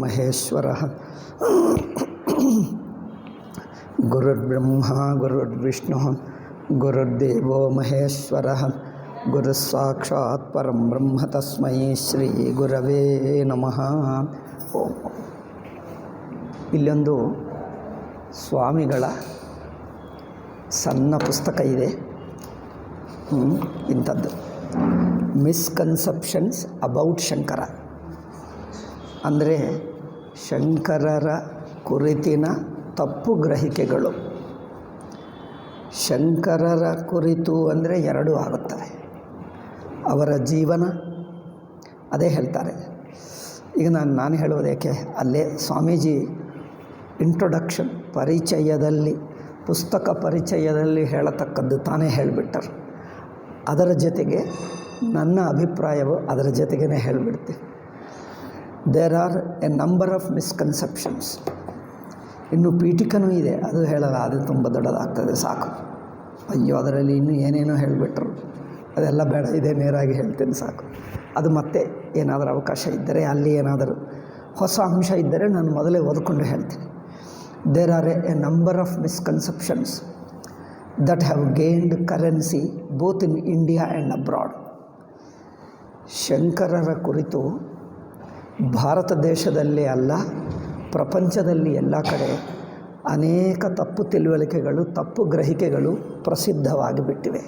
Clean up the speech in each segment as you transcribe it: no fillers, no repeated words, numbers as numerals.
ಮಹೇಶ್ವರಃ ಗುರುರ್ಬ್ರಹ್ಮ ಗುರುರ್ವಿಷ್ಣುಃ ಗುರುರ್ದೇವೋ ಮಹೇಶ್ವರಃ ಗುರುಸ್ಸಾಕ್ಷಾತ್ ಪರಂ ಬ್ರಹ್ಮ ತಸ್ಮೈ ಶ್ರೀ ಗುರವೇ ನಮಃ. ಓಂ. ಇಲ್ಲೊಂದು ಸ್ವಾಮಿಗಳ ಸಣ್ಣ ಪುಸ್ತಕ ಇದೆ. ಇಂಥದ್ದು ಮಿಸ್ಕನ್ಸೆಪ್ಷನ್ಸ್ ಅಬೌಟ್ ಶಂಕರ, ಅಂದರೆ ಶಂಕರರ ಕುರಿತಿನ ತಪ್ಪು ಗ್ರಹಿಕೆಗಳು. ಶಂಕರರ ಕುರಿತು ಅಂದರೆ ಎರಡೂ ಆಗುತ್ತವೆ. ಅವರ ಜೀವನ ಅದೇ ಹೇಳ್ತಾರೆ. ಈಗ ನಾನು ಹೇಳುವುದೇಕೆ, ಅಲ್ಲೇ ಸ್ವಾಮೀಜಿ ಇಂಟ್ರೊಡಕ್ಷನ್ ಪರಿಚಯದಲ್ಲಿ, ಪುಸ್ತಕ ಪರಿಚಯದಲ್ಲಿ ಹೇಳತಕ್ಕದ್ದು ತಾನೇ ಹೇಳಿಬಿಟ್ಟರು. ಅದರ ಜೊತೆಗೆ ನನ್ನ ಅಭಿಪ್ರಾಯವು ಅದರ ಜೊತೆಗೇ ಹೇಳಿಬಿಡ್ತೀನಿ. There are a number of misconceptions. ಇನ್ನು ಪೀಠಿಕನೂ ಇದೆ, ಅದು ಹೇಳಲ್ಲ, ಅದು ತುಂಬ ದೊಡ್ಡದಾಗ್ತದೆ, ಸಾಕು. ಅಯ್ಯೋ, ಅದರಲ್ಲಿ ಇನ್ನೂ ಏನೇನೋ ಹೇಳಿಬಿಟ್ರು, ಅದೆಲ್ಲ ಬೇಡ, ಇದೇ ನೇರಾಗಿ ಹೇಳ್ತೀನಿ, ಸಾಕು. ಅದು ಮತ್ತೆ ಏನಾದರೂ ಅವಕಾಶ ಇದ್ದರೆ, ಅಲ್ಲಿ ಏನಾದರೂ ಹೊಸ ಅಂಶ ಇದ್ದರೆ ನಾನು ಮೊದಲೇ ಓದ್ಕೊಂಡು ಹೇಳ್ತೀನಿ. There are a number of misconceptions that have gained currency both in India and abroad. ಶಂಕರರ ಕುರಿತು ಭಾರತ ದೇಶದಲ್ಲೇ ಅಲ್ಲ, ಪ್ರಪಂಚದಲ್ಲಿ ಎಲ್ಲ ಕಡೆ ಅನೇಕ ತಪ್ಪು ತಿಳುವಳಿಕೆಗಳು, ತಪ್ಪು ಗ್ರಹಿಕೆಗಳು ಪ್ರಸಿದ್ಧವಾಗಿ ಬಿಟ್ಟಿವೆ.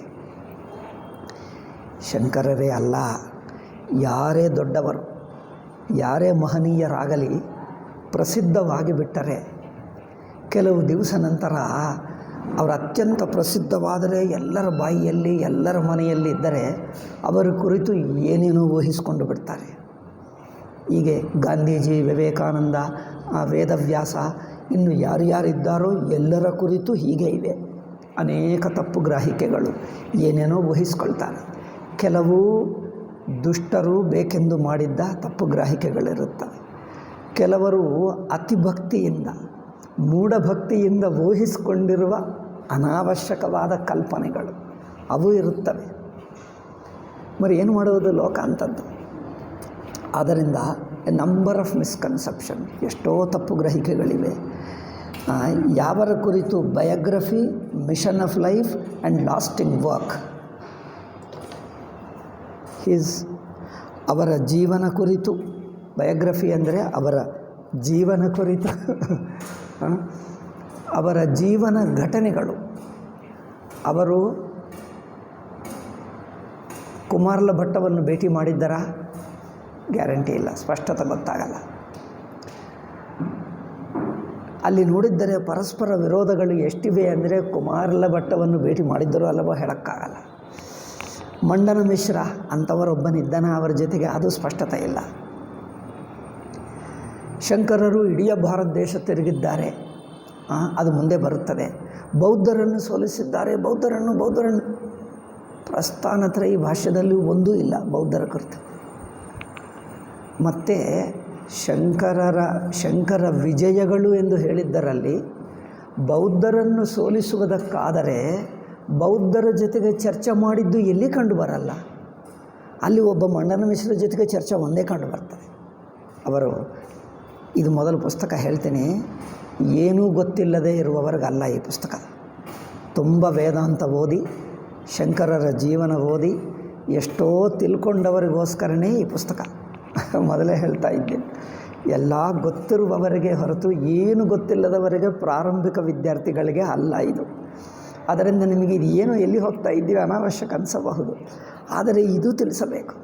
ಶಂಕರರೇ ಅಲ್ಲ, ಯಾರೇ ದೊಡ್ಡವರು, ಯಾರೇ ಮಹನೀಯರಾಗಲಿ, ಪ್ರಸಿದ್ಧವಾಗಿ ಬಿಟ್ಟರೆ ಕೆಲವು ದಿವಸ ನಂತರ ಅವರು ಅತ್ಯಂತ ಪ್ರಸಿದ್ಧವಾದರೆ, ಎಲ್ಲರ ಬಾಯಿಯಲ್ಲಿ, ಎಲ್ಲರ ಮನೆಯಲ್ಲಿ ಇದ್ದರೆ ಅವರ ಕುರಿತು ಏನೇನೋ ಊಹಿಸ್ಕೊಂಡು ಬಿಡ್ತಾರೆ. ಹೀಗೆ ಗಾಂಧೀಜಿ, ವಿವೇಕಾನಂದ, ವೇದವ್ಯಾಸ, ಇನ್ನು ಯಾರ್ಯಾರಿದ್ದಾರೋ ಎಲ್ಲರ ಕುರಿತು ಹೀಗೆ ಇದೆ. ಅನೇಕ ತಪ್ಪು ಗ್ರಹಿಕೆಗಳು, ಏನೇನೋ ಊಹಿಸ್ಕೊಳ್ತಾರೆ. ಕೆಲವು ದುಷ್ಟರು ಬೇಕೆಂದು ಮಾಡಿದ್ದ ತಪ್ಪು ಗ್ರಹಿಕೆಗಳಿರುತ್ತವೆ. ಕೆಲವರು ಅತಿಭಕ್ತಿಯಿಂದ, ಮೂಢಭಕ್ತಿಯಿಂದ ಊಹಿಸಿಕೊಂಡಿರುವ ಅನಾವಶ್ಯಕವಾದ ಕಲ್ಪನೆಗಳು ಅವು ಇರುತ್ತವೆ. మరి ಏನು ಮಾಡುವುದು, ಲೋಕ ಅಂಥದ್ದು. ಆದ್ದರಿಂದ ಎ ನಂಬರ್ ಆಫ್ ಮಿಸ್ಕನ್ಸೆಪ್ಷನ್, ಎಷ್ಟೋ ತಪ್ಪು ಗ್ರಹಿಕೆಗಳಿವೆ. ಯಾವರ ಕುರಿತು biography, mission of life and lasting work, ಅವರ ಜೀವನ ಕುರಿತು, ಬಯೋಗ್ರಫಿ ಅಂದರೆ ಅವರ ಜೀವನ ಕುರಿತು, ಅವರ ಜೀವನ ಘಟನೆಗಳು. ಅವರು ಕುಮಾರಲ ಭಟ್ಟವನ್ನು ಭೇಟಿ ಮಾಡಿದ್ದರಾ? ಗ್ಯಾರಂಟಿ ಇಲ್ಲ, ಸ್ಪಷ್ಟತೆ ಗೊತ್ತಾಗಲ್ಲ. ಅಲ್ಲಿ ನೋಡಿದ್ದರೆ ಪರಸ್ಪರ ವಿರೋಧಗಳು ಎಷ್ಟಿವೆ ಅಂದರೆ, ಕುಮಾರಲ ಭಟ್ಟವನ್ನು ಭೇಟಿ ಮಾಡಿದ್ದರೂ ಅಲ್ಲವೋ ಹೇಳೋಕ್ಕಾಗಲ್ಲ. ಮಂಡನ ಮಿಶ್ರ ಅಂಥವರೊಬ್ಬನಿದ್ದಾನ ಅವರ ಜೊತೆಗೆ, ಅದು ಸ್ಪಷ್ಟತೆ ಇಲ್ಲ. ಶಂಕರರು ಇಡೀ ಭಾರತ ದೇಶ ತಿರುಗಿದ್ದಾರೆ, ಅದು ಮುಂದೆ ಬರುತ್ತದೆ. ಬೌದ್ಧರನ್ನು ಸೋಲಿಸಿದ್ದಾರೆ, ಬೌದ್ಧರನ್ನು ಪ್ರಸ್ಥಾನತ್ರಯಿ ಭಾಷ್ಯದಲ್ಲೂ ಒಂದೂ ಇಲ್ಲ ಬೌದ್ಧರ ಕುರಿತು. ಮತ್ತು ಶಂಕರ ವಿಜಯಗಳು ಎಂದು ಹೇಳಿದ್ದರಲ್ಲಿ ಬೌದ್ಧರನ್ನು ಸೋಲಿಸುವುದಕ್ಕಾದರೆ ಬೌದ್ಧರ ಜೊತೆಗೆ ಚರ್ಚೆ ಮಾಡಿದ್ದು ಎಲ್ಲಿ ಕಂಡು ಬರಲ್ಲ. ಅಲ್ಲಿ ಒಬ್ಬ ಮಂಡನ ಮಿಶ್ರ ಜೊತೆಗೆ ಚರ್ಚೆ ಒಂದೇ ಕಂಡು ಬರ್ತದೆ. ಅವರು, ಇದು ಮೊದಲ ಪುಸ್ತಕ ಹೇಳ್ತೀನಿ, ಏನೂ ಗೊತ್ತಿಲ್ಲದೆ ಇರುವವರಿಗಲ್ಲ ಈ ಪುಸ್ತಕ. ತುಂಬ ವೇದಾಂತ ಓದಿ, ಶಂಕರರ ಜೀವನ ಓದಿ, ಎಷ್ಟೋ ತಿಳ್ಕೊಂಡವರಿಗೋಸ್ಕರನೇ ಈ ಪುಸ್ತಕ. ಮೊದಲೇ ಹೇಳ್ತಾ ಇದ್ದೇನೆ, ಎಲ್ಲ ಗೊತ್ತಿರುವವರಿಗೆ ಹೊರತು ಏನು ಗೊತ್ತಿಲ್ಲದವರಿಗೆ, ಪ್ರಾರಂಭಿಕ ವಿದ್ಯಾರ್ಥಿಗಳಿಗೆ ಅಲ್ಲ ಇದು. ಅದರಿಂದ ನಿಮಗೆ ಇದು ಏನು, ಎಲ್ಲಿ ಹೋಗ್ತಾ ಇದ್ದೀವಿ ಅನಾವಶ್ಯಕ ಅನಿಸಬಹುದು, ಆದರೆ ಇದು ತಿಳಿಸಬೇಕು.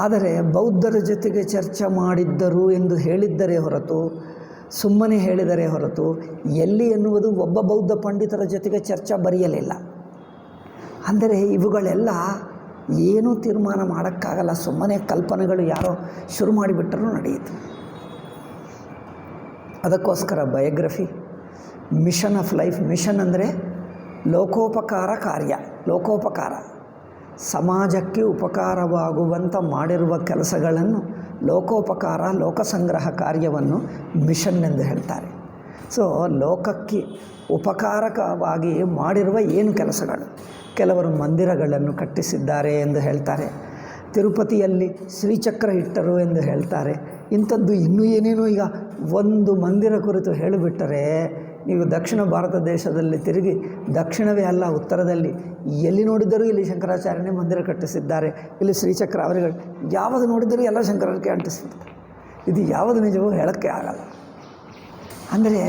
ಆದರೆ ಬೌದ್ಧರ ಜೊತೆಗೆ ಚರ್ಚೆ ಮಾಡಿದ್ದರು ಎಂದು ಹೇಳಿದ್ದರೆ ಹೊರತು, ಸುಮ್ಮನೆ ಹೇಳಿದರೆ ಹೊರತು, ಎಲ್ಲಿ ಎನ್ನುವುದು ಒಬ್ಬ ಬೌದ್ಧ ಪಂಡಿತರ ಜೊತೆಗೆ ಚರ್ಚೆ ಬರೆಯಲಿಲ್ಲ. ಅಂದರೆ ಇವುಗಳೆಲ್ಲ ಏನೂ ತೀರ್ಮಾನ ಮಾಡೋಕ್ಕಾಗಲ್ಲ, ಸುಮ್ಮನೆ ಕಲ್ಪನೆಗಳು ಯಾರೋ ಶುರು ಮಾಡಿಬಿಟ್ಟರೂ ನಡೆಯಿತು. ಅದಕ್ಕೋಸ್ಕರ biography, mission of life. Mission ಅಂದರೆ ಲೋಕೋಪಕಾರ ಕಾರ್ಯ, ಲೋಕೋಪಕಾರ, ಸಮಾಜಕ್ಕೆ ಉಪಕಾರವಾಗುವಂಥ ಮಾಡಿರುವ ಕೆಲಸಗಳನ್ನು, ಲೋಕೋಪಕಾರ, ಲೋಕಸಂಗ್ರಹ ಕಾರ್ಯವನ್ನು ಮಿಷನ್ ಎಂದು ಹೇಳ್ತಾರೆ. ಸೊ ಲೋಕಕ್ಕೆ ಉಪಕಾರಕವಾಗಿ ಮಾಡಿರುವ ಏನು ಕೆಲಸಗಳು, ಕೆಲವರು ಮಂದಿರಗಳನ್ನು ಕಟ್ಟಿಸಿದ್ದಾರೆ ಎಂದು ಹೇಳ್ತಾರೆ, ತಿರುಪತಿಯಲ್ಲಿ ಶ್ರೀಚಕ್ರ ಇಟ್ಟರು ಎಂದು ಹೇಳ್ತಾರೆ. ಇಂಥದ್ದು ಇನ್ನೂ ಏನೇನೋ. ಈಗ ಒಂದು ಮಂದಿರ ಕುರಿತು ಹೇಳಿಬಿಟ್ಟರೆ ನೀವು ದಕ್ಷಿಣ ಭಾರತ ದೇಶದಲ್ಲಿ ತಿರುಗಿ, ದಕ್ಷಿಣವೇ ಅಲ್ಲ ಉತ್ತರದಲ್ಲಿ ಎಲ್ಲಿ ನೋಡಿದರೂ ಇಲ್ಲಿ ಶಂಕರಾಚಾರ್ಯನೇ ಮಂದಿರ ಕಟ್ಟಿಸಿದ್ದಾರೆ, ಇಲ್ಲಿ ಶ್ರೀಚಕ್ರ ಅವರಿಗೆ ಯಾವುದು ನೋಡಿದರೂ ಎಲ್ಲ ಶಂಕರಕ್ಕೆ ಅಂಟಿಸಿಬಿಡ್ತಾರೆ. ಇದು ಯಾವುದು ನಿಜವೋ ಹೇಳೋಕ್ಕೆ ಆಗಲ್ಲ. ಅಂದರೆ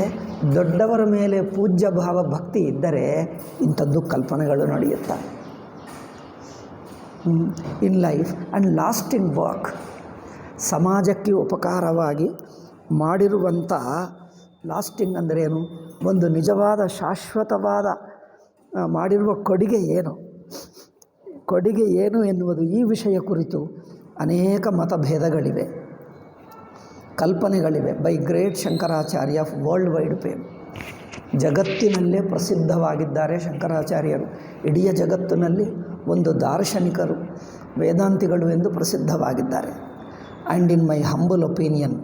ದೊಡ್ಡವರ ಮೇಲೆ ಪೂಜ್ಯ ಭಾವ ಭಕ್ತಿ ಇದ್ದರೆ ಇಂಥದ್ದು ಕಲ್ಪನೆಗಳು ನಡೆಯುತ್ತವೆ. In life and lost in work, ಸಮಾಜಕ್ಕೆ ಉಪಕಾರವಾಗಿ ಮಾಡಿರುವಂಥ ಲಾಸ್ಟಿಂಗ್ ಅಂದರೆ ಏನು, ಒಂದು ನಿಜವಾದ ಶಾಶ್ವತವಾದ ಮಾಡಿರುವ ಕೊಡುಗೆ ಏನು ಎನ್ನುವುದು ಈ ವಿಷಯ ಕುರಿತು ಅನೇಕ ಮತಭೇದಗಳಿವೆ, ಕಲ್ಪನೆಗಳಿವೆ. By great Shankaracharya of world wide fame. ಜಗತ್ತಿನಲ್ಲೇ ಪ್ರಸಿದ್ಧವಾಗಿದ್ದಾರೆ ಶಂಕರಾಚಾರ್ಯರು. ಇಡೀ ಜಗತ್ತಿನಲ್ಲಿ ಒಂದು ದಾರ್ಶನಿಕರು, ವೇದಾಂತಿಗಳು ಎಂದು ಪ್ರಸಿದ್ಧವಾಗಿದ್ದಾರೆ. And in my humble opinion,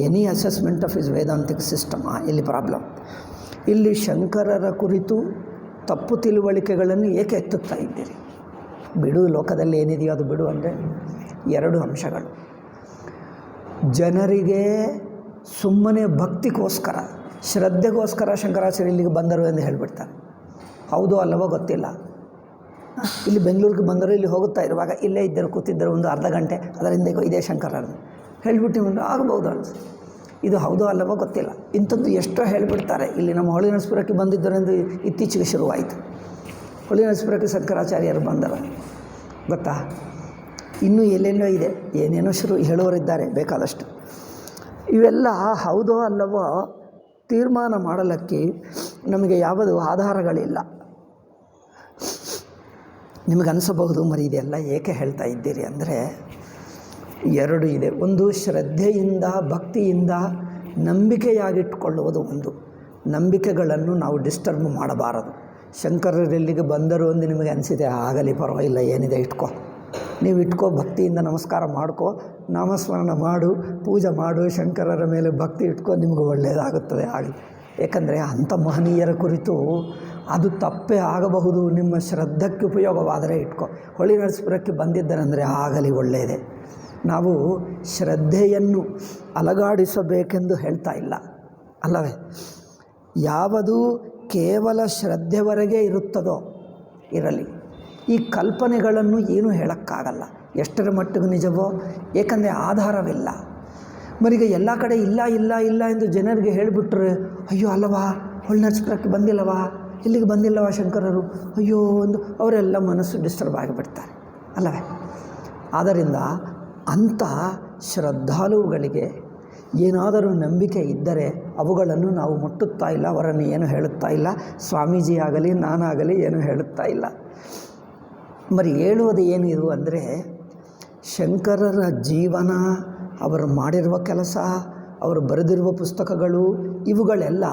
any assessment of is Vedantic system ಇಲ್ಲಿ ಪ್ರಾಬ್ಲಮ್. ಇಲ್ಲಿ ಶಂಕರರ ಕುರಿತು ತಪ್ಪು ತಿಳುವಳಿಕೆಗಳನ್ನು ಏಕೆ ಎತ್ತುತ್ತಾ ಇದ್ದೀರಿ? ಬಿಡು, ಲೋಕದಲ್ಲಿ ಏನಿದೆಯೋ ಅದು ಬಿಡು. ಅಂದರೆ ಎರಡು ಅಂಶಗಳು. ಜನರಿಗೆ ಸುಮ್ಮನೆ ಭಕ್ತಿಗೋಸ್ಕರ, ಶ್ರದ್ಧೆಗೋಸ್ಕರ ಶಂಕರಾಚಾರ್ಯ ಇಲ್ಲಿಗೆ ಬಂದರು ಎಂದು ಹೇಳಿಬಿಡ್ತಾರೆ. ಹೌದೋ ಅಲ್ಲವೋ ಗೊತ್ತಿಲ್ಲ. ಇಲ್ಲಿ ಬೆಂಗಳೂರಿಗೆ ಬಂದರು, ಇಲ್ಲಿ ಹೋಗುತ್ತಾ ಇರುವಾಗ ಇಲ್ಲೇ ಇದ್ದರು, ಕೂತಿದ್ದರು ಒಂದು ಅರ್ಧ ಗಂಟೆ, ಅದರಿಂದ ಇದೇ ಶಂಕರರು ಹೇಳಿಬಿಟ್ಟು ಆಗಬಹುದು ಅನಿಸ್ತು. ಇದು ಹೌದೋ ಅಲ್ಲವೋ ಗೊತ್ತಿಲ್ಲ. ಇಂಥದ್ದು ಎಷ್ಟೋ ಹೇಳಿಬಿಡ್ತಾರೆ. ಇಲ್ಲಿ ನಮ್ಮ ಹೊಳೆನರಸೀಪುರಕ್ಕೆ ಬಂದಿದ್ದರೆಂದು ಇತ್ತೀಚೆಗೆ ಶುರುವಾಯಿತು. ಹೊಳೆನರಸೀಪುರಕ್ಕೆ ಶಂಕರಾಚಾರ್ಯರು ಬಂದರು ಗೊತ್ತಾ. ಇನ್ನೂ ಎಲ್ಲೆಲ್ಲೋ ಇದೆ, ಏನೇನೋ ಹೇಳೋರಿದ್ದಾರೆ ಬೇಕಾದಷ್ಟು. ಇವೆಲ್ಲ ಹೌದೋ ಅಲ್ಲವೋ ತೀರ್ಮಾನ ಮಾಡಲಿಕ್ಕೆ ನಮಗೆ ಯಾವುದು ಆಧಾರಗಳಿಲ್ಲ. ನಿಮಗನ್ನಿಸಬಹುದು, ಮರಿ ಇದೆಲ್ಲ ಏಕೆ ಹೇಳ್ತಾ ಇದ್ದೀರಿ ಅಂದರೆ ಎರಡು ಇದೆ. ಒಂದು ಶ್ರದ್ಧೆಯಿಂದ ಭಕ್ತಿಯಿಂದ ನಂಬಿಕೆಯಾಗಿಟ್ಕೊಳ್ಳುವುದು ಒಂದು. ನಂಬಿಕೆಗಳನ್ನು ನಾವು ಡಿಸ್ಟರ್ಬ್ ಮಾಡಬಾರದು. ಶಂಕರರೆಲ್ಲಿಗೆ ಬಂದರು ಎಂದು ನಿಮಗೆ ಅನಿಸಿದೆ, ಆಗಲಿ ಪರವಾಗಿಲ್ಲ, ಏನಿದೆ ಇಟ್ಕೋ, ನೀವು ಇಟ್ಕೋ, ಭಕ್ತಿಯಿಂದ ನಮಸ್ಕಾರ ಮಾಡ್ಕೋ, ನಾಮಸ್ಮರಣ ಮಾಡು, ಪೂಜೆ ಮಾಡು, ಶಂಕರರ ಮೇಲೆ ಭಕ್ತಿ ಇಟ್ಕೋ, ನಿಮಗೆ ಒಳ್ಳೆಯದಾಗುತ್ತದೆ ಆಗಲಿ. ಏಕೆಂದರೆ ಅಂಥ ಮಹನೀಯರ ಕುರಿತು ಅದು ತಪ್ಪೇ ಆಗಬಹುದು. ನಿಮ್ಮ ಶ್ರದ್ಧಕ್ಕೆ ಉಪಯೋಗವಾದರೆ ಇಟ್ಕೋ. ಹೊಳೆನರಸೀಪುರಕ್ಕೆ ಬಂದಿದ್ದರೆಂದರೆ ಆಗಲಿ, ಒಳ್ಳೆಯದೇ. ನಾವು ಶ್ರದ್ಧೆಯನ್ನು ಅಲಗಾಡಿಸಬೇಕೆಂದು ಹೇಳ್ತಾ ಇಲ್ಲ ಅಲ್ಲವೇ. ಯಾವುದು ಕೇವಲ ಶ್ರದ್ಧೆವರೆಗೆ ಇರುತ್ತದೋ ಇರಲಿ. ಈ ಕಲ್ಪನೆಗಳನ್ನು ಏನೂ ಹೇಳೋಕ್ಕಾಗಲ್ಲ, ಎಷ್ಟರ ಮಟ್ಟಿಗೆ ನಿಜವೋ. ಏಕೆಂದರೆ ಆಧಾರವಿಲ್ಲ. ಮರಿಗೆ ಎಲ್ಲ ಕಡೆ ಇಲ್ಲ ಇಲ್ಲ ಇಲ್ಲ ಎಂದು ಜನರಿಗೆ ಹೇಳಿಬಿಟ್ರೆ, ಅಯ್ಯೋ ಅಲ್ಲವಾ, ಹೊಳೆನರಸೀಪುರಕ್ಕೆ ಬಂದಿಲ್ಲವಾ, ಇಲ್ಲಿಗೆ ಬಂದಿಲ್ಲವಾ ಶಂಕರರು, ಅಯ್ಯೋ ಒಂದು ಅವರೆಲ್ಲ ಮನಸ್ಸು ಡಿಸ್ಟರ್ಬ್ ಆಗಿಬಿಡ್ತಾರೆ ಅಲ್ಲವೇ. ಆದ್ದರಿಂದ ಅಂಥ ಶ್ರದ್ಧಾಳುಗಳಿಗೆ ಏನಾದರೂ ನಂಬಿಕೆ ಇದ್ದರೆ ಅವುಗಳನ್ನು ನಾವು ಮುಟ್ಟುತ್ತಾ ಇಲ್ಲ, ಅವರನ್ನು ಏನು ಹೇಳುತ್ತಾ ಇಲ್ಲ. ಸ್ವಾಮೀಜಿ ಆಗಲಿ ನಾನಾಗಲಿ ಏನು ಹೇಳುತ್ತಾ ಇಲ್ಲ. ಮರಿ ಹೇಳುವುದು ಏನು ಇದು ಅಂದರೆ, ಶಂಕರರ ಜೀವನ, ಅವರು ಮಾಡಿರುವ ಕೆಲಸ, ಅವರು ಬರೆದಿರುವ ಪುಸ್ತಕಗಳು, ಇವುಗಳೆಲ್ಲ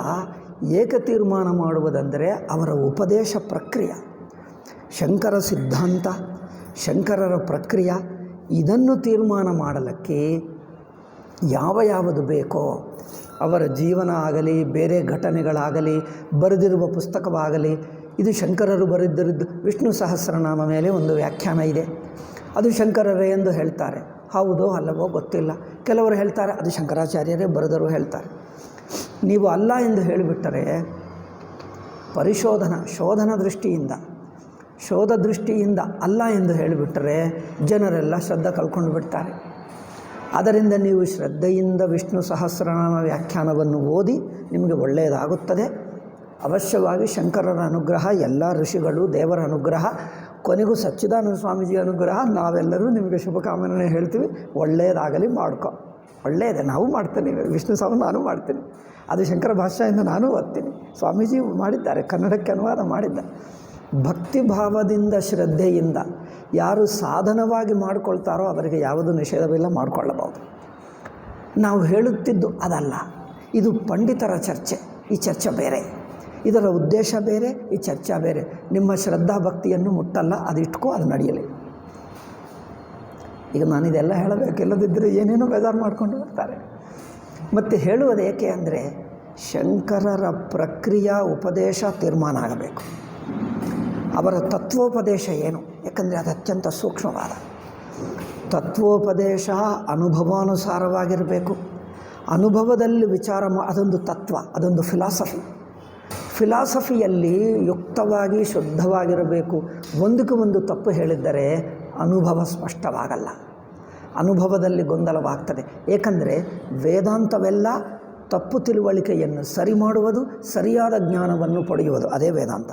ಏಕ ತೀರ್ಮಾನ ಮಾಡುವುದಂದರೆ ಅವರ ಉಪದೇಶ ಪ್ರಕ್ರಿಯೆ, ಶಂಕರ ಸಿದ್ಧಾಂತ, ಶಂಕರರ ಪ್ರಕ್ರಿಯೆ. ಇದನ್ನು ತೀರ್ಮಾನ ಮಾಡಲಿಕ್ಕೆ ಯಾವುದು ಬೇಕೋ, ಅವರ ಜೀವನ ಆಗಲಿ, ಬೇರೆ ಘಟನೆಗಳಾಗಲಿ, ಬರೆದಿರುವ ಪುಸ್ತಕವಾಗಲಿ. ಇದು ಶಂಕರರು ಬರೆದಿದ್ದು ವಿಷ್ಣು ಸಹಸ್ರನಾಮ ಮೇಲೆ ಒಂದು ವ್ಯಾಖ್ಯಾನ ಇದೆ, ಅದು ಶಂಕರರೇ ಎಂದು ಹೇಳ್ತಾರೆ. ಹೌದೋ ಅಲ್ಲವೋ ಗೊತ್ತಿಲ್ಲ. ಕೆಲವರು ಹೇಳ್ತಾರೆ ಅದು ಶಂಕರಾಚಾರ್ಯರೇ ಬರೆದರು ಹೇಳ್ತಾರೆ. ನೀವು ಅಲ್ಲ ಎಂದು ಹೇಳಿಬಿಟ್ಟರೆ ಶೋಧ ದೃಷ್ಟಿಯಿಂದ ಅಲ್ಲ ಎಂದು ಹೇಳಿಬಿಟ್ಟರೆ ಜನರೆಲ್ಲ ಶ್ರದ್ಧೆ ಕಳ್ಕೊಂಡು ಬಿಡ್ತಾರೆ. ಆದ್ದರಿಂದ ನೀವು ಶ್ರದ್ಧೆಯಿಂದ ವಿಷ್ಣು ಸಹಸ್ರನಾಮ ವ್ಯಾಖ್ಯಾನವನ್ನು ಓದಿ, ನಿಮಗೆ ಒಳ್ಳೆಯದಾಗುತ್ತದೆ. ಅವಶ್ಯವಾಗಿ ಶಂಕರರ ಅನುಗ್ರಹ, ಎಲ್ಲ ಋಷಿಗಳು, ದೇವರ ಅನುಗ್ರಹ, ಕೊನೆಗೂ ಸಚ್ಚಿದಾನಂದ ಸ್ವಾಮೀಜಿ ಅನುಗ್ರಹ, ನಾವೆಲ್ಲರೂ ನಿಮಗೆ ಶುಭಕಾಮನೆ ಹೇಳ್ತೀವಿ. ಒಳ್ಳೆಯದಾಗಲಿ, ಮಾಡ್ಕೊ. ಒಳ್ಳೆಯದೇ, ನಾವು ಮಾಡ್ತೇನೆ. ವಿಷ್ಣು ಸಹ ನಾನು ಮಾಡ್ತೀನಿ. ಅದು ಶಂಕರ ಭಾಷೆಯಿಂದ ನಾನು ಓದ್ತೀನಿ. ಸ್ವಾಮೀಜಿ ಮಾಡಿದ್ದಾರೆ, ಕನ್ನಡಕ್ಕೆ ಅನುವಾದ ಮಾಡಿದ್ದಾರೆ. ಭಕ್ತಿ ಭಾವದಿಂದ, ಶ್ರದ್ಧೆಯಿಂದ ಯಾರು ಸಾಧನವಾಗಿ ಮಾಡಿಕೊಳ್ತಾರೋ ಅವರಿಗೆ ಯಾವುದೂ ನಿಷೇಧವಿಲ್ಲ, ಮಾಡಿಕೊಳ್ಳಬಹುದು. ನಾವು ಹೇಳುತ್ತಿದ್ದು ಅದಲ್ಲ. ಇದು ಪಂಡಿತರ ಚರ್ಚೆ. ಈ ಚರ್ಚೆ ಬೇರೆ, ಇದರ ಉದ್ದೇಶ ಬೇರೆ, ಈ ಚರ್ಚೆ ಬೇರೆ. ನಿಮ್ಮ ಶ್ರದ್ಧಾ ಭಕ್ತಿಯನ್ನು ಮುಟ್ಟಲ್ಲ, ಅದು ಇಟ್ಕೋ, ಅದು ನಡೆಯಲಿ. ಈಗ ನಾನಿದೆಲ್ಲ ಹೇಳಬೇಕಿಲ್ಲದಿದ್ದರೆ ಏನೇನೋ ಬೇಜಾರು ಮಾಡಿಕೊಂಡು ಬರ್ತಾರೆ. ಮತ್ತು ಹೇಳುವುದು ಏಕೆ ಅಂದರೆ ಶಂಕರರ ಪ್ರಕ್ರಿಯೆ, ಉಪದೇಶ ತೀರ್ಮಾನ ಆಗಬೇಕು. ಅವರ ತತ್ವೋಪದೇಶ ಏನು, ಯಾಕಂದರೆ ಅದು ಅತ್ಯಂತ ಸೂಕ್ಷ್ಮವಾದ. ತತ್ವೋಪದೇಶ ಅನುಭವಾನುಸಾರವಾಗಿರಬೇಕು. ಅನುಭವದಲ್ಲಿ ವಿಚಾರ ಅದೊಂದು ತತ್ವ, ಅದೊಂದು ಫಿಲಾಸಫಿಯಲ್ಲಿ ಯುಕ್ತವಾಗಿ ಶುದ್ಧವಾಗಿರಬೇಕು. ಒಂದಕ್ಕೆ ಒಂದು ತಪ್ಪು ಹೇಳಿದ್ದರೆ ಅನುಭವ ಸ್ಪಷ್ಟವಾಗಲ್ಲ, ಅನುಭವದಲ್ಲಿ ಗೊಂದಲವಾಗ್ತದೆ. ಏಕೆಂದರೆ ವೇದಾಂತವೆಲ್ಲ ತಪ್ಪು ತಿಳುವಳಿಕೆಯನ್ನು ಸರಿ ಮಾಡುವುದು, ಸರಿಯಾದ ಜ್ಞಾನವನ್ನು ಪಡೆಯುವುದು, ಅದೇ ವೇದಾಂತ.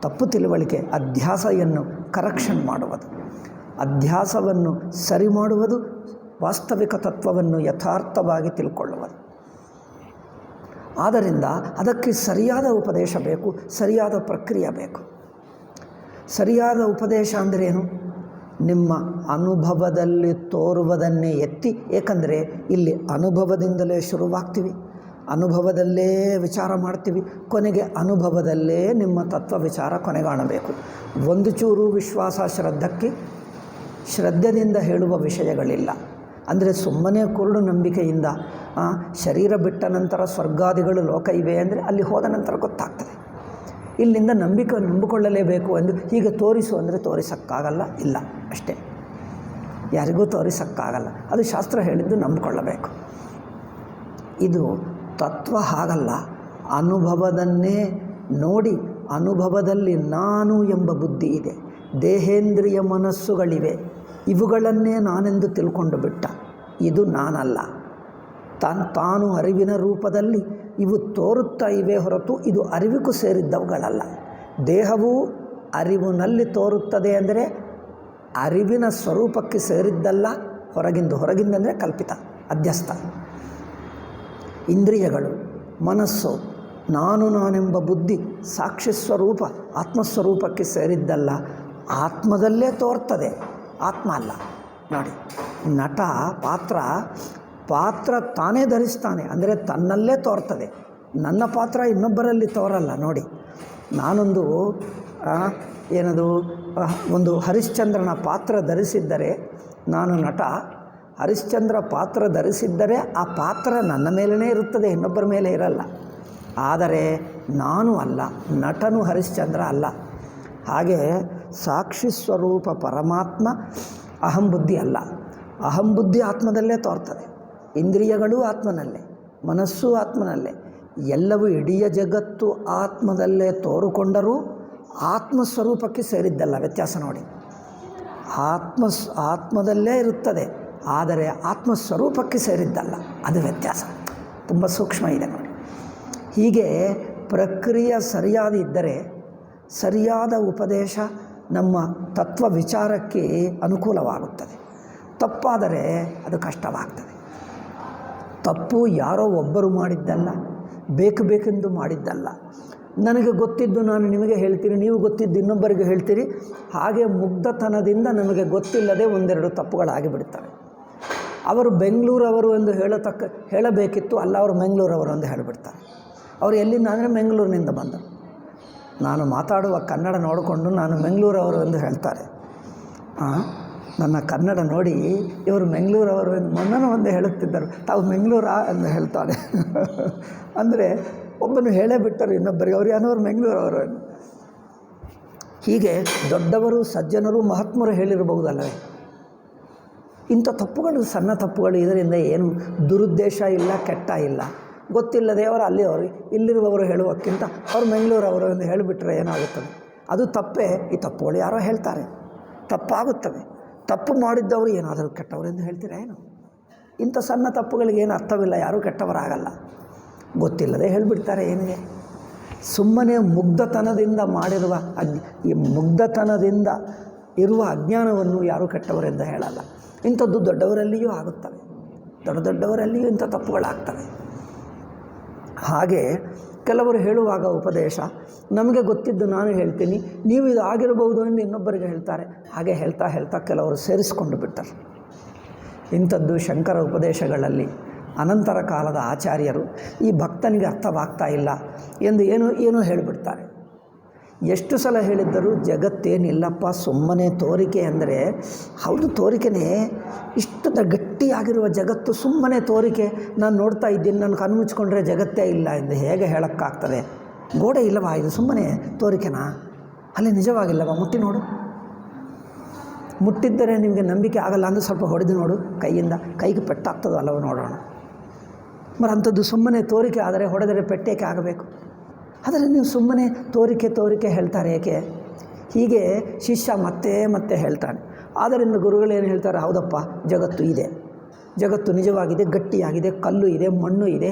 ತಪ್ಪು ತಿಳುವಳಿಕೆ ಅಧ್ಯಾಸವನ್ನು ಕರೆಕ್ಷನ್ ಮಾಡುವುದು, ಅಧ್ಯಾಸವನ್ನು ಸರಿ ಮಾಡುವುದು, ವಾಸ್ತವಿಕ ತತ್ವವನ್ನು ಯಥಾರ್ಥವಾಗಿ ತಿಳ್ಕೊಳ್ಳುವುದು. ಆದ್ದರಿಂದ ಅದಕ್ಕೆ ಸರಿಯಾದ ಉಪದೇಶ ಬೇಕು, ಸರಿಯಾದ ಪ್ರಕ್ರಿಯೆ ಬೇಕು. ಸರಿಯಾದ ಉಪದೇಶ ಅಂದ್ರೇನು? ನಿಮ್ಮ ಅನುಭವದಲ್ಲಿ ತೋರುವುದನ್ನೇ ಎತ್ತಿ, ಏಕೆಂದರೆ ಇಲ್ಲಿ ಅನುಭವದಿಂದಲೇ ಶುರುವಾಗ್ತೀವಿ, ಅನುಭವದಲ್ಲೇ ವಿಚಾರ ಮಾಡ್ತೀವಿ, ಕೊನೆಗೆ ಅನುಭವದಲ್ಲೇ ನಿಮ್ಮ ತತ್ವ ವಿಚಾರ ಕೊನೆಗಾಣಬೇಕು. ಒಂದು ಚೂರು ವಿಶ್ವಾಸ ಶ್ರದ್ಧೆಯಿಂದ ಹೇಳುವ ವಿಷಯಗಳಿಲ್ಲ. ಅಂದರೆ ಸುಮ್ಮನೆ ಕುರುಡು ನಂಬಿಕೆಯಿಂದ ಶರೀರ ಬಿಟ್ಟ ನಂತರ ಸ್ವರ್ಗಾದಿಗಳು ಲೋಕ ಇವೆ ಅಂದರೆ ಅಲ್ಲಿ ಹೋದ ನಂತರ ಗೊತ್ತಾಗ್ತದೆ. ಇಲ್ಲಿಂದ ನಂಬಿಕೊಳ್ಳಲೇಬೇಕು ಎಂದು ಹೀಗೆ ತೋರಿಸು ಅಂದರೆ ತೋರಿಸೋಕ್ಕಾಗಲ್ಲ, ಇಲ್ಲ ಅಷ್ಟೇ, ಯಾರಿಗೂ ತೋರಿಸೋಕ್ಕಾಗಲ್ಲ. ಅದು ಶಾಸ್ತ್ರ ಹೇಳಿದ್ದು ನಂಬಿಕೊಳ್ಳಬೇಕು. ಇದು ತತ್ವ ಹಾಗಲ್ಲ, ಅನುಭವದನ್ನೇ ನೋಡಿ ಅನುಭವದಲ್ಲಿ ನಾನು ಎಂಬ ಬುದ್ಧಿ ಇದೆ, ದೇಹೇಂದ್ರಿಯ ಮನಸ್ಸುಗಳಿವೆ, ಇವುಗಳನ್ನೇ ನಾನೆಂದು ತಿಳ್ಕೊಂಡು ಬಿಟ್ಟ. ಇದು ನಾನಲ್ಲ, ತಾನು ಅರಿವಿನ ರೂಪದಲ್ಲಿ ಇವು ತೋರುತ್ತಾ ಇವೆ ಹೊರತು ಇದು ಅರಿವಿಗೂ ಸೇರಿದ್ದವುಗಳಲ್ಲ. ದೇಹವು ಅರಿವಿನಲ್ಲಿ ತೋರುತ್ತದೆ ಅಂದರೆ ಅರಿವಿನ ಸ್ವರೂಪಕ್ಕೆ ಸೇರಿದ್ದಲ್ಲ, ಹೊರಗಿಂದಂದರೆ ಕಲ್ಪಿತ, ಅಧ್ಯಸ್ಥ. ಇಂದ್ರಿಯಗಳು, ಮನಸ್ಸು, ನಾನೆಂಬ ಬುದ್ಧಿ ಸಾಕ್ಷಿ ಸ್ವರೂಪ ಆತ್ಮಸ್ವರೂಪಕ್ಕೆ ಸೇರಿದ್ದಲ್ಲ, ಆತ್ಮದಲ್ಲೇ ತೋರ್ತದೆ, ಆತ್ಮ ಅಲ್ಲ. ನೋಡಿ, ನಟ ಪಾತ್ರ ತಾನೇ ಧರಿಸ್ತಾನೆ ಅಂದರೆ ತನ್ನಲ್ಲೇ ತೋರ್ತದೆ, ನನ್ನ ಪಾತ್ರ ಇನ್ನೊಬ್ಬರಲ್ಲಿ ತೋರಲ್ಲ. ನೋಡಿ, ನಾನೊಂದು ಒಂದು ಹರಿಶ್ಚಂದ್ರನ ಪಾತ್ರ ಧರಿಸಿದ್ದರೆ ನಾನು ನಟ, ಹರಿಶ್ಚಂದ್ರ ಪಾತ್ರ ಧರಿಸಿದ್ದರೆ ಆ ಪಾತ್ರ ನನ್ನ ಮೇಲೇ ಇರುತ್ತದೆ, ಇನ್ನೊಬ್ಬರ ಮೇಲೆ ಇರಲ್ಲ. ಆದರೆ ನಾನು ಅಲ್ಲ, ನಟನು ಹರಿಶ್ಚಂದ್ರ ಅಲ್ಲ. ಹಾಗೆ ಸಾಕ್ಷಿ ಸ್ವರೂಪ ಪರಮಾತ್ಮ ಅಹಂಬುದ್ಧಿ ಅಲ್ಲ, ಅಹಂಬುದ್ಧಿ ಆತ್ಮದಲ್ಲೇ ತೋರ್ತದೆ, ಇಂದ್ರಿಯಗಳೂ ಆತ್ಮನಲ್ಲೇ, ಮನಸ್ಸು ಆತ್ಮನಲ್ಲೇ, ಎಲ್ಲವೂ ಇಡೀ ಜಗತ್ತು ಆತ್ಮದಲ್ಲೇ ತೋರುಕೊಂಡರೂ ಆತ್ಮಸ್ವರೂಪಕ್ಕೆ ಸೇರಿದ್ದಲ್ಲ. ವ್ಯತ್ಯಾಸ ನೋಡಿ, ಆತ್ಮದಲ್ಲೇ ಇರುತ್ತದೆ, ಆದರೆ ಆತ್ಮಸ್ವರೂಪಕ್ಕೆ ಸೇರಿದ್ದಲ್ಲ, ಅದು ವ್ಯತ್ಯಾಸ. ತುಂಬ ಸೂಕ್ಷ್ಮ ಇದೆ ನೋಡಿ. ಹೀಗೆ ಪ್ರಕ್ರಿಯೆ ಸರಿಯಾದ ಇದ್ದರೆ ಸರಿಯಾದ ಉಪದೇಶ ನಮ್ಮ ತತ್ವ ವಿಚಾರಕ್ಕೆ ಅನುಕೂಲವಾಗುತ್ತದೆ. ತಪ್ಪಾದರೆ ಅದು ಕಷ್ಟವಾಗ್ತದೆ. ತಪ್ಪು ಯಾರೋ ಒಬ್ಬರು ಮಾಡಿದ್ದಲ್ಲ, ಬೇಕೆಂದು ಮಾಡಿದ್ದಲ್ಲ. ನನಗೆ ಗೊತ್ತಿದ್ದು ನಾನು ನಿಮಗೆ ಹೇಳ್ತೀನಿ, ನೀವು ಗೊತ್ತಿದ್ದು ಇನ್ನೊಬ್ಬರಿಗೆ ಹೇಳ್ತೀರಿ. ಹಾಗೆ ಮುಗ್ಧತನದಿಂದ ನಮಗೆ ಗೊತ್ತಿಲ್ಲದೆ ಒಂದೆರಡು ತಪ್ಪುಗಳಾಗಿಬಿಡ್ತವೆ. ಅವರು ಬೆಂಗಳೂರವರು ಎಂದು ಹೇಳಬೇಕಿತ್ತು, ಅಲ್ಲ ಅವರು ಮೆಂಗಳೂರವರು ಎಂದು ಹೇಳಿಬಿಡ್ತಾರೆ. ಅವರು ಎಲ್ಲಿಂದ ಅಂದರೆ ಮೆಂಗಳೂರಿನಿಂದ ಬಂದರು. ನಾನು ಮಾತಾಡುವ ಕನ್ನಡ ನೋಡಿಕೊಂಡು ನಾನು ಮೆಂಗಳೂರವರು ಎಂದು ಹೇಳ್ತಾರೆ. ನನ್ನ ಕನ್ನಡ ನೋಡಿ ಇವರು ಮೆಂಗಳೂರವರು ಎಂದು ಮೊನ್ನೂ ಒಂದೇ ಹೇಳುತ್ತಿದ್ದರು, ತಾವು ಮೆಂಗಳೂರಾ ಎಂದು ಹೇಳ್ತಾರೆ. ಅಂದರೆ ಒಬ್ಬನು ಹೇಳೇ ಬಿಟ್ಟರು ಇನ್ನೊಬ್ಬರಿಗೆ, ಅವ್ರು ಯಾನವರು ಮೆಂಗಳೂರವರು ಎಂದು. ಹೀಗೆ ದೊಡ್ಡವರು, ಸಜ್ಜನರು, ಮಹಾತ್ಮರು ಹೇಳಿರಬಹುದಲ್ಲವೇ. ಇಂಥ ತಪ್ಪುಗಳು, ಸಣ್ಣ ತಪ್ಪುಗಳು, ಇದರಿಂದ ಏನು ದುರುದ್ದೇಶ ಇಲ್ಲ, ಕೆಟ್ಟ ಇಲ್ಲ. ಗೊತ್ತಿಲ್ಲದೆ ಅವರು ಅಲ್ಲಿಯವರು, ಇಲ್ಲಿರುವವರು ಹೇಳುವಕ್ಕಿಂತ ಅವರು ಮೆಂಗಳೂರವರು ಎಂದು ಹೇಳಿಬಿಟ್ರೆ ಏನಾಗುತ್ತದೆ? ಅದು ತಪ್ಪೇ. ಈ ತಪ್ಪುಗಳು ಯಾರೋ ಹೇಳ್ತಾರೆ, ತಪ್ಪಾಗುತ್ತವೆ. ತಪ್ಪು ಮಾಡಿದ್ದವರು ಏನಾದರೂ ಕೆಟ್ಟವರು ಎಂದು ಹೇಳ್ತೀರಾ ಏನು? ಇಂಥ ಸಣ್ಣ ತಪ್ಪುಗಳಿಗೆ ಏನು ಅರ್ಥವಿಲ್ಲ, ಯಾರೂ ಕೆಟ್ಟವರಾಗಲ್ಲ. ಗೊತ್ತಿಲ್ಲದೆ ಹೇಳಿಬಿಡ್ತಾರೆ. ಏನಿದೆ? ಸುಮ್ಮನೆ ಮುಗ್ಧತನದಿಂದ ಮಾಡಿರುವ ಈ ಮುಗ್ಧತನದಿಂದ ಇರುವ ಅಜ್ಞಾನವನ್ನು ಯಾರೂ ಕೆಟ್ಟವರೆಂದು ಹೇಳಲ್ಲ. ಇಂಥದ್ದು ದೊಡ್ಡವರಲ್ಲಿಯೂ ಆಗುತ್ತವೆ, ದೊಡ್ಡವರಲ್ಲಿಯೂ ಇಂಥ ತಪ್ಪುಗಳಾಗ್ತವೆ. ಹಾಗೆ ಕೆಲವರು ಹೇಳುವಾಗ ಉಪದೇಶ ನಮಗೆ ಗೊತ್ತಿದ್ದು ನಾನು ಹೇಳ್ತೀನಿ, ನೀವು ಇದು ಆಗಿರಬಹುದು ಎಂದು ಇನ್ನೊಬ್ಬರಿಗೆ ಹೇಳ್ತಾರೆ. ಹಾಗೆ ಹೇಳ್ತಾ ಕೆಲವರು ಸೇರಿಸಿಕೊಂಡು ಬಿಟ್ಟರು. ಇಂಥದ್ದು ಶಂಕರ ಉಪದೇಶಗಳಲ್ಲಿ ಅನಂತರ ಕಾಲದ ಆಚಾರ್ಯರು ಈ ಭಕ್ತನಿಗೆ ಅರ್ಥವಾಗ್ತಾ ಇಲ್ಲ ಎಂದು ಏನೋ ಹೇಳಿಬಿಡ್ತಾರೆ. ಎಷ್ಟು ಸಲ ಹೇಳಿದ್ದರೂ ಜಗತ್ತೇನಿಲ್ಲಪ್ಪ, ಸುಮ್ಮನೆ ತೋರಿಕೆ ಅಂದರೆ ಹೌದು, ತೋರಿಕೆನೇ. ಇಷ್ಟು ಗಟ್ಟಿಯಾಗಿರುವ ಜಗತ್ತು ಸುಮ್ಮನೆ ತೋರಿಕೆ. ನಾನು ನೋಡ್ತಾ ಇದ್ದೀನಿ, ನಾನು ಕಣ್ಮುಚ್ಕೊಂಡ್ರೆ ಜಗತ್ತೇ ಇಲ್ಲ ಎಂದು ಹೇಗೆ ಹೇಳೋಕ್ಕಾಗ್ತದೆ? ಗೋಡೆ ಇಲ್ಲವಾ, ಇದು ಸುಮ್ಮನೆ ತೋರಿಕೆನಾ? ಅಲ್ಲಿ ನಿಜವಾಗಿಲ್ಲವಾ? ಮುಟ್ಟಿ ನೋಡು, ಮುಟ್ಟಿದ್ದರೆ ನಿಮಗೆ ನಂಬಿಕೆ ಆಗಲ್ಲ ಅಂದರೆ ಸ್ವಲ್ಪ ಹೊಡೆದು ನೋಡು ಕೈಯಿಂದ, ಕೈಗೆ ಪೆಟ್ಟಾಗ್ತದೋ ಅಲ್ಲವೋ ನೋಡೋಣ. మరి ಅಂಥದ್ದು ಸುಮ್ಮನೆ ತೋರಿಕೆ ಆದರೆ ಹೊಡೆದರೆ ಪೆಟ್ಟೇಕೆ ಆಗಬೇಕು? ಆದರೆ ನೀವು ಸುಮ್ಮನೆ ತೋರಿಕೆ ಹೇಳ್ತಾರೆ ಏಕೆ? ಹೀಗೆ ಶಿಷ್ಯ ಮತ್ತೆ ಮತ್ತೆ ಹೇಳ್ತಾನೆ. ಆದ್ದರಿಂದ ಗುರುಗಳು ಏನು ಹೇಳ್ತಾರೆ, ಹೌದಪ್ಪ ಜಗತ್ತು ಇದೆ, ಜಗತ್ತು ನಿಜವಾಗಿದೆ, ಗಟ್ಟಿಯಾಗಿದೆ, ಕಲ್ಲು ಇದೆ, ಮಣ್ಣು ಇದೆ,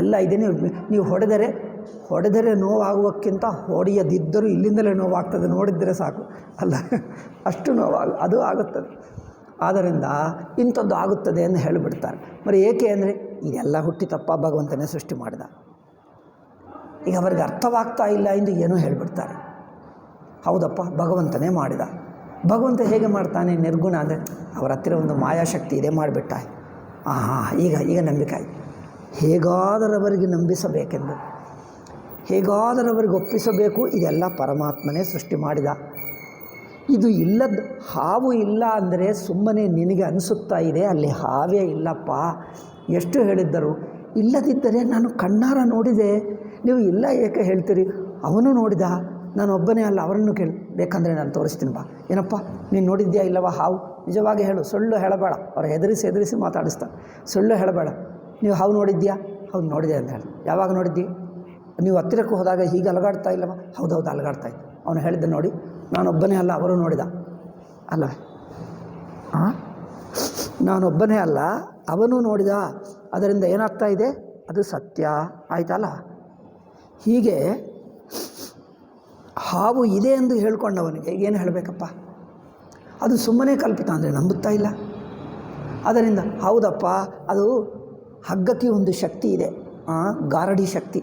ಎಲ್ಲ ಇದೆ. ನೀವು ಹೊಡೆದರೆ ನೋವಾಗುವಕ್ಕಿಂತ ಹೊಡೆಯದಿದ್ದರೂ ಇಲ್ಲಿಂದಲೇ ನೋವಾಗ್ತದೆ, ನೋಡಿದರೆ ಸಾಕು ಅಲ್ಲ, ಅಷ್ಟು ಅದು ಆಗುತ್ತದೆ. ಆದ್ದರಿಂದ ಇಂಥದ್ದು ಆಗುತ್ತದೆ ಎಂದು ಹೇಳಿಬಿಡ್ತಾರೆ. మరి ಏಕೆ ಅಂದರೆ ಇದೆಲ್ಲ ಹುಟ್ಟಿತಪ್ಪ ಭಗವಂತನೇ ಸೃಷ್ಟಿ ಮಾಡಿದ. ಈಗ ಅವರಿಗೆ ಅರ್ಥವಾಗ್ತಾ ಇಲ್ಲ ಎಂದು ಏನೋ ಹೇಳಿಬಿಡ್ತಾರೆ. ಹೌದಪ್ಪ ಭಗವಂತನೇ ಮಾಡಿದ. ಭಗವಂತ ಹೇಗೆ ಮಾಡ್ತಾನೆ? ನಿರ್ಗುಣ ಅಂದರೆ ಅವರ ಹತ್ತಿರ ಒಂದು ಮಾಯಾಶಕ್ತಿ ಇದೆ, ಮಾಡಿಬಿಟ್ಟ. ಈಗ ನಂಬಿಕೆ ಆಯಿತು. ಹೇಗಾದರವರಿಗೆ ನಂಬಿಸಬೇಕೆಂದು, ಹೇಗಾದರವರಿಗೆ ಒಪ್ಪಿಸಬೇಕು, ಇದೆಲ್ಲ ಪರಮಾತ್ಮನೇ ಸೃಷ್ಟಿ ಮಾಡಿದ. ಇದು ಇಲ್ಲದ ಹಾವು ಇಲ್ಲ ಅಂದರೆ ಸುಮ್ಮನೆ ನಿನಗೆ ಅನಿಸುತ್ತಾ ಇದೆ, ಅಲ್ಲಿ ಹಾವೇ ಇಲ್ಲಪ್ಪ. ಎಷ್ಟು ಹೇಳಿದ್ದರು, ಇಲ್ಲದಿದ್ದರೆ ನಾನು ಕಣ್ಣಾರ ನೋಡಿದೆ, ನೀವು ಇಲ್ಲ ಏಕೆ ಹೇಳ್ತೀರಿ? ಅವನು ನೋಡಿದ, ನಾನು ಒಬ್ಬನೇ ಅಲ್ಲ, ಅವರನ್ನು ಕೇಳಿ, ಬೇಕಂದರೆ ನಾನು ತೋರಿಸ್ತೀನಿ ಬಾ. ಏನಪ್ಪ ನೀನು ನೋಡಿದ್ಯಾ ಇಲ್ಲವಾ ಹಾವು? ನಿಜವಾಗಿ ಹೇಳು, ಸುಳ್ಳು ಹೇಳಬೇಡ. ಅವ್ರು ಹೆದರಿಸಿ ಮಾತಾಡಿಸ್ತಾರೆ. ಸುಳ್ಳು ಹೇಳಬೇಡ. ನೀವು ಹಾವು ನೋಡಿದ್ಯಾ? ಹೌದು ನೋಡಿದೆ ಅಂತ ಹೇಳಿ. ಯಾವಾಗ ನೋಡಿದ್ದಿ? ನೀವು ಹತ್ತಿರಕ್ಕೆ ಹೋದಾಗ ಹೀಗೆ ಅಲಗಾಡ್ತಾ ಇಲ್ಲವ? ಹೌದೌದು ಅಲಗಾಡ್ತಾ ಇದ್ದೆ. ಅವನು ಹೇಳಿದ್ದೆ ನೋಡಿ, ನಾನೊಬ್ಬನೇ ಅಲ್ಲ, ಅವರು ನೋಡಿದ ಅಲ್ಲ, ನಾನೊಬ್ಬನೇ ಅಲ್ಲ, ಅವನು ನೋಡಿದ. ಅದರಿಂದ ಏನಾಗ್ತಾ ಇದೆ? ಅದು ಸತ್ಯ ಆಯ್ತಲ್ಲ. ಹೀಗೆ ಹಾವು ಇದೆ ಎಂದು ಹೇಳ್ಕೊಂಡವನಿಗೆ ಏನು ಹೇಳಬೇಕಪ್ಪ? ಅದು ಸುಮ್ಮನೆ ಕಲ್ಪಿತ ಅಂದರೆ ನಂಬುತ್ತಾ ಇಲ್ಲ. ಅದರಿಂದ ಹೌದಪ್ಪ, ಅದು ಹಗ್ಗಕ್ಕೆ ಒಂದು ಶಕ್ತಿ ಇದೆ, ಗಾರಡಿ ಶಕ್ತಿ.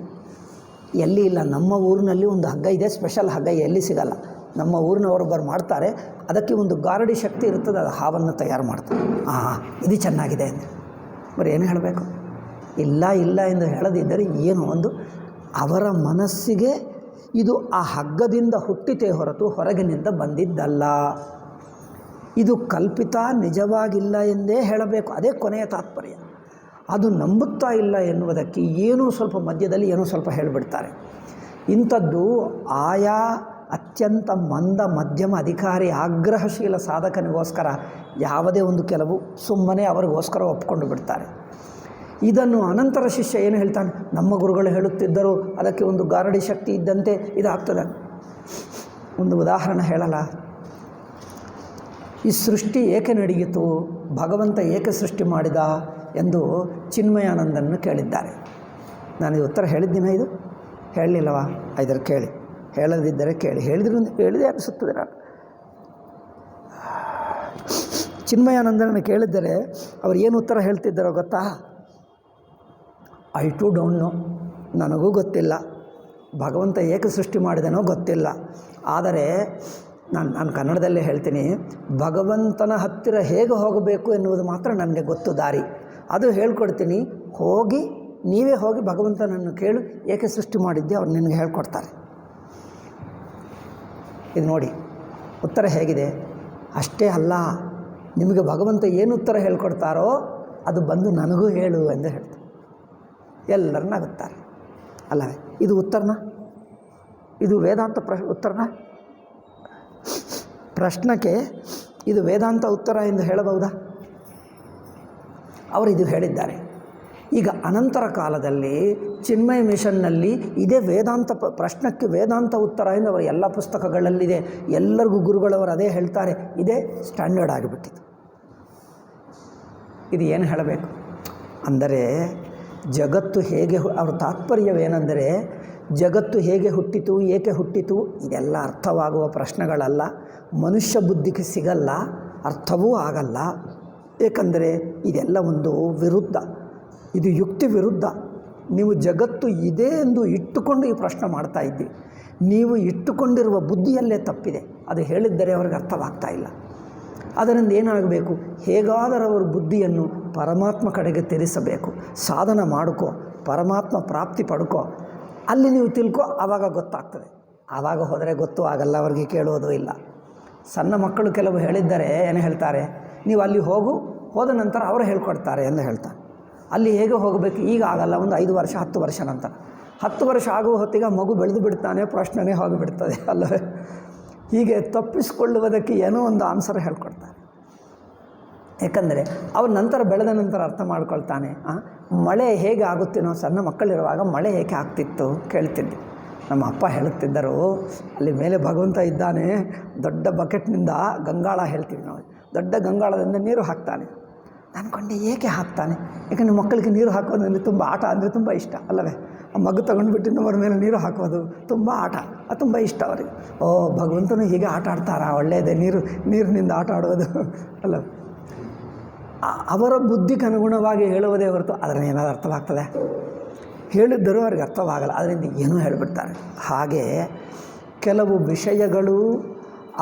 ಎಲ್ಲಿ ಇಲ್ಲ, ನಮ್ಮ ಊರಿನಲ್ಲಿ ಒಂದು ಹಗ್ಗ ಇದೆ, ಸ್ಪೆಷಲ್ ಹಗ್ಗ, ಎಲ್ಲಿ ಸಿಗಲ್ಲ. ನಮ್ಮ ಊರಿನವರೊಬ್ಬರು ಮಾಡ್ತಾರೆ, ಅದಕ್ಕೆ ಒಂದು ಗಾರಡಿ ಶಕ್ತಿ ಇರ್ತದೆ, ಅದು ಹಾವನ್ನು ತಯಾರು ಮಾಡ್ತಾರೆ. ಇದು ಚೆನ್ನಾಗಿದೆ ಅಂದರೆ ಬರೀ ಏನು ಹೇಳಬೇಕು? ಇಲ್ಲ ಎಂದು ಹೇಳದಿದ್ದರೆ ಏನು ಒಂದು ಅವರ ಮನಸ್ಸಿಗೆ ಇದು ಆ ಹಗ್ಗದಿಂದ ಹುಟ್ಟಿತೇ ಹೊರತು ಹೊರಗಿನಿಂದ ಬಂದಿದ್ದಲ್ಲ. ಇದು ಕಲ್ಪಿತ, ನಿಜವಾಗಿಲ್ಲ ಎಂದೇ ಹೇಳಬೇಕು. ಅದೇ ಕೊನೆಯ ತಾತ್ಪರ್ಯ. ಅದು ನಂಬುತ್ತಾ ಇಲ್ಲ ಎನ್ನುವುದಕ್ಕೆ ಏನೂ ಸ್ವಲ್ಪ ಮಧ್ಯದಲ್ಲಿ ಏನೋ ಸ್ವಲ್ಪ ಹೇಳಿಬಿಡ್ತಾರೆ. ಇಂಥದ್ದು ಆಯಾ ಅತ್ಯಂತ ಮಂದ ಮಧ್ಯಮ ಅಧಿಕಾರಿ ಆಗ್ರಹಶೀಲ ಸಾಧಕನಿಗೋಸ್ಕರ ಯಾವುದೇ ಒಂದು ಕೆಲವು ಸುಮ್ಮನೆ ಅವರಿಗೋಸ್ಕರ ಒಪ್ಕೊಂಡು ಬಿಡ್ತಾರೆ. ಇದನ್ನು ಅನಂತರ ಶಿಷ್ಯ ಏನು ಹೇಳ್ತಾನೆ, ನಮ್ಮ ಗುರುಗಳು ಹೇಳುತ್ತಿದ್ದರು, ಅದಕ್ಕೆ ಒಂದು ಗಾರಡಿ ಶಕ್ತಿ ಇದ್ದಂತೆ ಇದಾಗ್ತದೆ. ಒಂದು ಉದಾಹರಣೆ ಹೇಳಲ್ಲ. ಈ ಸೃಷ್ಟಿ ಏಕೆ ನಡೆಯಿತು, ಭಗವಂತ ಏಕೆ ಸೃಷ್ಟಿ ಮಾಡಿದ ಎಂದು ಚಿನ್ಮಯಾನಂದನ್ನು ಕೇಳಿದ್ದಾರೆ. ನಾನು ಉತ್ತರ ಹೇಳಿದ್ದೀನ? ಇದು ಹೇಳಲಿಲ್ಲವಾ? ಇದರ ಕೇಳಿ, ಹೇಳದಿದ್ದರೆ ಕೇಳಿ, ಹೇಳಿದೆ ಅನಿಸುತ್ತದೆ. ನಾನು ಚಿನ್ಮಯಾನಂದನನ್ನು ಕೇಳಿದ್ದರೆ ಅವರು ಏನು ಉತ್ತರ ಹೇಳ್ತಿದ್ದಾರೋ ಗೊತ್ತಾ? ಐ ಟು ಡೋಂಟ್ ನೋ, ನನಗೂ ಗೊತ್ತಿಲ್ಲ. ಭಗವಂತ ಏಕೆ ಸೃಷ್ಟಿ ಮಾಡಿದನೋ ಗೊತ್ತಿಲ್ಲ. ಆದರೆ ನಾನು ಕನ್ನಡದಲ್ಲೇ ಹೇಳ್ತೀನಿ, ಭಗವಂತನ ಹತ್ತಿರ ಹೇಗೆ ಹೋಗಬೇಕು ಎನ್ನುವುದು ಮಾತ್ರ ನನಗೆ ಗೊತ್ತು ದಾರಿ. ಅದು ಹೇಳ್ಕೊಡ್ತೀನಿ. ನೀವೇ ಹೋಗಿ ಭಗವಂತನನ್ನು ಕೇಳು, ಏಕೆ ಸೃಷ್ಟಿ ಮಾಡಿದ್ದೆ, ಅವ್ರು ನಿನಗೆ ಹೇಳ್ಕೊಡ್ತಾರೆ. ಇದು ನೋಡಿ ಉತ್ತರ ಹೇಗಿದೆ. ಅಷ್ಟೇ ಅಲ್ಲ, ನಿಮಗೆ ಭಗವಂತ ಏನು ಉತ್ತರ ಹೇಳ್ಕೊಡ್ತಾರೋ ಅದು ಬಂದು ನನಗೂ ಹೇಳು ಎಂದು ಹೇಳ್ತಾರೆ. ಎಲ್ಲರೂ ನಗುತ್ತಾರೆ ಅಲ್ಲವೇ? ಇದು ಉತ್ತರನ? ಇದು ವೇದಾಂತ ಉತ್ತರನ? ಪ್ರಶ್ನೆಗೆ ಇದು ವೇದಾಂತ ಉತ್ತರ ಎಂದು ಹೇಳಬಹುದಾ? ಅವರು ಇದು ಹೇಳಿದ್ದಾರೆ. ಈಗ ಅನಂತರ ಕಾಲದಲ್ಲಿ ಚಿನ್ಮಯ ಮಿಷನ್ನಲ್ಲಿ ಇದೇ ವೇದಾಂತ ಪ್ರಶ್ನಕ್ಕೆ ವೇದಾಂತ ಉತ್ತರ ಎಂದು ಅವರ ಎಲ್ಲ ಪುಸ್ತಕಗಳಲ್ಲಿದೆ. ಎಲ್ಲರಿಗೂ ಗುರುಗಳವರು ಅದೇ ಹೇಳ್ತಾರೆ. ಇದೇ ಸ್ಟ್ಯಾಂಡರ್ಡ್ ಆಗಿಬಿಟ್ಟಿತು. ಇದು ಏನು ಹೇಳಬೇಕು ಅಂದರೆ, ಜಗತ್ತು ಹೇಗೆ, ಅವರ ತಾತ್ಪರ್ಯವೇನೆಂದರೆ, ಜಗತ್ತು ಹೇಗೆ ಹುಟ್ಟಿತು, ಏಕೆ ಹುಟ್ಟಿತು, ಇದೆಲ್ಲ ಅರ್ಥವಾಗುವ ಪ್ರಶ್ನೆಗಳಲ್ಲ. ಮನುಷ್ಯ ಬುದ್ಧಿಗೆ ಸಿಗಲ್ಲ, ಅರ್ಥವೂ ಆಗಲ್ಲ. ಏಕೆಂದರೆ ಇದೆಲ್ಲ ಒಂದು ವಿರುದ್ಧ, ಇದು ಯುಕ್ತಿ ವಿರುದ್ಧ. ನೀವು ಜಗತ್ತು ಇದೆ ಎಂದು ಇಟ್ಟುಕೊಂಡು ಈ ಪ್ರಶ್ನೆ ಮಾಡ್ತಾ ಇದ್ದೀವಿ. ನೀವು ಇಟ್ಟುಕೊಂಡಿರುವ ಬುದ್ಧಿಯಲ್ಲೇ ತಪ್ಪಿದೆ. ಅದು ಹೇಳಿದ್ದರೆ ಅವ್ರಿಗೆ ಅರ್ಥವಾಗ್ತಾ ಇಲ್ಲ. ಅದರಿಂದ ಏನಾಗಬೇಕು, ಹೇಗಾದರವರು ಬುದ್ಧಿಯನ್ನು ಪರಮಾತ್ಮ ಕಡೆಗೆ ತಿರುಗಿಸಬೇಕು. ಸಾಧನ ಮಾಡ್ಕೋ, ಪರಮಾತ್ಮ ಪ್ರಾಪ್ತಿ ಪಡ್ಕೋ, ಅಲ್ಲಿ ನೀವು ತಿಳ್ಕೊ, ಆವಾಗ ಗೊತ್ತಾಗ್ತದೆ. ಆವಾಗ ಹೋದರೆ ಗೊತ್ತೂ ಆಗಲ್ಲ, ಅವ್ರಿಗೆ ಕೇಳೋದು ಇಲ್ಲ. ಸಣ್ಣ ಮಕ್ಕಳು ಕೆಲವು ಹೇಳಿದ್ದಾರೆ, ಏನು ಹೇಳ್ತಾರೆ, ನೀವು ಅಲ್ಲಿ ಹೋದ ನಂತರ ಅವರು ಹೇಳ್ಕೊಡ್ತಾರೆ ಎಂದು ಹೇಳ್ತಾರೆ. ಅಲ್ಲಿ ಹೇಗೆ ಹೋಗಬೇಕು, ಈಗ ಆಗಲ್ಲ, ಒಂದು 5 ವರ್ಷ 10 ವರ್ಷ ನಂತರ. 10 ವರ್ಷ ಆಗುವ ಹೊತ್ತಿಗೆ ಮಗು ಬೆಳೆದು ಬಿಡ್ತಾನೆ, ಪ್ರಶ್ನೆನೇ ಹೋಗಿಬಿಡ್ತದೆ ಅಲ್ಲವೇ? ಹೀಗೆ ತಪ್ಪಿಸಿಕೊಳ್ಳುವುದಕ್ಕೆ ಏನೋ ಒಂದು ಆನ್ಸರ್ ಹೇಳ್ಕೊಡ್ತಾರೆ. ಏಕೆಂದರೆ ಅವ್ರ ನಂತರ ಬೆಳೆದ ನಂತರ ಅರ್ಥ ಮಾಡ್ಕೊಳ್ತಾನೆ. ಮಳೆ ಹೇಗೆ ಆಗುತ್ತೇನೋ, ಸಣ್ಣ ಮಕ್ಕಳಿರುವಾಗ ಮಳೆ ಹೇಗೆ ಆಗ್ತಿತ್ತು ಕೇಳ್ತಿದ್ದೆ. ನಮ್ಮ ಅಪ್ಪ ಹೇಳುತ್ತಿದ್ದರು, ಅಲ್ಲಿ ಮೇಲೆ ಭಗವಂತ ಇದ್ದಾನೆ, ದೊಡ್ಡ ಬಕೆಟ್ನಿಂದ ಗಂಗಾಳ ಹೇಳ್ತೀವಿ ನಾವು, ದೊಡ್ಡ ಗಂಗಾಳದಿಂದ ನೀರು ಹಾಕ್ತಾನೆ. ಅಂದ್ಕೊಂಡೆ ಏಕೆ ಹಾಕ್ತಾನೆ, ಯಾಕಂದರೆ ಮಕ್ಕಳಿಗೆ ನೀರು ಹಾಕೋದ್ರಲ್ಲಿ ತುಂಬ ಆಟ ಅಂದರೆ ತುಂಬ ಇಷ್ಟ ಅಲ್ಲವೇ. ಆ ಮಗು ತೊಗೊಂಡ್ಬಿಟ್ಟು ಇನ್ನೊಬ್ಬರ ಮೇಲೆ ನೀರು ಹಾಕೋದು ತುಂಬ ಆಟ, ಅದು ತುಂಬ ಇಷ್ಟ ಅವರಿಗೆ. ಓ ಭಗವಂತನು ಹೀಗೆ ಆಟ ಆಡ್ತಾರಾ, ಒಳ್ಳೆಯದೇ, ನೀರಿನಿಂದ ಆಟ ಆಡೋದು ಅಲ್ಲ. ಅವರ ಬುದ್ಧಿಗೆ ಅನುಗುಣವಾಗಿ ಹೇಳುವುದೇ ಹೊರತು ಅದನ್ನು ಏನಾದರೂ ಅರ್ಥವಾಗ್ತದೆ, ಹೇಳಿದ್ದರೂ ಅವ್ರಿಗೆ ಅರ್ಥವಾಗಲ್ಲ, ಅದರಿಂದ ಏನೂ ಹೇಳಿಬಿಡ್ತಾರೆ. ಹಾಗೆ ಕೆಲವು ವಿಷಯಗಳು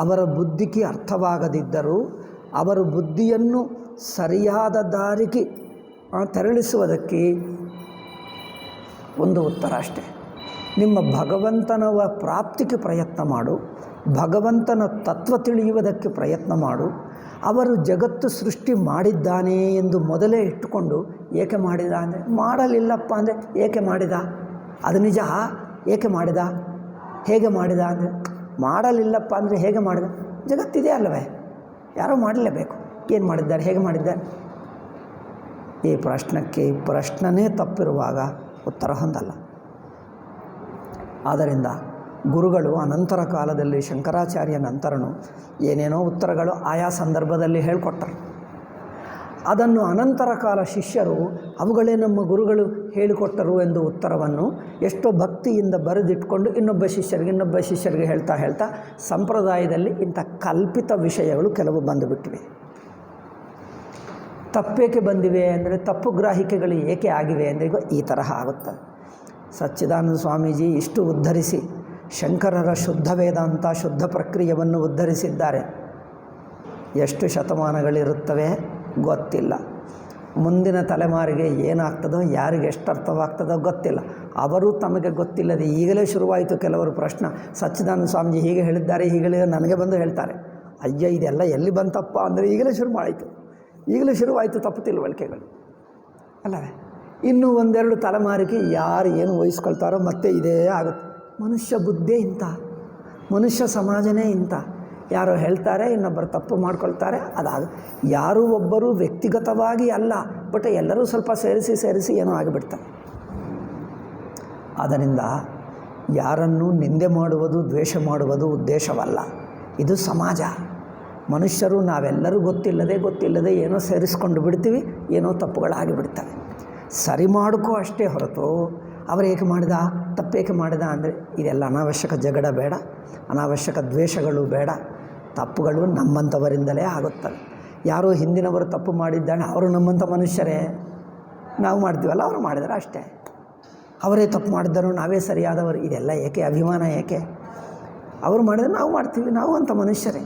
ಅವರ ಬುದ್ಧಿಗೆ ಅರ್ಥವಾಗದಿದ್ದರೂ ಅವರ ಬುದ್ಧಿಯನ್ನು ಸರಿಯಾದ ದಾರಿಗೆ ತೆರಳಿಸುವುದಕ್ಕೆ ಒಂದು ಉತ್ತರ ಅಷ್ಟೆ. ನಿಮ್ಮ ಭಗವಂತನ ಪ್ರಾಪ್ತಿಗೆ ಪ್ರಯತ್ನ ಮಾಡು, ಭಗವಂತನ ತತ್ವ ತಿಳಿಯುವುದಕ್ಕೆ ಪ್ರಯತ್ನ ಮಾಡು. ಅವರು ಜಗತ್ತು ಸೃಷ್ಟಿ ಮಾಡಿದ್ದಾನೆ ಎಂದು ಮೊದಲೇ ಇಟ್ಟುಕೊಂಡು ಏಕೆ ಮಾಡಿದ ಅಂದರೆ, ಮಾಡಲಿಲ್ಲಪ್ಪ ಅಂದರೆ ಏಕೆ ಮಾಡಿದ, ಅದು ನಿಜ, ಏಕೆ ಮಾಡಿದ, ಹೇಗೆ ಮಾಡಿದ ಅಂದರೆ, ಮಾಡಲಿಲ್ಲಪ್ಪ ಅಂದರೆ ಹೇಗೆ ಮಾಡಿದ, ಜಗತ್ತಿದೆ ಅಲ್ಲವೇ, ಯಾರೋ ಮಾಡಲೇಬೇಕು, ಏನು ಮಾಡಿದ್ದಾರೆ, ಹೇಗೆ ಮಾಡಿದ್ದಾರೆ. ಈ ಪ್ರಶ್ನೆನೇ ತಪ್ಪಿರುವಾಗ ಉತ್ತರ ಹೊಂದಲ್ಲ. ಆದ್ದರಿಂದ ಗುರುಗಳು ಅನಂತರ ಕಾಲದಲ್ಲಿ ಶಂಕರಾಚಾರ್ಯ ನಂತರನು ಏನೇನೋ ಉತ್ತರಗಳು ಆಯಾ ಸಂದರ್ಭದಲ್ಲಿ ಹೇಳಿಕೊಟ್ಟರು. ಅದನ್ನು ಅನಂತರ ಕಾಲ ಶಿಷ್ಯರು ಅವುಗಳೇ ನಮ್ಮ ಗುರುಗಳು ಹೇಳಿಕೊಟ್ಟರು ಎಂದು ಉತ್ತರವನ್ನು ಎಷ್ಟೋ ಭಕ್ತಿಯಿಂದ ಬರೆದಿಟ್ಕೊಂಡು ಇನ್ನೊಬ್ಬ ಶಿಷ್ಯರಿಗೆ ಹೇಳ್ತಾ ಸಂಪ್ರದಾಯದಲ್ಲಿ ಇಂಥ ಕಲ್ಪಿತ ವಿಷಯಗಳು ಕೆಲವು ಬಂದುಬಿಟ್ಟಿವೆ. ತಪ್ಪೇಕೆ ಬಂದಿವೆ ಅಂದರೆ, ತಪ್ಪು ಗ್ರಾಹಿಕೆಗಳು ಏಕೆ ಆಗಿವೆ ಅಂದರೆ ಈಗ ಈ ತರಹ ಆಗುತ್ತದೆ. ಸಚ್ಚಿದಾನಂದ ಸ್ವಾಮೀಜಿ ಇಷ್ಟು ಉದ್ಧರಿಸಿ ಶಂಕರರ ಶುದ್ಧ ವೇದಾಂತ ಶುದ್ಧ ಪ್ರಕ್ರಿಯೆಯನ್ನು ಉದ್ಧರಿಸಿದ್ದಾರೆ. ಎಷ್ಟು ಶತಮಾನಗಳಿರುತ್ತವೆ ಗೊತ್ತಿಲ್ಲ, ಮುಂದಿನ ತಲೆಮಾರಿಗೆ ಏನಾಗ್ತದೋ, ಯಾರಿಗೆ ಎಷ್ಟು ಅರ್ಥವಾಗ್ತದೋ ಗೊತ್ತಿಲ್ಲ. ಅವರು ತಮಗೆ ಗೊತ್ತಿಲ್ಲದೆ ಈಗಲೇ ಶುರುವಾಯಿತು ಕೆಲವರು ಪ್ರಶ್ನೆ. ಸಚ್ಚಿದಾನಂದ ಸ್ವಾಮೀಜಿ ಹೀಗೆ ಹೇಳಿದ್ದಾರೆ, ಹೀಗೆ ನನಗೆ ಬಂದು ಹೇಳ್ತಾರೆ, ಅಯ್ಯ ಇದೆಲ್ಲ ಎಲ್ಲಿ ಬಂತಪ್ಪ ಅಂದರೆ ಈಗಲೇ ಶುರುವಾಯಿತು ತಪ್ಪು ತಿಳುವಳಿಕೆಗಳು ಅಲ್ಲವೇ. ಇನ್ನೂ ಒಂದೆರಡು ತಲೆಮಾರಿಗೆ ಯಾರು ಏನು ವಹಿಸ್ಕೊಳ್ತಾರೋ ಮತ್ತೆ ಇದೇ ಆಗುತ್ತೆ. ಮನುಷ್ಯ ಬುದ್ಧಿ ಇಂಥ, ಮನುಷ್ಯ ಸಮಾಜನೇ ಇಂಥ. ಯಾರೋ ಹೇಳ್ತಾರೆ, ಇನ್ನೊಬ್ಬರು ತಪ್ಪು ಮಾಡ್ಕೊಳ್ತಾರೆ, ಯಾರೂ ಒಬ್ಬರು ವ್ಯಕ್ತಿಗತವಾಗಿ ಅಲ್ಲ, ಬಟ್ ಎಲ್ಲರೂ ಸ್ವಲ್ಪ ಸೇರಿಸಿ ಏನೋ ಆಗಿಬಿಡ್ತಾರೆ. ಆದ್ದರಿಂದ ಯಾರನ್ನು ನಿಂದೆ ಮಾಡುವುದು, ದ್ವೇಷ ಮಾಡುವುದು ಉದ್ದೇಶವಲ್ಲ. ಇದು ಸಮಾಜ. ಮನುಷ್ಯರು ನಾವೆಲ್ಲರೂ ಗೊತ್ತಿಲ್ಲದೆ ಏನೋ ಸೇರಿಸ್ಕೊಂಡು ಬಿಡ್ತೀವಿ, ಏನೋ ತಪ್ಪುಗಳಾಗಿಬಿಡ್ತವೆ. ಸರಿ ಮಾಡ್ಕೋ ಅಷ್ಟೇ ಹೊರತು ಅವರು ಏಕೆ ಮಾಡಿದ, ತಪ್ಪೇಕೆ ಮಾಡಿದ ಅಂದರೆ ಇದೆಲ್ಲ ಅನಾವಶ್ಯಕ ಜಗಳ ಬೇಡ, ಅನಾವಶ್ಯಕ ದ್ವೇಷಗಳು ಬೇಡ. ತಪ್ಪುಗಳು ನಮ್ಮಂಥವರಿಂದಲೇ ಆಗುತ್ತವೆ. ಯಾರೋ ಹಿಂದಿನವರು ತಪ್ಪು ಮಾಡಿದ್ದಾನೆ, ಅವರು ನಮ್ಮಂಥ ಮನುಷ್ಯರೇ, ನಾವು ಮಾಡ್ತೀವಲ್ಲ ಅವರು ಮಾಡಿದರೆ ಅಷ್ಟೇ. ಅವರೇ ತಪ್ಪು ಮಾಡಿದ್ದರು, ನಾವೇ ಸರಿಯಾದವರು, ಇದೆಲ್ಲ ಏಕೆ, ಅಭಿಮಾನ ಏಕೆ? ಅವರು ಮಾಡಿದರೆ ನಾವು ಮಾಡ್ತೀವಿ, ನಾವು ಅಂಥ ಮನುಷ್ಯರೇ.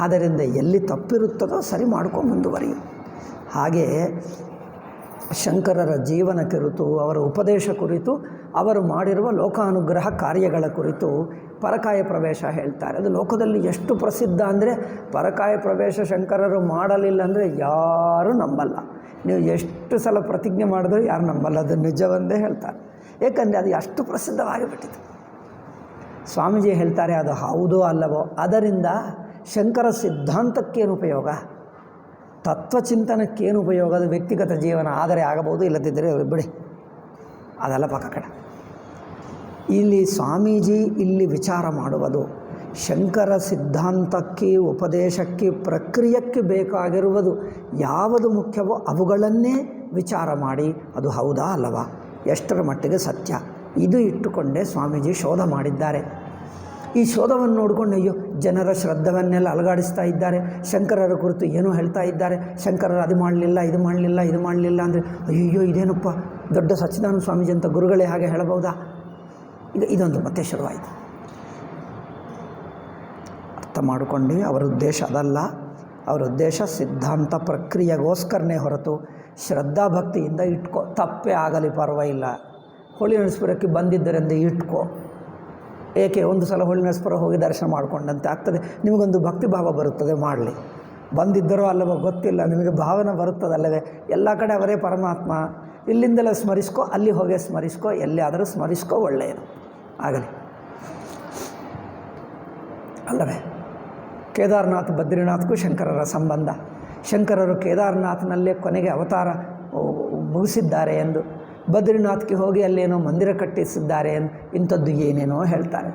ಆದ್ದರಿಂದ ಎಲ್ಲಿ ತಪ್ಪಿರುತ್ತದೋ ಸರಿ ಮಾಡ್ಕೊಂಡು ಮುಂದುವರಿಯು. ಹಾಗೆ ಶಂಕರರ ಜೀವನ ಕುರಿತು, ಅವರ ಉಪದೇಶ ಕುರಿತು, ಅವರು ಮಾಡಿರುವ ಲೋಕಾನುಗ್ರಹ ಕಾರ್ಯಗಳ ಕುರಿತು ಪರಕಾಯ ಪ್ರವೇಶ ಹೇಳ್ತಾರೆ. ಅದು ಲೋಕದಲ್ಲಿ ಎಷ್ಟು ಪ್ರಸಿದ್ಧ ಅಂದರೆ, ಪರಕಾಯ ಪ್ರವೇಶ ಶಂಕರರು ಮಾಡಲಿಲ್ಲ ಅಂದರೆ ಯಾರೂ ನಂಬಲ್ಲ. ನೀವು ಎಷ್ಟು ಸಲ ಪ್ರತಿಜ್ಞೆ ಮಾಡಿದ್ರು ಯಾರು ನಂಬಲ್ಲ, ಅದು ನಿಜವೆಂದೇ ಹೇಳ್ತಾರೆ. ಏಕೆಂದರೆ ಅದು ಅಷ್ಟು ಪ್ರಸಿದ್ಧವಾಗಿಬಿಟ್ಟಿದೆ. ಸ್ವಾಮೀಜಿ ಹೇಳ್ತಾರೆ, ಅದು ಹೌದೋ ಅಲ್ಲವೋ, ಅದರಿಂದ ಶಂಕರ ಸಿದ್ಧಾಂತಕ್ಕೇನು ಉಪಯೋಗ, ತತ್ವಚಿಂತನಕ್ಕೇನು ಉಪಯೋಗ, ಅದು ವ್ಯಕ್ತಿಗತ ಜೀವನ ಆದರೆ ಆಗಬಹುದು, ಇಲ್ಲದಿದ್ದರೆ ಬಿಡಿ, ಅದೆಲ್ಲ ಪಕ್ಕ ಕಡೆ. ಇಲ್ಲಿ ಸ್ವಾಮೀಜಿ ಇಲ್ಲಿ ವಿಚಾರ ಮಾಡುವುದು ಶಂಕರ ಸಿದ್ಧಾಂತಕ್ಕೆ, ಉಪದೇಶಕ್ಕೆ, ಪ್ರಕ್ರಿಯೆಗೆ ಬೇಕಾಗಿರುವುದು ಯಾವುದು ಮುಖ್ಯವೋ ಅವುಗಳನ್ನೇ ವಿಚಾರ ಮಾಡಿ ಅದು ಹೌದಾ ಅಲ್ಲವಾ, ಎಷ್ಟರ ಮಟ್ಟಿಗೆ ಸತ್ಯ, ಇದು ಇಟ್ಟುಕೊಂಡೇ ಸ್ವಾಮೀಜಿ ಶೋಧ ಮಾಡಿದ್ದಾರೆ. ಈ ಶೋಧವನ್ನು ನೋಡಿಕೊಂಡು ಅಯ್ಯೋ ಜನರ ಶ್ರದ್ಧೆಯನ್ನೆಲ್ಲ ಅಲುಗಾಡಿಸ್ತಾ ಇದ್ದಾರೆ, ಶಂಕರರ ಕುರಿತು ಏನೋ ಹೇಳ್ತಾ ಇದ್ದಾರೆ, ಶಂಕರರು ಅದು ಮಾಡಲಿಲ್ಲ ಅಂದರೆ ಅಯ್ಯೋ ಇದೇನಪ್ಪ, ದೊಡ್ಡ ಸಚ್ಚಿದಾನಂದ ಸ್ವಾಮೀಜಿ ಅಂತ ಗುರುಗಳೇ ಹಾಗೆ ಹೇಳಬಹುದಾ? ಈಗ ಇದೊಂದು ಮತ್ತೆ ಶುರುವಾಯಿತು. ಅರ್ಥ ಮಾಡಿಕೊಂಡು ಅವರ ಉದ್ದೇಶ ಅದಲ್ಲ, ಅವರ ಉದ್ದೇಶ ಸಿದ್ಧಾಂತ ಪ್ರಕ್ರಿಯೆಗೋಸ್ಕರನೇ ಹೊರತು ಶ್ರದ್ಧಾಭಕ್ತಿಯಿಂದ ಇಟ್ಕೋ, ತಪ್ಪೇ ಆಗಲಿ ಪರವಾಗಿಲ್ಲ, ಹೋಳಿನರಸೀಪುರಕ್ಕೆ ಬಂದಿದ್ದರೆಂದು ಇಟ್ಕೋ. ಏಕೆ, ಒಂದು ಸಲ ಹೋಳಿನರಸೀಪುರ ಹೋಗಿ ದರ್ಶನ ಮಾಡಿಕೊಂಡಂತೆ ಆಗ್ತದೆ, ನಿಮಗೊಂದು ಭಕ್ತಿ ಭಾವ ಬರುತ್ತದೆ, ಮಾಡಲಿ. ಬಂದಿದ್ದರೋ ಅಲ್ಲವೋ ಗೊತ್ತಿಲ್ಲ, ನಿಮಗೆ ಭಾವನೆ ಬರುತ್ತದಲ್ಲವೇ, ಎಲ್ಲ ಕಡೆ ಅವರೇ ಪರಮಾತ್ಮ, ಇಲ್ಲಿಂದಲೇ ಸ್ಮರಿಸ್ಕೋ, ಅಲ್ಲಿ ಹೋಗಿ ಸ್ಮರಿಸ್ಕೋ, ಎಲ್ಲಿಯಾದರೂ ಸ್ಮರಿಸ್ಕೋ, ಒಳ್ಳೆಯದು ಆಗಲಿ. ಅಲ್ಲವೇ? ಕೇದಾರನಾಥ್ ಬದ್ರಿನಾಥ್ಗೂ ಶಂಕರರ ಸಂಬಂಧ, ಶಂಕರರು ಕೇದಾರನಾಥ್ನಲ್ಲೇ ಕೊನೆಗೆ ಅವತಾರ ಮುಗಿಸಿದ್ದಾರೆ ಎಂದು, ಬದ್ರಿನಾಥ್ಗೆ ಹೋಗಿ ಅಲ್ಲೇನೋ ಮಂದಿರ ಕಟ್ಟಿಸಿದ್ದಾರೆ ಎಂದು, ಇಂಥದ್ದು ಏನೇನೋ ಹೇಳ್ತಾರೆ.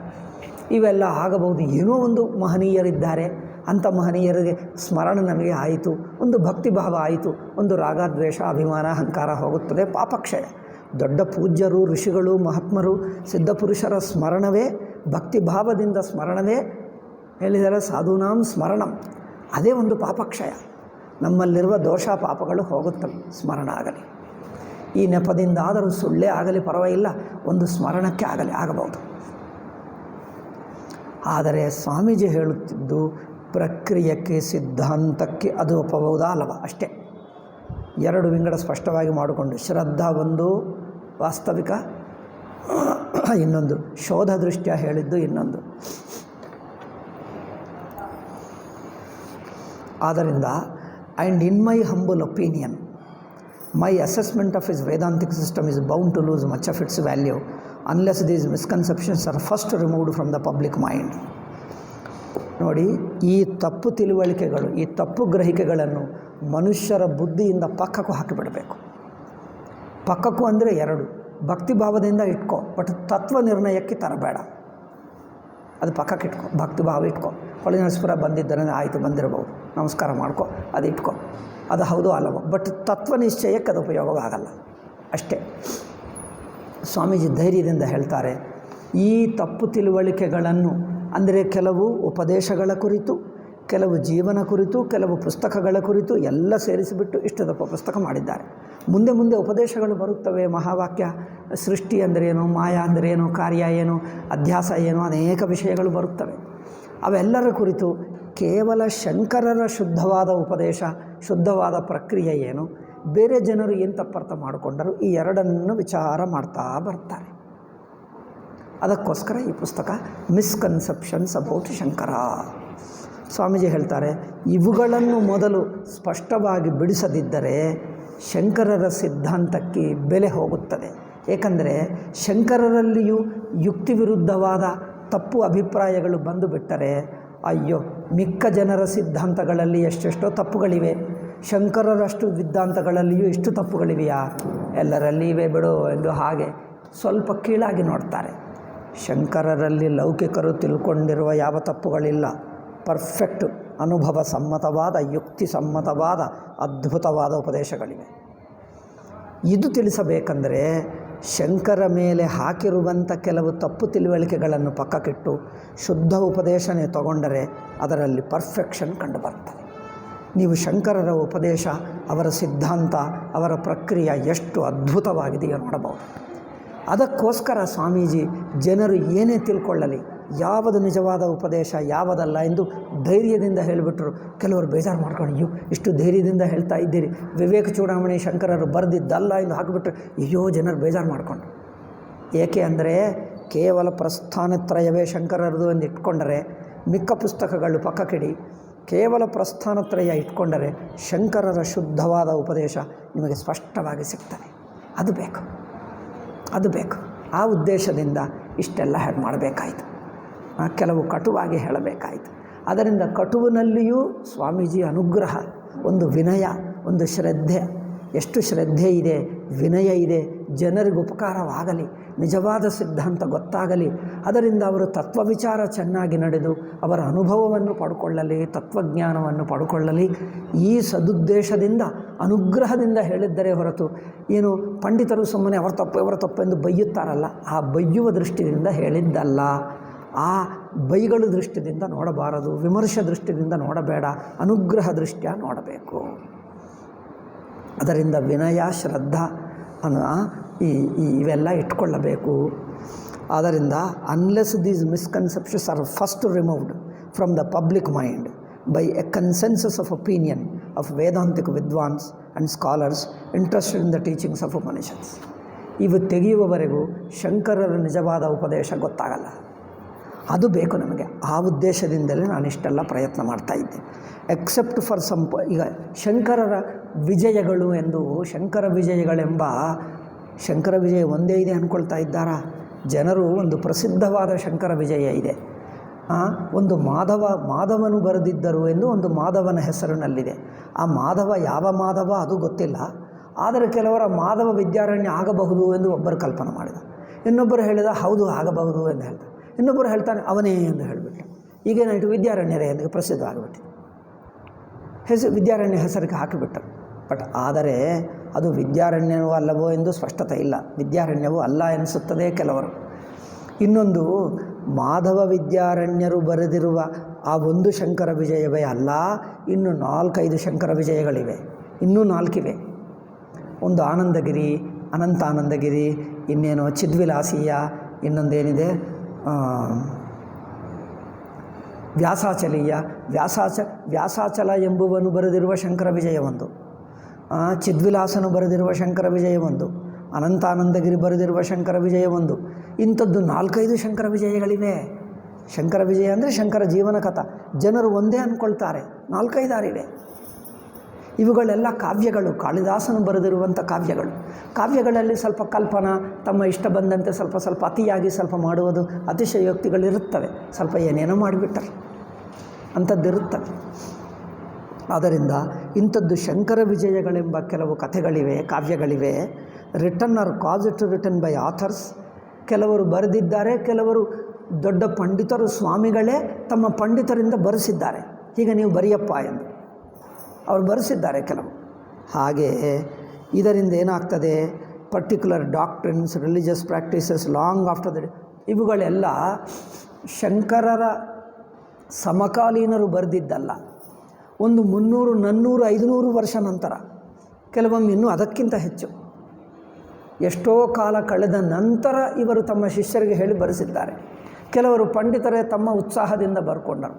ಇವೆಲ್ಲ ಆಗಬಹುದು. ಏನೋ ಒಂದು ಮಹನೀಯರಿದ್ದಾರೆ, ಅಂಥ ಮಹನೀಯರಿಗೆ ಸ್ಮರಣ ನಮಗೆ ಆಯಿತು, ಒಂದು ಭಕ್ತಿಭಾವ ಆಯಿತು, ಒಂದು ರಾಗದ್ವೇಷ ಅಭಿಮಾನ ಅಹಂಕಾರ ಹೋಗುತ್ತದೆ, ಪಾಪಕ್ಷಯ. ದೊಡ್ಡ ಪೂಜ್ಯರು, ಋಷಿಗಳು, ಮಹಾತ್ಮರು, ಸಿದ್ಧಪುರುಷರ ಸ್ಮರಣವೇ, ಭಕ್ತಿಭಾವದಿಂದ ಸ್ಮರಣವೇ ಹೇಳಿದರೆ ಸಾಧೂನಾಂ ಸ್ಮರಣಂ, ಅದೇ ಒಂದು ಪಾಪಕ್ಷಯ. ನಮ್ಮಲ್ಲಿರುವ ದೋಷ ಪಾಪಗಳು ಹೋಗುತ್ತವೆ ಸ್ಮರಣ ಆಗಲಿ. ಈ ನೆಪದಿಂದಾದರೂ ಸುಳ್ಳೇ ಆಗಲಿ ಪರವಾಗಿಲ್ಲ, ಒಂದು ಸ್ಮರಣಕ್ಕೆ ಆಗಬಹುದು. ಆದರೆ ಸ್ವಾಮೀಜಿ ಹೇಳುತ್ತಿದ್ದು ಪ್ರಕ್ರಿಯೆಗೆ, ಸಿದ್ಧಾಂತಕ್ಕೆ ಅದು ಒಪ್ಪಬಹುದಾ ಅಲ್ಲವ ಅಷ್ಟೇ. ಎರಡು ವಿಂಗಡ ಸ್ಪಷ್ಟವಾಗಿ ಮಾಡಿಕೊಂಡು, ಶ್ರದ್ಧಾ ಒಂದು ವಾಸ್ತವಿಕ, ಇನ್ನೊಂದು ಶೋಧ ದೃಷ್ಟ್ಯ ಹೇಳಿದ್ದು ಇನ್ನೊಂದು. ಆದ್ದರಿಂದ and in my humble opinion, my assessment of is Vedantic system is bound to lose much of its value unless these misconceptions are first removed from the public mind. ನೋಡಿ, ಈ ತಪ್ಪು ತಿಳುವಳಿಕೆಗಳು, ಈ ತಪ್ಪು ಗ್ರಹಿಕೆಗಳನ್ನು ಮನುಷ್ಯರ ಬುದ್ಧಿಯಿಂದ ಪಕ್ಕಕ್ಕೂ ಹಾಕಿಬಿಡಬೇಕು. ಪಕ್ಕಕ್ಕೂ ಅಂದರೆ ಎರಡು, ಭಕ್ತಿಭಾವದಿಂದ ಇಟ್ಕೋ, ಬಟ್ ತತ್ವ ನಿರ್ಣಯಕ್ಕೆ ತರಬೇಡ. ಅದು ಪಕ್ಕಕ್ಕೆ ಇಟ್ಕೋ, ಭಕ್ತಿಭಾವ ಇಟ್ಕೋ. ಹೊಳೆನರಸೀಪುರ ಬಂದಿದ್ದರೆ ಆಯಿತು, ಬಂದಿರಬಹುದು, ನಮಸ್ಕಾರ ಮಾಡ್ಕೊ, ಅದು ಇಟ್ಕೋ, ಅದು ಹೌದು ಅಲ್ಲವೋ, ಬಟ್ ತತ್ವ ನಿಶ್ಚಯಕ್ಕೆ ಅದು ಉಪಯೋಗ ಆಗಲ್ಲ ಅಷ್ಟೇ. ಸ್ವಾಮೀಜಿ ಧೈರ್ಯದಿಂದ ಹೇಳ್ತಾರೆ, ಈ ತಪ್ಪು ತಿಳುವಳಿಕೆಗಳನ್ನು ಅಂದರೆ ಕೆಲವು ಉಪದೇಶಗಳ ಕುರಿತು, ಕೆಲವು ಜೀವನ ಕುರಿತು, ಕೆಲವು ಪುಸ್ತಕಗಳ ಕುರಿತು ಎಲ್ಲ ಸೇರಿಸಿಬಿಟ್ಟು ಇಷ್ಟು ದಪ್ಪ ಪುಸ್ತಕ ಮಾಡಿದ್ದಾರೆ. ಮುಂದೆ ಮುಂದೆ ಉಪದೇಶಗಳು ಬರುತ್ತವೆ. ಮಹಾವಾಕ್ಯ, ಸೃಷ್ಟಿ ಅಂದರೇನು, ಮಾಯಾ ಅಂದರೇನು, ಕಾರ್ಯ ಏನು, ಅಧ್ಯಾಸ ಏನು, ಅನೇಕ ವಿಷಯಗಳು ಬರುತ್ತವೆ. ಅವೆಲ್ಲರ ಕುರಿತು ಕೇವಲ ಶಂಕರರ ಶುದ್ಧವಾದ ಉಪದೇಶ, ಶುದ್ಧವಾದ ಪ್ರಕ್ರಿಯೆ ಏನು, ಬೇರೆ ಜನರು ಏನು ತಪ್ಪರ್ಥ ಮಾಡಿಕೊಂಡರು, ಈ ಎರಡನ್ನು ವಿಚಾರ ಮಾಡ್ತಾ ಬರ್ತಾರೆ. ಅದಕ್ಕೋಸ್ಕರ ಈ ಪುಸ್ತಕ ಮಿಸ್ಕನ್ಸೆಪ್ಷನ್ಸ್ ಅಬೌಟ್ ಶಂಕರ. ಸ್ವಾಮೀಜಿ ಹೇಳ್ತಾರೆ, ಇವುಗಳನ್ನು ಮೊದಲು ಸ್ಪಷ್ಟವಾಗಿ ಬಿಡಿಸದಿದ್ದರೆ ಶಂಕರರ ಸಿದ್ಧಾಂತಕ್ಕೆ ಬೆಲೆ ಹೋಗುತ್ತದೆ. ಏಕೆಂದರೆ ಶಂಕರರಲ್ಲಿಯೂ ಯುಕ್ತಿ ವಿರುದ್ಧವಾದ ತಪ್ಪು ಅಭಿಪ್ರಾಯಗಳು ಬಂದು ಬಿಟ್ಟರೆ, ಅಯ್ಯೋ ಮಿಕ್ಕ ಜನರ ಸಿದ್ಧಾಂತಗಳಲ್ಲಿ ಎಷ್ಟೆಷ್ಟೋ ತಪ್ಪುಗಳಿವೆ, ಶಂಕರರಷ್ಟು ಸಿದ್ಧಾಂತಗಳಲ್ಲಿಯೂ ಇಷ್ಟು ತಪ್ಪುಗಳಿವೆಯಾ, ಎಲ್ಲರಲ್ಲಿ ಇವೆ ಬಿಡು ಎಂದು ಹಾಗೆ ಸ್ವಲ್ಪ ಕೀಳಾಗಿ ನೋಡ್ತಾರೆ. ಶಂಕರರಲ್ಲಿ ಲೌಕಿಕರು ತಿಳ್ಕೊಂಡಿರುವ ಯಾವ ತಪ್ಪುಗಳಿಲ್ಲ. ಪರ್ಫೆಕ್ಟ್ ಅನುಭವ ಸಮ್ಮತವಾದ, ಯುಕ್ತಿ ಸಮ್ಮತವಾದ, ಅದ್ಭುತವಾದ ಉಪದೇಶಗಳಿವೆ. ಇದು ತಿಳಿಸಬೇಕಂದರೆ ಶಂಕರ ಮೇಲೆ ಹಾಕಿರುವಂಥ ಕೆಲವು ತಪ್ಪು ತಿಳುವಳಿಕೆಗಳನ್ನು ಪಕ್ಕಕ್ಕಿಟ್ಟು ಶುದ್ಧ ಉಪದೇಶನೇ ತಗೊಂಡರೆ ಅದರಲ್ಲಿ ಪರ್ಫೆಕ್ಷನ್ ಕಂಡುಬರ್ತದೆ. ನೀವು ಶಂಕರರ ಉಪದೇಶ, ಅವರ ಸಿದ್ಧಾಂತ, ಅವರ ಪ್ರಕ್ರಿಯೆ ಎಷ್ಟು ಅದ್ಭುತವಾಗಿದೆಯೋ ನೋಡಬಹುದು. ಅದಕ್ಕೋಸ್ಕರ ಸ್ವಾಮೀಜಿ ಜನರು ಏನೇ ತಿಳ್ಕೊಳ್ಳಲಿ, ಯಾವುದು ನಿಜವಾದ ಉಪದೇಶ ಯಾವುದಲ್ಲ ಎಂದು ಧೈರ್ಯದಿಂದ ಹೇಳಿಬಿಟ್ರು. ಕೆಲವರು ಬೇಜಾರು ಮಾಡ್ಕೊಂಡು, ಅಯ್ಯೋ ಇಷ್ಟು ಧೈರ್ಯದಿಂದ ಹೇಳ್ತಾ ಇದ್ದೀರಿ, ವಿವೇಕ ಚೂಡಾಮಣಿ ಶಂಕರರು ಬರೆದಿದ್ದಲ್ಲ ಎಂದು ಹಾಕಿಬಿಟ್ರು. ಅಯ್ಯೋ ಜನರು ಬೇಜಾರು ಮಾಡಿಕೊಂಡು. ಏಕೆ ಅಂದರೆ ಕೇವಲ ಪ್ರಸ್ಥಾನತ್ರಯವೇ ಶಂಕರರದು ಎಂದು ಇಟ್ಕೊಂಡರೆ, ಮಿಕ್ಕ ಪುಸ್ತಕಗಳು ಪಕ್ಕಕ್ಕಿಡಿ, ಕೇವಲ ಪ್ರಸ್ಥಾನತ್ರಯ ಇಟ್ಕೊಂಡರೆ ಶಂಕರರ ಶುದ್ಧವಾದ ಉಪದೇಶ ನಿಮಗೆ ಸ್ಪಷ್ಟವಾಗಿ ಸಿಗ್ತದೆ. ಅದು ಬೇಕು, ಅದು ಬೇಕು. ಆ ಉದ್ದೇಶದಿಂದ ಇಷ್ಟೆಲ್ಲ ಮಾಡಬೇಕಾಯಿತು, ಕೆಲವು ಕಟುವಾಗಿ ಹೇಳಬೇಕಾಯಿತು. ಅದರಿಂದ ಕಟುವಿನಲ್ಲಿಯೂ ಸ್ವಾಮೀಜಿ ಅನುಗ್ರಹ, ಒಂದು ವಿನಯ, ಒಂದು ಶ್ರದ್ಧೆ, ಎಷ್ಟು ಶ್ರದ್ಧೆ ಇದೆ, ವಿನಯ ಇದೆ, ಜನರಿಗೆ ಉಪಕಾರವಾಗಲಿ, ನಿಜವಾದ ಸಿದ್ಧಾಂತ ಗೊತ್ತಾಗಲಿ, ಅದರಿಂದ ಅವರು ತತ್ವವಿಚಾರ ಚೆನ್ನಾಗಿ ನಡೆದು ಅವರ ಅನುಭವವನ್ನು ಪಡ್ಕೊಳ್ಳಲಿ, ತತ್ವಜ್ಞಾನವನ್ನು ಪಡ್ಕೊಳ್ಳಲಿ, ಈ ಸದುದ್ದೇಶದಿಂದ ಅನುಗ್ರಹದಿಂದ ಹೇಳಿದ್ದರೆ ಹೊರತು ಏನು ಪಂಡಿತರು ಸುಮ್ಮನೆ ಅವರ ತಪ್ಪು ಎಂದು ಬೈಯುತ್ತಾರಲ್ಲ, ಆ ಬೈಯುವ ದೃಷ್ಟಿಯಿಂದ ಹೇಳಿದ್ದಲ್ಲ. ಆ ಬೈಗಳು ದೃಷ್ಟಿಯಿಂದ ನೋಡಬಾರದು, ವಿಮರ್ಶ ದೃಷ್ಟಿಯಿಂದ ನೋಡಬೇಡ, ಅನುಗ್ರಹ ದೃಷ್ಟಿಯ ನೋಡಬೇಕು. ಅದರಿಂದ ವಿನಯ, ಶ್ರದ್ಧಾ ಇವೆಲ್ಲ ಇಟ್ಕೊಳ್ಳಬೇಕು. ಆದ್ದರಿಂದ unless these misconceptions are first removed from the public mind by a consensus of opinion of Vedantic ವಿದ್ವಾನ್ಸ್ and scholars interested in the teachings of Upanishads, ಇವು ತೆಗೆಯುವವರೆಗೂ ಶಂಕರರ ನಿಜವಾದ ಉಪದೇಶ ಗೊತ್ತಾಗಲ್ಲ. ಅದು ಬೇಕು ನಮಗೆ. ಆ ಉದ್ದೇಶದಿಂದಲೇ ನಾನು ಇಷ್ಟೆಲ್ಲ ಪ್ರಯತ್ನ ಮಾಡ್ತಾಯಿದ್ದೆ. ಎಕ್ಸೆಪ್ಟ್ ಫಾರ್ ಈಗ ಶಂಕರರ ವಿಜಯಗಳು ಎಂದು, ಶಂಕರ ವಿಜಯಗಳೆಂಬ, ಶಂಕರ ವಿಜಯ ಒಂದೇ ಇದೆ ಅಂದ್ಕೊಳ್ತಾ ಇದ್ದಾರಾ? ಜನರು ಒಂದು ಪ್ರಸಿದ್ಧವಾದ ಶಂಕರ ವಿಜಯ ಇದೆ. ಒಂದು ಮಾಧವನು ಬರೆದಿದ್ದರು ಎಂದು ಒಂದು ಮಾಧವನ ಹೆಸರಿನಲ್ಲಿದೆ. ಆ ಮಾಧವ ಯಾವ ಮಾಧವ ಅದು ಗೊತ್ತಿಲ್ಲ. ಆದರೆ ಕೆಲವರ ಮಾಧವ ವಿದ್ಯಾರಣ್ಯ ಆಗಬಹುದು ಎಂದು ಒಬ್ಬರು ಕಲ್ಪನೆ ಮಾಡಿದ. ಇನ್ನೊಬ್ಬರು ಹೇಳಿದ ಹೌದು ಆಗಬಹುದು ಎಂದು ಹೇಳ್ದ. ಇನ್ನೊಬ್ಬರು ಹೇಳ್ತಾನೆ ಅವನೇ ಎಂದು ಹೇಳಿಬಿಟ್ಟು ಈಗೇನಾಯಿತು, ವಿದ್ಯಾರಣ್ಯರೇ ಎಂದು ಪ್ರಸಿದ್ಧವಾಗಿಬಿಟ್ಟಿದೆ. ವಿದ್ಯಾರಣ್ಯ ಹೆಸರಿಗೆ ಹಾಕಿಬಿಟ್ಟರು. ಬಟ್ ಆದರೆ ಅದು ವಿದ್ಯಾರಣ್ಯವೂ ಅಲ್ಲವೋ ಎಂದು ಸ್ಪಷ್ಟತೆ ಇಲ್ಲ. ವಿದ್ಯಾರಣ್ಯವೂ ಅಲ್ಲ ಎನಿಸುತ್ತದೆ ಕೆಲವರು. ಇನ್ನೊಂದು, ಮಾಧವ ವಿದ್ಯಾರಣ್ಯರು ಬರೆದಿರುವ ಆ ಒಂದು ಶಂಕರ ವಿಜಯವೇ ಅಲ್ಲ, ಇನ್ನು 4-5 ಶಂಕರ ವಿಜಯಗಳಿವೆ, ಇನ್ನೂ 4 ಒಂದು ಆನಂದಗಿರಿ, ಅನಂತಾನಂದಗಿರಿ, ಇನ್ನೇನು ಚಿದ್ವಿಲಾಸೀಯ, ಇನ್ನೊಂದೇನಿದೆ ವ್ಯಾಸಾಚಲೀಯ. ವ್ಯಾಸಾಚಲ ಎಂಬುವನು ಬರೆದಿರುವ ಶಂಕರ ವಿಜಯ ಒಂದು, ಚಿದ್ವಿಲಾಸನು ಬರೆದಿರುವ ಶಂಕರ ವಿಜಯ ಒಂದು, ಅನಂತಾನಂದಗಿರಿ ಬರೆದಿರುವ ಶಂಕರ ವಿಜಯ ಒಂದು. ಇಂಥದ್ದು 4-5 ಶಂಕರ ವಿಜಯಗಳಿವೆ. ಶಂಕರ ವಿಜಯ ಅಂದರೆ ಶಂಕರ ಜೀವನ ಕಥಾ. ಜನರು ಒಂದೇ ಅಂದ್ಕೊಳ್ತಾರೆ, 4-5 ಇವುಗಳೆಲ್ಲ ಕಾವ್ಯಗಳು, ಕಾಳಿದಾಸನು ಬರೆದಿರುವಂಥ ಕಾವ್ಯಗಳು. ಕಾವ್ಯಗಳಲ್ಲಿ ಸ್ವಲ್ಪ ಕಲ್ಪನಾ, ತಮ್ಮ ಇಷ್ಟ ಬಂದಂತೆ ಸ್ವಲ್ಪ ಅತಿಯಾಗಿ ಸ್ವಲ್ಪ ಮಾಡುವುದು, ಅತಿಶಯೋಕ್ತಿಗಳಿರುತ್ತವೆ, ಸ್ವಲ್ಪ ಏನೇನೋ ಮಾಡಿಬಿಟ್ಟರು ಅಂಥದ್ದಿರುತ್ತವೆ. ಆದ್ದರಿಂದ ಇಂಥದ್ದು ಶಂಕರ ವಿಜಯಗಳೆಂಬ ಕೆಲವು ಕಥೆಗಳಿವೆ, ಕಾವ್ಯಗಳಿವೆ. Written or caused to written by authors. ಕೆಲವರು ಬರೆದಿದ್ದಾರೆ, ಕೆಲವರು ದೊಡ್ಡ ಪಂಡಿತರು, ಸ್ವಾಮಿಗಳೇ ತಮ್ಮ ಪಂಡಿತರಿಂದ ಬರೆಸಿದ್ದಾರೆ, ಹೀಗೆ ನೀವು ಬರೆಯಪ್ಪ ಎಂದು ಅವರು ಬರೆಸಿದ್ದಾರೆ ಕೆಲವು. ಹಾಗೆ ಇದರಿಂದ ಏನಾಗ್ತದೆ, particular doctrines, religious practices long after the ಇವುಗಳೆಲ್ಲ ಶಂಕರರ ಸಮಕಾಲೀನರು ಬರೆದಿದ್ದಲ್ಲ. ಒಂದು 300, 400, 500 ವರ್ಷ ನಂತರ, ಕೆಲವೊಮ್ಮೆ ಇನ್ನೂ ಅದಕ್ಕಿಂತ ಹೆಚ್ಚು, ಎಷ್ಟೋ ಕಾಲ ಕಳೆದ ನಂತರ ಇವರು ತಮ್ಮ ಶಿಷ್ಯರಿಗೆ ಹೇಳಿ ಬರೆಸಿದ್ದಾರೆ. ಕೆಲವರು ಪಂಡಿತರೇ ತಮ್ಮ ಉತ್ಸಾಹದಿಂದ ಬರ್ಕೊಂಡರು.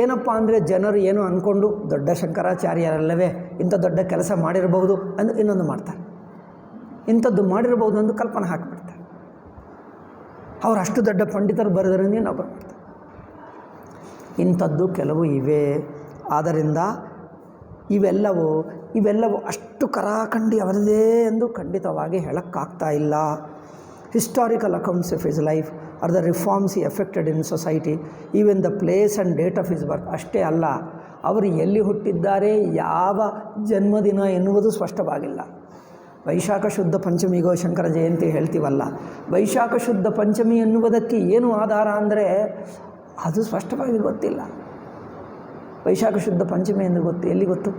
ಏನಪ್ಪ ಅಂದರೆ ಜನರು ಏನು ಅಂದ್ಕೊಂಡು ದೊಡ್ಡ ಶಂಕರಾಚಾರ್ಯರಲ್ಲವೇ ಇಂಥ ದೊಡ್ಡ ಕೆಲಸ ಮಾಡಿರಬಹುದು ಎಂದು ಇನ್ನೊಂದು ಮಾಡ್ತಾರೆ, ಇಂಥದ್ದು ಮಾಡಿರಬಹುದು ಎಂದು ಕಲ್ಪನೆ ಹಾಕಿಬಿಡ್ತಾರೆ. ಅವರು ಅಷ್ಟು ದೊಡ್ಡ ಪಂಡಿತರು ಬರೆದರಿಂದ ಇನ್ನೊಬ್ಬರು ಮಾಡ್ತಾರೆ. ಇಂಥದ್ದು ಕೆಲವು ಇವೆ. ಆದ್ದರಿಂದ ಇವೆಲ್ಲವೂ ಅಷ್ಟು ಕರಾಖಂಡಿ ಅವರದೇ ಎಂದು ಖಂಡಿತವಾಗಿ ಹೇಳೋಕ್ಕಾಗ್ತಾ ಇಲ್ಲ. Historical accounts of his life are the reforms he affected in society, even the place and date of his ಬರ್ತ್. ಅಷ್ಟೇ ಅಲ್ಲ, ಅವರು ಎಲ್ಲಿ ಹುಟ್ಟಿದ್ದಾರೆ, ಯಾವ ಜನ್ಮದಿನ ಎನ್ನುವುದು ಸ್ಪಷ್ಟವಾಗಿಲ್ಲ. ವೈಶಾಖ ಶುದ್ಧ ಪಂಚಮಿಗೋ ಶಂಕರ ಜಯಂತಿ ಹೇಳ್ತೀವಲ್ಲ, ವೈಶಾಖ ಶುದ್ಧ ಪಂಚಮಿ ಎನ್ನುವುದಕ್ಕೆ ಏನು ಆಧಾರ ಅಂದರೆ ಅದು ಸ್ಪಷ್ಟವಾಗಿ ಗೊತ್ತಿಲ್ಲ. ವೈಶಾಖ ಶುದ್ಧ ಪಂಚಮಿ ಎಂದು ಎಲ್ಲಿ ಗೊತ್ತು?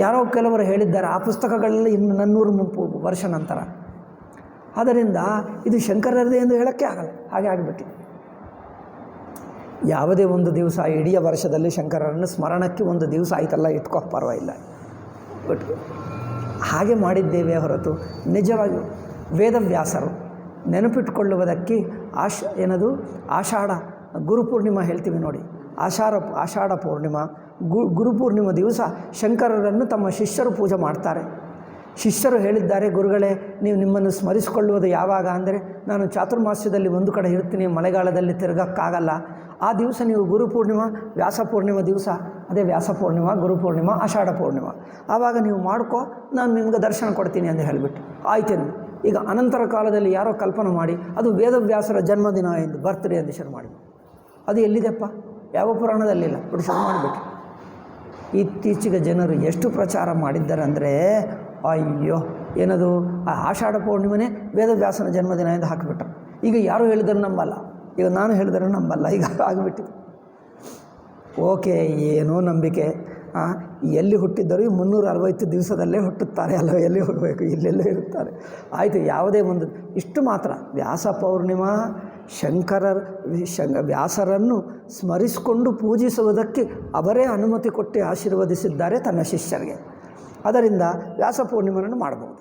ಯಾರೋ ಕೆಲವರು ಹೇಳಿದ್ದಾರೆ, ಆ ಪುಸ್ತಕಗಳಲ್ಲಿ ಇನ್ನು 400 ವರ್ಷ ನಂತರ. ಆದ್ದರಿಂದ ಇದು ಶಂಕರರದೇ ಎಂದು ಹೇಳೋಕ್ಕೆ ಆಗಲ್ಲ, ಹಾಗೆ ಆಗಿಬಿಟ್ಟಿದೆ. ಯಾವುದೇ ಒಂದು ದಿವಸ ಇಡೀ ವರ್ಷದಲ್ಲಿ ಶಂಕರರನ್ನು ಸ್ಮರಣಕ್ಕೆ ಒಂದು ದಿವಸ ಆಯ್ತಲ್ಲ, ಇಟ್ಕೋ ಪರವಾಗಿಲ್ಲ, ಬಟ್ ಹಾಗೆ ಮಾಡಿದ್ದೇವೆ ಹೊರತು ನಿಜವಾಗಿ ವೇದವ್ಯಾಸರು ನೆನಪಿಟ್ಕೊಳ್ಳುವುದಕ್ಕೆ ಆಷಾಢ ಗುರುಪೂರ್ಣಿಮಾ ಹೇಳ್ತೀವಿ ನೋಡಿ, ಆಷಾಢ ಪೂರ್ಣಿಮಾ ಗುರುಪೂರ್ಣಿಮಾ ದಿವಸ ಶಂಕರರನ್ನು ತಮ್ಮ ಶಿಷ್ಯರು ಪೂಜೆ ಮಾಡ್ತಾರೆ. ಶಿಷ್ಯರು ಹೇಳಿದ್ದಾರೆ, ಗುರುಗಳೇ ನೀವು ನಿಮ್ಮನ್ನು ಸ್ಮರಿಸಿಕೊಳ್ಳುವುದು ಯಾವಾಗ ಅಂದರೆ, ನಾನು ಚಾತುರ್ಮಾಸ್ಯದಲ್ಲಿ ಒಂದು ಕಡೆ ಇರ್ತೀನಿ, ಮಳೆಗಾಲದಲ್ಲಿ ತಿರುಗಕ್ಕಾಗಲ್ಲ. ಆ ದಿವಸ ನೀವು ಗುರುಪೂರ್ಣಿಮಾ, ವ್ಯಾಸಪೂರ್ಣಿಮಾ ದಿವಸ, ಅದೇ ವ್ಯಾಸಪೂರ್ಣಿಮಾ, ಗುರುಪೂರ್ಣಿಮಾ, ಆಷಾಢ ಪೂರ್ಣಿಮಾ, ಆವಾಗ ನೀವು ಮಾಡ್ಕೋ, ನಾನು ನಿಮ್ಗೆ ದರ್ಶನ ಕೊಡ್ತೀನಿ ಎಂದು ಹೇಳಿಬಿಟ್ಟು ಆಯ್ತೇನು. ಈಗ ಅನಂತರ ಕಾಲದಲ್ಲಿ ಯಾರೋ ಕಲ್ಪನೆ ಮಾಡಿ ಅದು ವೇದವ್ಯಾಸರ ಜನ್ಮದಿನ ಎಂದು ಬರ್ತ್ಡೇ ಎಂದು ಶುರು ಮಾಡಿ, ಅದು ಎಲ್ಲಿದೆಪ್ಪ? ಯಾವ ಪುರಾಣದಲ್ಲಿಲ್ಲ, ಬಿಟ್ಟು ಶುರು ಮಾಡಿಬಿಟ್ಟು ಇತ್ತೀಚೆಗೆ ಜನರು ಎಷ್ಟು ಪ್ರಚಾರ ಮಾಡಿದ್ದಾರೆ ಅಂದರೆ, ಅಯ್ಯೋ ಏನದು ಆ ಆಷಾಢ ಪೂರ್ಣಿಮೆನೇ ವೇದವ್ಯಾಸನ ಜನ್ಮದಿನ ಎಂದು ಹಾಕಿಬಿಟ್ರು. ಈಗ ಯಾರು ಹೇಳಿದರೂ ನಂಬಲ್ಲ, ಈಗ ನಾನು ಹೇಳಿದರೂ ನಂಬಲ್ಲ, ಈಗ ಆಗಿಬಿಟ್ಟಿದೆ. ಓಕೆ, ಏನೋ ನಂಬಿಕೆ. ಎಲ್ಲಿ ಹುಟ್ಟಿದ್ದರೂ 360 ದಿವಸದಲ್ಲೇ ಹುಟ್ಟುತ್ತಾರೆ ಅಲ್ಲ, ಎಲ್ಲಿ ಹೋಗಬೇಕು, ಇಲ್ಲೆಲ್ಲೇ ಇರುತ್ತಾರೆ. ಆಯಿತು, ಯಾವುದೇ ಒಂದು ಇಷ್ಟು ಮಾತ್ರ. ವ್ಯಾಸ ಪೌರ್ಣಿಮಾ ವ್ಯಾಸರನ್ನು ಸ್ಮರಿಸಿಕೊಂಡು ಪೂಜಿಸುವುದಕ್ಕೆ ಅವರೇ ಅನುಮತಿ ಕೊಟ್ಟು ಆಶೀರ್ವದಿಸಿದ್ದಾರೆ ತನ್ನ ಶಿಷ್ಯರಿಗೆ. ಅದರಿಂದ ವ್ಯಾಸ ಪೂರ್ಣಿಮೆಯನ್ನು ಮಾಡಬಹುದು.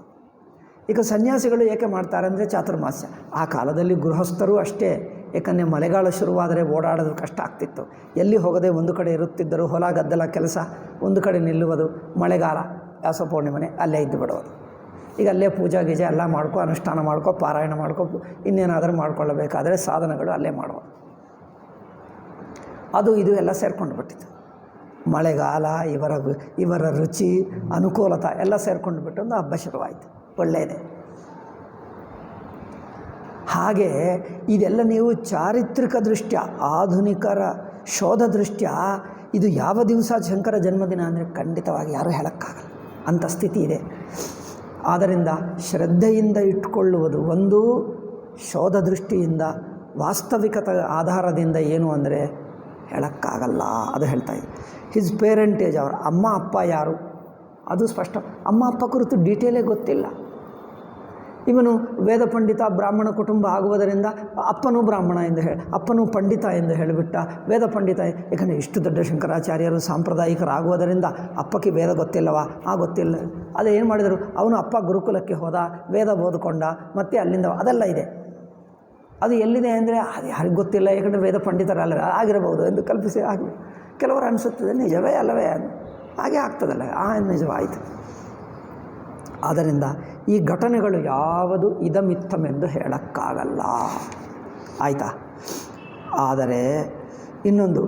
ಈಗ ಸನ್ಯಾಸಿಗಳು ಏಕೆ ಮಾಡ್ತಾರೆ ಅಂದರೆ ಚಾತುರ್ಮಾಸ್ಯ. ಆ ಕಾಲದಲ್ಲಿ ಗೃಹಸ್ಥರು ಅಷ್ಟೇ, ಏಕೆಂದರೆ ಮಳೆಗಾಲ ಶುರುವಾದರೆ ಓಡಾಡೋದು ಕಷ್ಟ ಆಗ್ತಿತ್ತು. ಎಲ್ಲಿ ಹೋಗದೆ ಒಂದು ಕಡೆ ಇರುತ್ತಿದ್ದರು, ಹೊಲ ಗದ್ದಲ ಕೆಲಸ, ಒಂದು ಕಡೆ ನಿಲ್ಲುವುದು. ಮಳೆಗಾಲ ವ್ಯಾಸ ಪೂರ್ಣಿಮೆನೇ ಅಲ್ಲೇ ಇದ್ದು ಬಿಡುವುದು. ಈಗ ಅಲ್ಲೇ ಪೂಜಾ ಗೀಜೆ ಎಲ್ಲ ಮಾಡ್ಕೊ, ಅನುಷ್ಠಾನ ಮಾಡ್ಕೊ, ಪಾರಾಯಣ ಮಾಡ್ಕೊ, ಇನ್ನೇನಾದರೂ ಮಾಡ್ಕೊಳ್ಳಬೇಕಾದ್ರೆ ಸಾಧನಗಳು ಅಲ್ಲೇ ಮಾಡುವುದು. ಅದು ಇದು ಎಲ್ಲ ಸೇರ್ಕೊಂಡು ಬಿಟ್ಟಿತ್ತು. ಮಳೆಗಾಲ, ಇವರ ರುಚಿ, ಅನುಕೂಲತೆ ಎಲ್ಲ ಸೇರ್ಕೊಂಡು ಬಿಟ್ಟು ಒಂದು ಹಬ್ಬ ಶುರುವಾಯಿತು. ಒಳ್ಳೆಯದೇ. ಹಾಗೆ ಇದೆಲ್ಲ ನೀವು ಚಾರಿತ್ರಿಕ ದೃಷ್ಟ್ಯ, ಆಧುನಿಕರ ಶೋಧ ದೃಷ್ಟ್ಯ ಇದು ಯಾವ ದಿವಸ ಶಂಕರ ಜನ್ಮದಿನ ಅಂದರೆ ಖಂಡಿತವಾಗಿ ಯಾರೂ ಹೇಳೋಕ್ಕಾಗಲ್ಲ, ಅಂಥ ಸ್ಥಿತಿ ಇದೆ. ಆದ್ದರಿಂದ ಶ್ರದ್ಧೆಯಿಂದ ಇಟ್ಕೊಳ್ಳುವುದು ಒಂದು, ಶೋಧ ದೃಷ್ಟಿಯಿಂದ ವಾಸ್ತವಿಕತೆ ಆಧಾರದಿಂದ ಏನು ಅಂದರೆ ಹೇಳೋಕ್ಕಾಗಲ್ಲ. ಅದು ಹೇಳ್ತಾ ಇದೆ. ಹಿಸ್ ಪೇರೆಂಟೇಜ್, ಅವರ ಅಮ್ಮ ಅಪ್ಪ ಯಾರು ಅದು ಸ್ಪಷ್ಟ. ಅಮ್ಮ ಅಪ್ಪ ಕುರಿತು ಡೀಟೇಲೇ ಗೊತ್ತಿಲ್ಲ. ಇವನು ವೇದ ಪಂಡಿತ ಬ್ರಾಹ್ಮಣ ಕುಟುಂಬ ಆಗುವುದರಿಂದ ಅಪ್ಪನೂ ಬ್ರಾಹ್ಮಣ ಎಂದು ಅಪ್ಪನೂ ಪಂಡಿತ ಎಂದು ಹೇಳಿಬಿಟ್ಟ. ವೇದ ಪಂಡಿತ, ಯಾಕಂದರೆ ಇಷ್ಟು ದೊಡ್ಡ ಶಂಕರಾಚಾರ್ಯರು ಸಾಂಪ್ರದಾಯಿಕರಾಗುವುದರಿಂದ ಅಪ್ಪಕ್ಕೆ ವೇದ ಗೊತ್ತಿಲ್ಲವಾ? ಗೊತ್ತಿಲ್ಲ. ಅದೇ ಏನು ಮಾಡಿದರು, ಅವನು ಅಪ್ಪ ಗುರುಕುಲಕ್ಕೆ ಹೋದ, ವೇದ ಓದಿಕೊಂಡ, ಮತ್ತು ಅಲ್ಲಿಂದ ಅದೆಲ್ಲ ಇದೆ. ಅದು ಎಲ್ಲಿದೆ ಅಂದರೆ ಅದು ಯಾರಿಗೂ ಗೊತ್ತಿಲ್ಲ, ಯಾಕಂದರೆ ವೇದ ಪಂಡಿತರಲ್ಲ ಆಗಿರಬಹುದು ಎಂದು ಕಲ್ಪಿಸಿ ಆಗಿ ಕೆಲವರು ಅನಿಸುತ್ತದೆ ನಿಜವೇ ಅಲ್ಲವೇ, ಹಾಗೆ ಆಗ್ತದಲ್ಲ, ನಿಜವಾಯಿತು. ಆದ್ದರಿಂದ ಈ ಘಟನೆಗಳು ಯಾವುದು ಇದಮಿತ್ತಮೆಂದು ಹೇಳೋಕ್ಕಾಗಲ್ಲ, ಆಯಿತಾ? ಆದರೆ ಇನ್ನೊಂದು,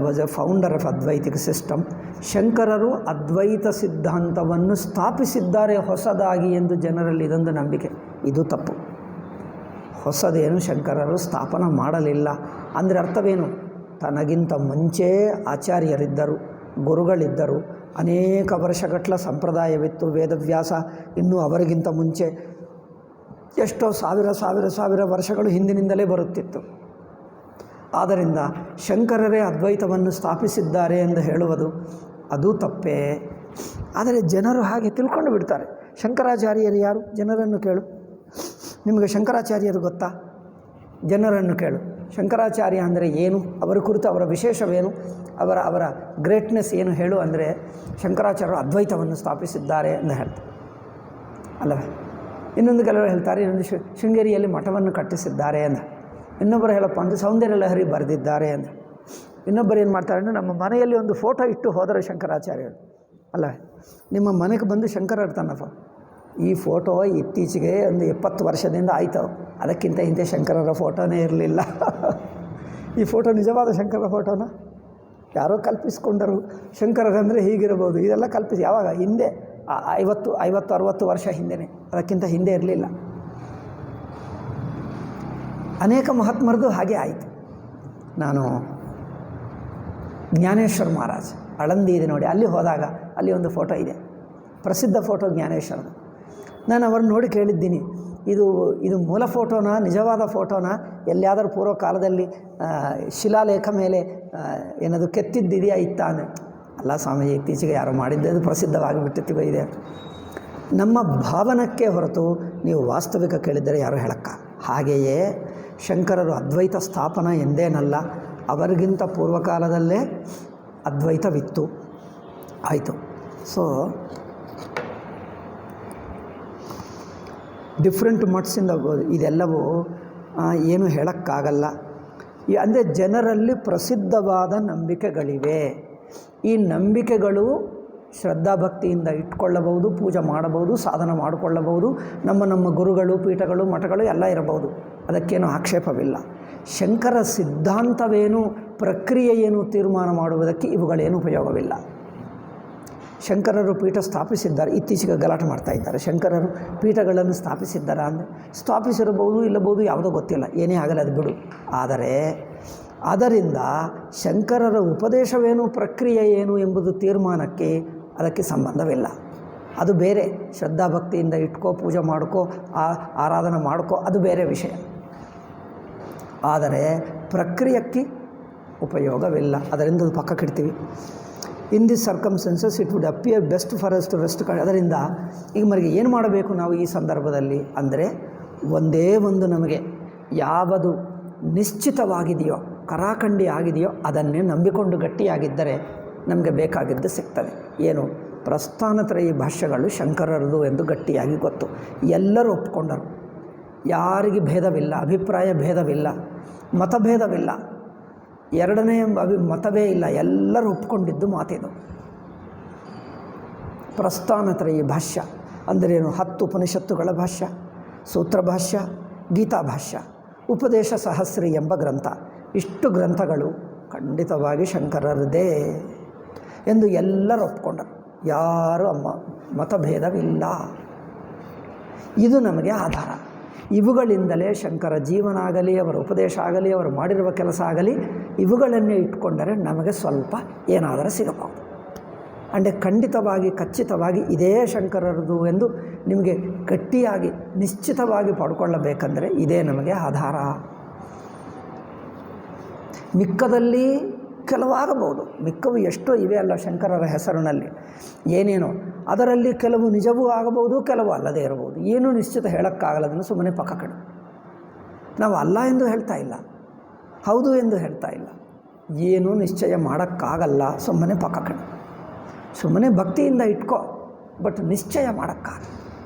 was a founder of Advaitic system. ಶಂಕರರು ಅದ್ವೈತ ಸಿದ್ಧಾಂತವನ್ನು ಸ್ಥಾಪಿಸಿದ್ದಾರೆ ಹೊಸದಾಗಿ ಎಂದು ಜನರಲ್ಲಿ ಇದೊಂದು ನಂಬಿಕೆ. ಇದು ತಪ್ಪು. ಹೊಸದೇನು ಶಂಕರರು ಸ್ಥಾಪನೆ ಮಾಡಲಿಲ್ಲ. ಅಂದರೆ ಅರ್ಥವೇನು? ತನಗಿಂತ ಮುಂಚೆ ಆಚಾರ್ಯರಿದ್ದರು, ಗುರುಗಳಿದ್ದರು, ಅನೇಕ ವರ್ಷಗಟ್ಟಲ ಸಂಪ್ರದಾಯವಿತ್ತು. ವೇದವ್ಯಾಸ ಇನ್ನೂ ಅವರಿಗಿಂತ ಮುಂಚೆ ಎಷ್ಟೋ ಸಾವಿರ ವರ್ಷಗಳು ಹಿಂದಿನಿಂದಲೇ ಬರುತ್ತಿತ್ತು. ಆದ್ದರಿಂದ ಶಂಕರರೇ ಅದ್ವೈತವನ್ನು ಸ್ಥಾಪಿಸಿದ್ದಾರೆ ಎಂದು ಹೇಳುವುದು ಅದು ತಪ್ಪೇ. ಆದರೆ ಜನರು ಹಾಗೆ ತಿಳ್ಕೊಂಡು ಬಿಡ್ತಾರೆ. ಶಂಕರಾಚಾರ್ಯರು ಯಾರು? ಜನರನ್ನು ಕೇಳು. ನಿಮಗೆ ಶಂಕರಾಚಾರ್ಯರು ಗೊತ್ತಾ? ಜನರನ್ನು ಕೇಳು. ಶಂಕರಾಚಾರ್ಯ ಅಂದರೆ ಏನು, ಅವರ ಕುರಿತು ಅವರ ವಿಶೇಷವೇನು, ಅವರ ಗ್ರೇಟ್ನೆಸ್ ಏನು ಹೇಳು ಅಂದರೆ ಶಂಕರಾಚಾರ್ಯರು ಅದ್ವೈತವನ್ನು ಸ್ಥಾಪಿಸಿದ್ದಾರೆ ಎಂದು ಹೇಳ್ತಾರೆ ಅಲ್ಲವೇ? ಇನ್ನೊಂದು ಕೆಲವರು ಹೇಳ್ತಾರೆ ಇನ್ನೊಂದು ಶೃಂಗೇರಿಯಲ್ಲಿ ಮಠವನ್ನು ಕಟ್ಟಿಸಿದ್ದಾರೆ ಎಂದು. ಇನ್ನೊಬ್ಬರು ಹೇಳಪ್ಪ ಅಂದರೆ ಸೌಂದರ್ಯ ಲಹರಿ ಬರೆದಿದ್ದಾರೆ ಎಂದು. ಇನ್ನೊಬ್ಬರು ಏನು ಮಾಡ್ತಾರೆ ಅಂದರೆ ನಮ್ಮ ಮನೆಯಲ್ಲಿ ಒಂದು ಫೋಟೋ ಇಟ್ಟು ಹೋದರೆ ಶಂಕರಾಚಾರ್ಯರು ಅಲ್ಲವೇ? ನಿಮ್ಮ ಮನೆಗೆ ಬಂದು ಶಂಕರರು ತನ್ನಪ್ಪ ಈ ಫೋಟೋ ಇತ್ತೀಚೆಗೆ ಒಂದು 70 ವರ್ಷದಿಂದ ಆಯಿತು, ಅದಕ್ಕಿಂತ ಹಿಂದೆ ಶಂಕರರ ಫೋಟೋನೇ ಇರಲಿಲ್ಲ. ಈ ಫೋಟೋ ನಿಜವಾದ ಶಂಕರರ ಫೋಟೋನ ಯಾರೋ ಕಲ್ಪಿಸ್ಕೊಂಡರು. ಶಂಕರರಂದರೆ ಹೀಗಿರಬಹುದು, ಇದೆಲ್ಲ ಕಲ್ಪಿಸಿ ಯಾವಾಗ? ಹಿಂದೆ 50-60 ವರ್ಷ ಹಿಂದೆಯೇ, ಅದಕ್ಕಿಂತ ಹಿಂದೆ ಇರಲಿಲ್ಲ. ಅನೇಕ ಮಹಾತ್ಮರದು ಹಾಗೆ ಆಯಿತು. ನಾನು ಜ್ಞಾನೇಶ್ವರ ಮಹಾರಾಜ್ ಆಳಂದಿ ಇದೆ ನೋಡಿ, ಅಲ್ಲಿ ಹೋದಾಗ ಅಲ್ಲಿ ಒಂದು ಫೋಟೋ ಇದೆ, ಪ್ರಸಿದ್ಧ ಫೋಟೋ ಜ್ಞಾನೇಶ್ವರದು. ನಾನು ಅವ್ರನ್ನ ನೋಡಿ ಕೇಳಿದ್ದೀನಿ, ಇದು ಮೂಲ ಫೋಟೋನ, ನಿಜವಾದ ಫೋಟೋನ, ಎಲ್ಲಿಯಾದರೂ ಪೂರ್ವ ಕಾಲದಲ್ಲಿ ಶಿಲಾಲೇಖ ಮೇಲೆ ಏನದು ಕೆತ್ತಿದ್ದಿದೆಯಾ ಇತ್ತಾ ಅಂದರೆ, ಅಲ್ಲ ಸ್ವಾಮೀಜಿ ಇತ್ತೀಚೆಗೆ ಯಾರೋ ಮಾಡಿದ್ದೆ, ಅದು ಪ್ರಸಿದ್ಧವಾಗಿ ಬಿಟ್ಟಿತ್ತು ಇದೆ. ನಮ್ಮ ಭಾವನಕ್ಕೆ ಹೊರತು ನೀವು ವಾಸ್ತವಿಕ ಕೇಳಿದರೆ ಯಾರು ಹೇಳಕ್ಕ. ಹಾಗೆಯೇ ಶಂಕರರು ಅದ್ವೈತ ಸ್ಥಾಪನ ಎಂದೇನಲ್ಲ, ಅವರಿಗಿಂತ ಪೂರ್ವಕಾಲದಲ್ಲೇ ಅದ್ವೈತವಿತ್ತು. ಆಯಿತು. ಸೊ ಡಿಫ್ರೆಂಟ್ ಮಟ್ಸಿಂದ ಇದೆಲ್ಲವೂ ಏನು ಹೇಳೋಕ್ಕಾಗಲ್ಲ. ಅಂದರೆ ಜನರಲ್ಲಿ ಪ್ರಸಿದ್ಧವಾದ ನಂಬಿಕೆಗಳಿವೆ. ಈ ನಂಬಿಕೆಗಳು ಶ್ರದ್ಧಾಭಕ್ತಿಯಿಂದ ಇಟ್ಕೊಳ್ಳಬಹುದು, ಪೂಜೆ ಮಾಡಬಹುದು, ಸಾಧನ ಮಾಡಿಕೊಳ್ಳಬಹುದು. ನಮ್ಮ ಗುರುಗಳು, ಪೀಠಗಳು, ಮಠಗಳು ಎಲ್ಲ ಇರಬಹುದು, ಅದಕ್ಕೇನು ಆಕ್ಷೇಪವಿಲ್ಲ. ಶಂಕರ ಸಿದ್ಧಾಂತವೇನು, ಪ್ರಕ್ರಿಯೆ ಏನು ತೀರ್ಮಾನ ಮಾಡುವುದಕ್ಕೆ ಇವುಗಳೇನು ಉಪಯೋಗವಿಲ್ಲ. ಶಂಕರರು ಪೀಠ ಸ್ಥಾಪಿಸಿದ್ದಾರೆ, ಇತ್ತೀಚೆಗೆ ಗಲಾಟೆ ಮಾಡ್ತಾ ಇದ್ದಾರೆ. ಶಂಕರರು ಪೀಠಗಳನ್ನು ಸ್ಥಾಪಿಸಿದ್ದಾರಾ ಅಂದರೆ ಸ್ಥಾಪಿಸಿರಬಹುದು, ಇಲ್ಲಬಹುದು, ಯಾವುದೋ ಗೊತ್ತಿಲ್ಲ, ಏನೇ ಆಗಲ್ಲ, ಅದು ಬಿಡು. ಆದರೆ ಅದರಿಂದ ಶಂಕರರ ಉಪದೇಶವೇನು, ಪ್ರಕ್ರಿಯೆ ಏನು ಎಂಬುದು ತೀರ್ಮಾನಕ್ಕೆ ಅದಕ್ಕೆ ಸಂಬಂಧವಿಲ್ಲ. ಅದು ಬೇರೆ. ಶ್ರದ್ಧಾಭಕ್ತಿಯಿಂದ ಇಟ್ಕೋ, ಪೂಜೆ ಮಾಡ್ಕೋ, ಆರಾಧನೆ ಮಾಡ್ಕೋ, ಅದು ಬೇರೆ ವಿಷಯ. ಆದರೆ ಪ್ರಕ್ರಿಯೆಗೆ ಉಪಯೋಗವಿಲ್ಲ, ಅದರಿಂದ ಅದು ಪಕ್ಕಕ್ಕಿಡ್ತೀವಿ. In this circumstances it would appear best for us to rest. ಅದರಿಂದ ಈಗ ಮರಿಗೆ ಏನು ಮಾಡಬೇಕು ನಾವು ಈ ಸಂದರ್ಭದಲ್ಲಿ ಅಂದರೆ, ಒಂದೇ ಒಂದು ನಮಗೆ ಯಾವುದು ನಿಶ್ಚಿತವಾಗಿದೆಯೋ, ಕರಾಖಂಡಿ ಆಗಿದೆಯೋ ಅದನ್ನೇ ನಂಬಿಕೊಂಡು ಗಟ್ಟಿಯಾಗಿದ್ದರೆ ನಮಗೆ ಬೇಕಾಗಿದ್ದು ಸಿಗ್ತದೆ. ಏನು? ಪ್ರಸ್ಥಾನತ್ರಯಿ ಭಾಷ್ಯಗಳು ಶಂಕರರದು ಎಂದು ಗಟ್ಟಿಯಾಗಿ ಗೊತ್ತು. ಎಲ್ಲರೂ ಒಪ್ಕೊಂಡರು, ಯಾರಿಗೆ ಭೇದವಿಲ್ಲ, ಅಭಿಪ್ರಾಯ ಭೇದವಿಲ್ಲ, ಮತಭೇದವಿಲ್ಲ, ಎರಡನೇ ಮತವೇ ಇಲ್ಲ, ಎಲ್ಲರೂ ಒಪ್ಕೊಂಡಿದ್ದು ಮಾತಿದು. ಪ್ರಸ್ಥಾನತ್ರಯಿ ಭಾಷ್ಯ ಅಂದರೇನು? 10 ಉಪನಿಷತ್ತುಗಳ ಭಾಷ್ಯ, ಸೂತ್ರ ಭಾಷ್ಯ, ಗೀತಾ ಭಾಷ್ಯ, ಉಪದೇಶ ಸಹಸ್ರಿ ಎಂಬ ಗ್ರಂಥ. ಇಷ್ಟು ಗ್ರಂಥಗಳು ಖಂಡಿತವಾಗಿ ಶಂಕರರದೇ ಎಂದು ಎಲ್ಲರೂ ಒಪ್ಕೊಂಡರು. ಯಾರೂ ಮತಭೇದವಿಲ್ಲ. ಇದು ನಮಗೆ ಆಧಾರ. ಇವುಗಳಿಂದಲೇ ಶಂಕರ ಜೀವನ ಆಗಲಿ, ಅವರ ಉಪದೇಶ ಆಗಲಿ, ಅವರು ಮಾಡಿರುವ ಕೆಲಸ ಆಗಲಿ, ಇವುಗಳನ್ನೇ ಇಟ್ಕೊಂಡರೆ ನಮಗೆ ಸ್ವಲ್ಪ ಏನಾದರೂ ಸಿಗಬಹುದು. ಅಂದರೆ ಖಂಡಿತವಾಗಿ ಖಚಿತವಾಗಿ ಇದೇ ಶಂಕರರದು ಎಂದು ನಿಮಗೆ ಗಟ್ಟಿಯಾಗಿ ನಿಶ್ಚಿತವಾಗಿ ಪಡ್ಕೊಳ್ಳಬೇಕಂದ್ರೆ ಇದೇ ನಮಗೆ ಆಧಾರ. ಮಿಕ್ಕದಲ್ಲಿ ಕೆಲವಾಗಬಹುದು, ಮಿಕ್ಕವು ಎಷ್ಟೋ ಇವೆ ಅಲ್ಲ ಶಂಕರರ ಹೆಸರಿನಲ್ಲಿ ಏನೇನೋ, ಅದರಲ್ಲಿ ಕೆಲವು ನಿಜವೂ ಆಗಬಹುದು, ಕೆಲವು ಅಲ್ಲದೇ ಇರಬಹುದು. ಏನೂ ನಿಶ್ಚಿತ ಹೇಳೋಕ್ಕಾಗಲ್ಲ, ಅದನ್ನು ಸುಮ್ಮನೆ ಪಕ್ಕ ಕಡೆ. ನಾವು ಅಲ್ಲ ಎಂದು ಹೇಳ್ತಾ ಇಲ್ಲ, ಹೌದು ಎಂದು ಹೇಳ್ತಾ ಇಲ್ಲ, ಏನೂ ನಿಶ್ಚಯ ಮಾಡೋಕ್ಕಾಗಲ್ಲ, ಸುಮ್ಮನೆ ಪಕ್ಕ ಕಡೆ. ಸುಮ್ಮನೆ ಭಕ್ತಿಯಿಂದ ಇಟ್ಕೋ, ಬಟ್ ನಿಶ್ಚಯ ಮಾಡೋಕ್ಕಾಗಲ್ಲ.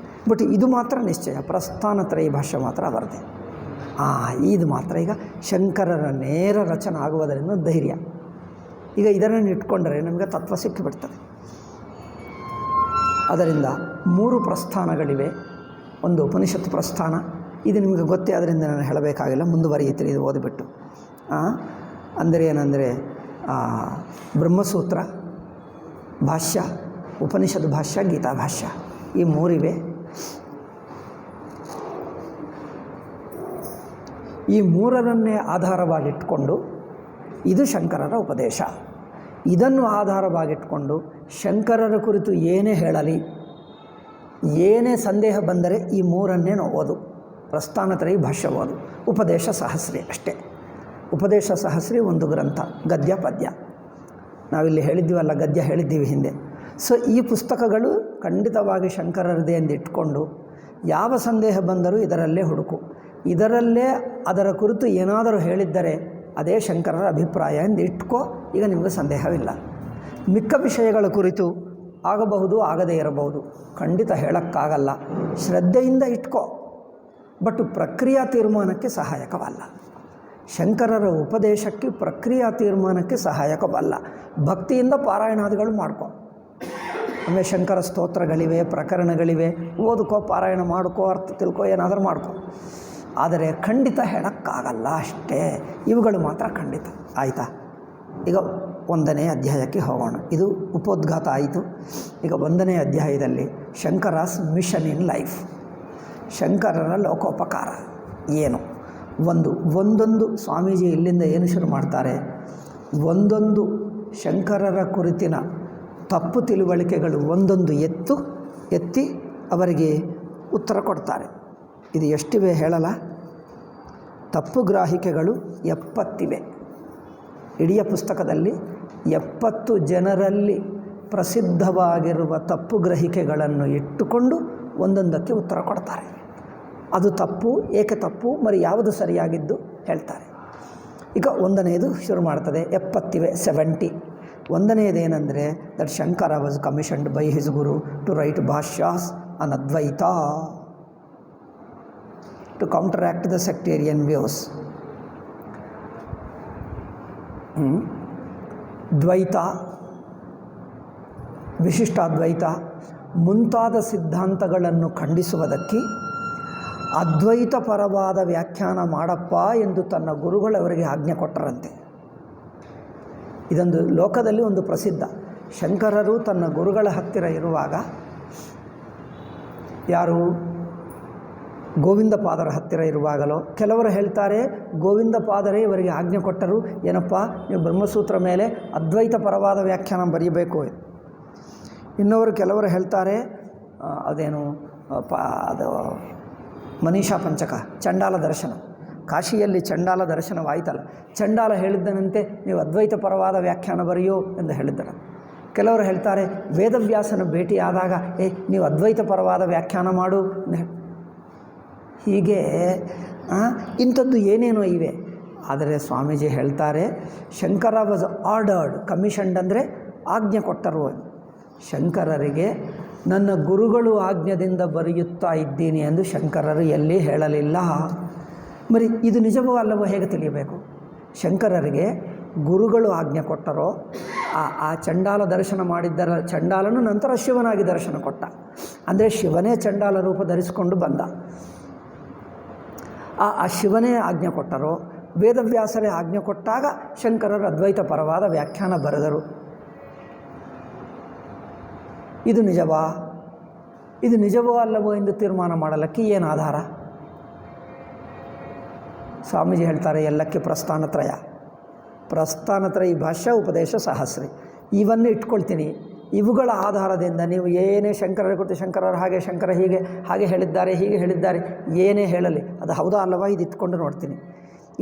ಬಟ್ ಇದು ಮಾತ್ರ ನಿಶ್ಚಯ, ಪ್ರಸ್ಥಾನತ್ರಯ ಭಾಷ್ಯ ಮಾತ್ರ ಅವರದೇ. ಇದು ಮಾತ್ರ ಈಗ ಶಂಕರರ ನೇರ ರಚನೆ ಆಗುವುದರಿಂದ ಧೈರ್ಯ. ಈಗ ಇದನ್ನು ಇಟ್ಕೊಂಡರೆ ನಮಗೆ ತತ್ವ ಸಿಕ್ಕಿಬಿಡ್ತದೆ. ಅದರಿಂದ 3 ಪ್ರಸ್ಥಾನಗಳಿವೆ. ಒಂದು ಉಪನಿಷತ್ತು ಪ್ರಸ್ಥಾನ, ಇದು ನಿಮಗೆ ಗೊತ್ತೇ, ಅದರಿಂದ ನಾನು ಹೇಳಬೇಕಾಗಿಲ್ಲ, ಮುಂದುವರಿಯುತ್ತೀರಿ ಇದು ಓದಿಬಿಟ್ಟು. ಅಂದರೆ ಏನಂದರೆ ಬ್ರಹ್ಮಸೂತ್ರ ಭಾಷ್ಯ, ಉಪನಿಷತ್ ಭಾಷ್ಯ, ಗೀತಾ ಭಾಷ್ಯ, ಈ 3 ಇವೆ. ಈ 3ರನ್ನೇ ಆಧಾರವಾಗಿಟ್ಕೊಂಡು ಇದು ಶಂಕರರ ಉಪದೇಶ. ಇದನ್ನು ಆಧಾರವಾಗಿಟ್ಕೊಂಡು ಶಂಕರರ ಕುರಿತು ಏನೇ ಹೇಳಲಿ, ಏನೇ ಸಂದೇಹ ಬಂದರೆ ಈ 3ರನ್ನೇ ನಾವು ಓದು. ಪ್ರಸ್ಥಾನತ್ರಯಿ ಭಾಷ್ಯ ಓದು, ಉಪದೇಶ ಸಹಸ್ರಿ ಅಷ್ಟೇ. ಉಪದೇಶ ಸಹಸ್ರಿ ಒಂದು ಗ್ರಂಥ, ಗದ್ಯ ಪದ್ಯ. ನಾವಿಲ್ಲಿ ಹೇಳಿದ್ದೀವಲ್ಲ, ಗದ್ಯ ಹೇಳಿದ್ದೀವಿ ಹಿಂದೆ. ಸೊ ಈ ಪುಸ್ತಕಗಳು ಖಂಡಿತವಾಗಿ ಶಂಕರರದೇ ಎಂದು ಇಟ್ಕೊಂಡು ಯಾವ ಸಂದೇಹ ಬಂದರೂ ಇದರಲ್ಲೇ ಹುಡುಕು. ಇದರಲ್ಲೇ ಅದರ ಕುರಿತು ಏನಾದರೂ ಹೇಳಿದ್ದರೆ ಅದೇ ಶಂಕರರ ಅಭಿಪ್ರಾಯ ಎಂದು ಇಟ್ಕೋ, ಈಗ ನಿಮಗೆ ಸಂದೇಹವಿಲ್ಲ. ಮಿಕ್ಕ ವಿಷಯಗಳ ಕುರಿತು ಆಗಬಹುದು, ಆಗದೇ ಇರಬಹುದು, ಖಂಡಿತ ಹೇಳೋಕ್ಕಾಗಲ್ಲ. ಶ್ರದ್ಧೆಯಿಂದ ಇಟ್ಕೋ, ಬಟ್ ಪ್ರಕ್ರಿಯಾ ತೀರ್ಮಾನಕ್ಕೆ ಸಹಾಯಕವಲ್ಲ. ಶಂಕರರ ಉಪದೇಶಕ್ಕೆ ಪ್ರಕ್ರಿಯಾ ತೀರ್ಮಾನಕ್ಕೆ ಸಹಾಯಕವಲ್ಲ. ಭಕ್ತಿಯಿಂದ ಪಾರಾಯಣಾದಿಗಳು ಮಾಡ್ಕೋ. ಆಮೇಲೆ ಶಂಕರ ಸ್ತೋತ್ರಗಳಿವೆ, ಪ್ರಕರಣಗಳಿವೆ, ಓದ್ಕೋ, ಪಾರಾಯಣ ಮಾಡ್ಕೋ, ಅರ್ಥ ತಿಳ್ಕೊ, ಏನಾದರೂ ಮಾಡ್ಕೋ. ಆದರೆ ಖಂಡಿತ ಹೇಳೋಕ್ಕಾಗಲ್ಲ ಅಷ್ಟೇ. ಇವುಗಳು ಮಾತ್ರ ಖಂಡಿತ. ಆಯಿತಾ? ಈಗ 1ನೇ ಅಧ್ಯಾಯಕ್ಕೆ ಹೋಗೋಣ. ಇದು ಉಪೋದ್ಘಾತ ಆಯಿತು. ಈಗ 1ನೇ ಅಧ್ಯಾಯದಲ್ಲಿ ಶಂಕರಾಸ್ ಮಿಷನ್ ಇನ್ ಲೈಫ್, ಶಂಕರರ ಲೋಕೋಪಕಾರ ಏನು. ಒಂದೊಂದು ಸ್ವಾಮೀಜಿ ಇಲ್ಲಿಂದ ಏನು ಶುರು ಮಾಡ್ತಾರೆ, ಒಂದೊಂದು ಶಂಕರರ ಕುರಿತಿನ ತಪ್ಪು ತಿಳುವಳಿಕೆಗಳು ಒಂದೊಂದು ಎತ್ತಿ ಅವರಿಗೆ ಉತ್ತರ ಕೊಡ್ತಾರೆ. ಇದು ಎಷ್ಟಿವೆ ಹೇಳಲ್ಲ? ತಪ್ಪು ಗ್ರಾಹಿಕೆಗಳು 70 ಇವೆ. ಇಡೀ ಪುಸ್ತಕದಲ್ಲಿ 70 ಜನರಲ್ಲಿ ಪ್ರಸಿದ್ಧವಾಗಿರುವ ತಪ್ಪು ಗ್ರಹಿಕೆಗಳನ್ನು ಇಟ್ಟುಕೊಂಡು ಒಂದೊಂದಕ್ಕೆ ಉತ್ತರ ಕೊಡ್ತಾರೆ. ಅದು ತಪ್ಪು, ಏಕೆ ತಪ್ಪು, మరి ಯಾವುದು ಸರಿಯಾಗಿದ್ದು ಹೇಳ್ತಾರೆ. ಈಗ 1ನೇದು ಶುರು ಮಾಡ್ತದೆ. 70 ಇವೆ, 70. 1ನೇದೇನೆಂದರೆ that Shankara was commissioned by his guru to write bhashyas on Advaita to counteract the sectarian views. Dvaita, Vishishtadvaita ಮುಂತಾದ ಸಿದ್ಧಾಂತಗಳನ್ನು ಖಂಡಿಸುವುದಕ್ಕೆ ಅದ್ವೈತ ಪರವಾದ ವ್ಯಾಖ್ಯಾನ ಮಾಡಪ್ಪ ಎಂದು ತನ್ನ ಗುರುಗಳವರಿಗೆ ಆಜ್ಞೆ ಕೊಟ್ಟರಂತೆ. ಇದೊಂದು ಲೋಕದಲ್ಲಿ ಒಂದು ಪ್ರಸಿದ್ಧ. ಶಂಕರರು ತನ್ನ ಗುರುಗಳ ಹತ್ತಿರ ಇರುವಾಗ, ಯಾರು ಗೋವಿಂದ ಪಾದರ ಹತ್ತಿರ ಇರುವಾಗಲೋ, ಕೆಲವರು ಹೇಳ್ತಾರೆ ಗೋವಿಂದ ಪಾದರೇ ಇವರಿಗೆ ಆಜ್ಞೆ ಕೊಟ್ಟರು, ಏನಪ್ಪ ನೀವು ಬ್ರಹ್ಮಸೂತ್ರ ಮೇಲೆ ಅದ್ವೈತ ಪರವಾದ ವ್ಯಾಖ್ಯಾನ ಬರೀಬೇಕು. ಕೆಲವರು ಹೇಳ್ತಾರೆ ಅದೇನು ಅದು ಮನೀಷಾ ಪಂಚಕ, ಚಂಡಾಲ ದರ್ಶನ, ಕಾಶಿಯಲ್ಲಿ ಚಂಡಾಲ ದರ್ಶನವಾಯ್ತಲ್ಲ, ಚಂಡಾಲ ಹೇಳಿದ್ದನಂತೆ ನೀವು ಅದ್ವೈತ ಪರವಾದ ವ್ಯಾಖ್ಯಾನ ಬರೆಯೋ ಎಂದು ಹೇಳಿದ್ದಾರೆ. ಕೆಲವರು ಹೇಳ್ತಾರೆ ವೇದವ್ಯಾಸನ ಭೇಟಿಯಾದಾಗ ನೀವು ಅದ್ವೈತ ಪರವಾದ ವ್ಯಾಖ್ಯಾನ ಮಾಡು. ಹೀಗೆ ಇಂಥದ್ದು ಏನೇನೋ ಇವೆ. ಆದರೆ ಸ್ವಾಮೀಜಿ ಹೇಳ್ತಾರೆ ಶಂಕರ ವಾಸ್ ಆರ್ಡರ್ಡ್, ಕಮಿಷನ್ಡ್ ಅಂದರೆ ಆಜ್ಞೆ ಕೊಟ್ಟರು. ಶಂಕರರಿಗೆ ನನ್ನ ಗುರುಗಳು ಆಜ್ಞೆಯಿಂದ ಬರೆಯುತ್ತಾ ಇದ್ದೀನಿ ಎಂದು ಶಂಕರರು ಎಲ್ಲಿ ಹೇಳಲಿಲ್ಲ. మరి ಇದು ನಿಜವೋ ಅಲ್ಲವೋ ಹೇಗೆ ತಿಳಿಯಬೇಕು? ಶಂಕರರಿಗೆ ಗುರುಗಳು ಆಜ್ಞೆ ಕೊಟ್ಟರೋ, ಆ ಚಂಡಾಲ ದರ್ಶನ ಮಾಡಿದ್ದರ ಚಂಡಾಲನು ನಂತರ ಶಿವನಾಗಿ ದರ್ಶನ ಕೊಟ್ಟ. ಅಂದರೆ ಶಿವನೇ ಚಂಡಾಲ ರೂಪ ಧರಿಸಿಕೊಂಡು ಬಂದ. ಆ ಶಿವನೇ ಆಜ್ಞೆ ಕೊಟ್ಟರೋ, ವೇದವ್ಯಾಸರೇ ಆಜ್ಞೆ ಕೊಟ್ಟಾಗ ಶಂಕರರು ಅದ್ವೈತ ಪರವಾದ ವ್ಯಾಖ್ಯಾನ ಬರೆದರು. ಇದು ನಿಜವೋ ಅಲ್ಲವೋ ಎಂದು ತೀರ್ಮಾನ ಮಾಡಲಿಕ್ಕೆ ಏನು ಆಧಾರ? ಸ್ವಾಮೀಜಿ ಹೇಳ್ತಾರೆ ಎಲ್ಲಕ್ಕೆ ಪ್ರಸ್ಥಾನತ್ರಯ, ಪ್ರಸ್ಥಾನತ್ರಯ ಭಾಷ್ಯ ಉಪದೇಶ ಸಹಸ್ರಿ ಇವನ್ನು ಇಟ್ಕೊಳ್ತೀನಿ. ಇವುಗಳ ಆಧಾರದಿಂದ ನೀವು ಏನೇ ಶಂಕರರ ಕುರಿತು ಶಂಕರರು ಹಾಗೆ, ಶಂಕರ ಹೀಗೆ ಹಾಗೆ ಹೇಳಿದ್ದಾರೆ, ಹೀಗೆ ಹೇಳಿದ್ದಾರೆ, ಏನೇ ಹೇಳಲಿ ಅದು ಹೌದಾ ಅಲ್ಲವಾ ಇದು ಇಟ್ಕೊಂಡು ನೋಡ್ತೀನಿ.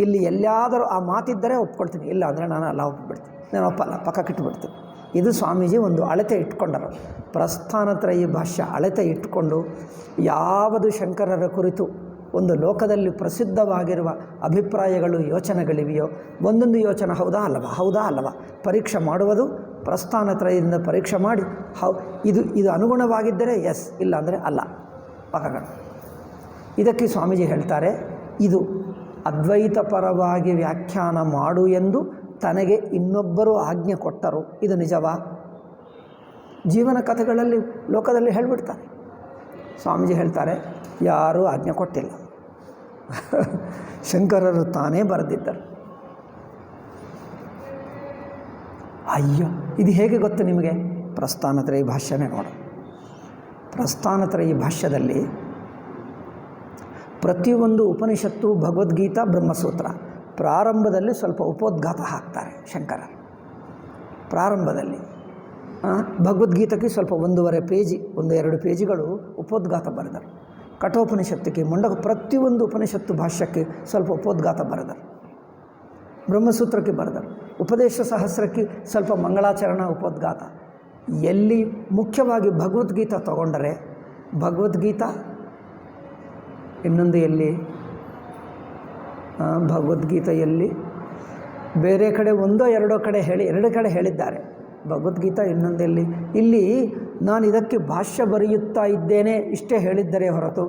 ಇಲ್ಲಿ ಎಲ್ಲಿಯಾದರೂ ಆ ಮಾತಿದ್ದರೆ ಒಪ್ಕೊಳ್ತೀನಿ, ಇಲ್ಲ ಅಂದರೆ ನಾನು ಅಲ್ಲ ಒಪ್ಪಿಬಿಡ್ತೀನಿ, ನಾನು ಒಪ್ಪಲ್ಲ, ಪಕ್ಕಕ್ಕಿಟ್ಟುಬಿಡ್ತೀನಿ. ಇದು ಸ್ವಾಮೀಜಿ ಒಂದು ಅಳತೆ ಇಟ್ಕೊಂಡರು. ಪ್ರಸ್ಥಾನತ್ರಯ ಭಾಷ್ಯ ಅಳತೆ ಇಟ್ಟುಕೊಂಡು ಯಾವುದು ಶಂಕರರ ಕುರಿತು ಒಂದು ಲೋಕದಲ್ಲಿ ಪ್ರಸಿದ್ಧವಾಗಿರುವ ಅಭಿಪ್ರಾಯಗಳು ಯೋಚನೆಗಳಿವೆಯೋ ಒಂದೊಂದು ಯೋಚನೆ ಹೌದಾ ಅಲ್ಲವಾ, ಹೌದಾ ಅಲ್ಲವಾ ಪರೀಕ್ಷೆ ಮಾಡುವುದು. ಪ್ರಸ್ಥಾನತ್ರಯದಿಂದ ಪರೀಕ್ಷೆ ಮಾಡಿ ಇದು ಅನುಗುಣವಾಗಿದ್ದರೆ ಎಸ್, ಇಲ್ಲ ಅಂದರೆ ಅಲ್ಲ ಪಕ್ಕಗಳು. ಇದಕ್ಕೆ ಸ್ವಾಮೀಜಿ ಹೇಳ್ತಾರೆ, ಇದು ಅದ್ವೈತ ಪರವಾಗಿ ವ್ಯಾಖ್ಯಾನ ಮಾಡು ಎಂದು ತನಗೆ ಇನ್ನೊಬ್ಬರು ಆಜ್ಞೆ ಕೊಟ್ಟರು. ಇದು ನಿಜವಾ? ಜೀವನ ಕಥೆಗಳಲ್ಲಿ ಲೋಕದಲ್ಲಿ ಹೇಳಿಬಿಡ್ತಾರೆ. ಸ್ವಾಮೀಜಿ ಹೇಳ್ತಾರೆ ಯಾರೂ ಆಜ್ಞೆ ಕೊಟ್ಟಿಲ್ಲ, ಶಂಕರರು ತಾನೇ ಬರೆದಿದ್ದರು. ಅಯ್ಯೋ, ಇದು ಹೇಗೆ ಗೊತ್ತು ನಿಮಗೆ? ಪ್ರಸ್ಥಾನತ್ರಯ ಭಾಷ್ಯನೇ ನೋಡು. ಪ್ರಸ್ಥಾನತ್ರಯ ಭಾಷ್ಯದಲ್ಲಿ ಪ್ರತಿಯೊಂದು ಉಪನಿಷತ್ತು, ಭಗವದ್ಗೀತಾ, ಬ್ರಹ್ಮಸೂತ್ರ ಪ್ರಾರಂಭದಲ್ಲಿ ಸ್ವಲ್ಪ ಉಪೋದ್ಘಾತ ಹಾಕ್ತಾರೆ ಶಂಕರ. ಪ್ರಾರಂಭದಲ್ಲಿ ಭಗವದ್ಗೀತೆಗೆ ಸ್ವಲ್ಪ 1.5 ಪೇಜಿ 1-2 ಪೇಜಿಗಳು ಉಪೋದ್ಘಾತ ಬರೆದರು. ಕಠೋಪನಿಷತ್ತಿಗೆ ಪ್ರತಿಯೊಂದು ಉಪನಿಷತ್ತು ಭಾಷ್ಯಕ್ಕೆ ಸ್ವಲ್ಪ ಉಪೋದ್ಘಾತ ಬರೆದರು. ಬ್ರಹ್ಮಸೂತ್ರಕ್ಕೆ ಬರೆದರು. ಉಪದೇಶ ಸಹಸ್ರಕ್ಕೆ ಸ್ವಲ್ಪ ಮಂಗಳಾಚರಣ ಉಪೋದ್ಘಾತ. ಎಲ್ಲಿ ಮುಖ್ಯವಾಗಿ ಭಗವದ್ಗೀತಾ ತಗೊಂಡರೆ ಭಗವದ್ಗೀತಾ, ಇನ್ನೊಂದು ಎಲ್ಲಿ ಭಗವದ್ಗೀತೆಯಲ್ಲಿ ಬೇರೆ ಕಡೆ 1-2 ಕಡೆ ಹೇಳಿ 2 ಕಡೆ ಹೇಳಿದ್ದಾರೆ ಭಗವದ್ಗೀತಾ. ಇನ್ನೊಂದೆಲ್ಲಿ ಇಲ್ಲಿ ನಾನು ಇದಕ್ಕೆ ಭಾಷ್ಯ ಬರೆಯುತ್ತಾ ಇದ್ದೇನೆ ಇಷ್ಟೇ ಹೇಳಿದ್ದರೆ ಹೊರತು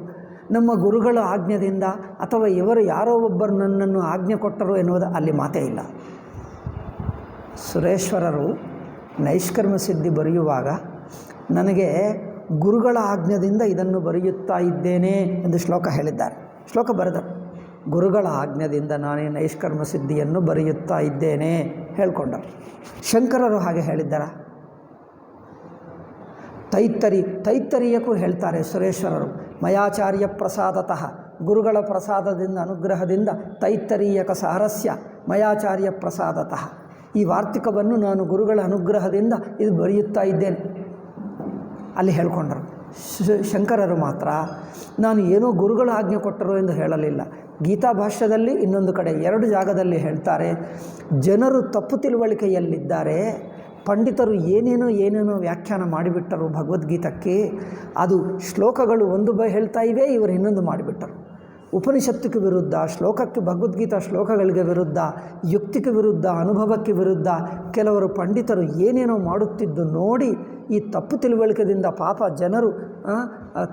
ನಮ್ಮ ಗುರುಗಳ ಆಜ್ಞೆಯಿಂದ ಅಥವಾ ಇವರು ಯಾರೋ ಒಬ್ಬರು ನನ್ನನ್ನು ಆಜ್ಞೆ ಕೊಟ್ಟರು ಎನ್ನುವುದು ಅಲ್ಲಿ ಮಾತೇ ಇಲ್ಲ. ಸುರೇಶ್ವರರು ನೈಷ್ಕರ್ಮ ಸಿದ್ಧಿ ಬರೆಯುವಾಗ ನನಗೆ ಗುರುಗಳ ಆಜ್ಞೆಯಿಂದ ಇದನ್ನು ಬರೆಯುತ್ತಾ ಇದ್ದೇನೆ ಎಂದು ಶ್ಲೋಕ ಹೇಳಿದ್ದಾರೆ. ಶ್ಲೋಕ ಬರೆದರು, ಗುರುಗಳ ಆಜ್ಞೆಯಿಂದ ನಾನೇ ನೈಷ್ಕರ್ಮ ಸಿದ್ಧಿಯನ್ನು ಬರೆಯುತ್ತಾ ಇದ್ದೇನೆ ಹೇಳ್ಕೊಂಡರು. ಶಂಕರರು ಹಾಗೆ ಹೇಳಿದ್ದಾರ? ತೈತ್ತರೀಯಕ್ಕೂ ಹೇಳ್ತಾರೆ ಸುರೇಶ್ವರರು, ಮಯಾಚಾರ್ಯ ಪ್ರಸಾದತಃ, ಗುರುಗಳ ಪ್ರಸಾದದಿಂದ ಅನುಗ್ರಹದಿಂದ ತೈತ್ತರೀಯಕ ಸಾರಸ್ಯ ಮಯಾಚಾರ್ಯ ಪ್ರಸಾದತಃ. ಈ ವಾರ್ತಿಕವನ್ನು ನಾನು ಗುರುಗಳ ಅನುಗ್ರಹದಿಂದ ಇದು ಬರೆಯುತ್ತಾ ಇದ್ದೇನೆ ಅಲ್ಲಿ ಹೇಳ್ಕೊಂಡರು. ಶಂಕರರು ಮಾತ್ರ ನಾನು ಏನೋ ಗುರುಗಳ ಆಜ್ಞೆ ಕೊಟ್ಟರು ಎಂದು ಹೇಳಲಿಲ್ಲ. ಗೀತಾ ಭಾಷ್ಯದಲ್ಲಿ ಇನ್ನೊಂದು ಕಡೆ 2 ಜಾಗದಲ್ಲಿ ಹೇಳ್ತಾರೆ, ಜನರು ತಪ್ಪು ತಿಳುವಳಿಕೆಯಲ್ಲಿದ್ದಾರೆ, ಪಂಡಿತರು ಏನೇನೋ ವ್ಯಾಖ್ಯಾನ ಮಾಡಿಬಿಟ್ಟರು ಭಗವದ್ಗೀತಕ್ಕೆ. ಅದು ಶ್ಲೋಕಗಳು ಒಂದು ಹೇಳ್ತಾ ಇವೆ, ಇವರು ಇನ್ನೊಂದು ಮಾಡಿಬಿಟ್ಟರು. ಉಪನಿಷತ್ತಿಗೆ ವಿರುದ್ಧ, ಶ್ಲೋಕಕ್ಕೆ ಭಗವದ್ಗೀತಾ ಶ್ಲೋಕಗಳಿಗೆ ವಿರುದ್ಧ, ಯುಕ್ತಿಗೆ ವಿರುದ್ಧ, ಅನುಭವಕ್ಕೆ ವಿರುದ್ಧ ಕೆಲವರು ಪಂಡಿತರು ಏನೇನೋ ಮಾಡುತ್ತಿದ್ದು ನೋಡಿ ಈ ತಪ್ಪು ತಿಳುವಳಿಕೆಯಿಂದ ಪಾಪ ಜನರು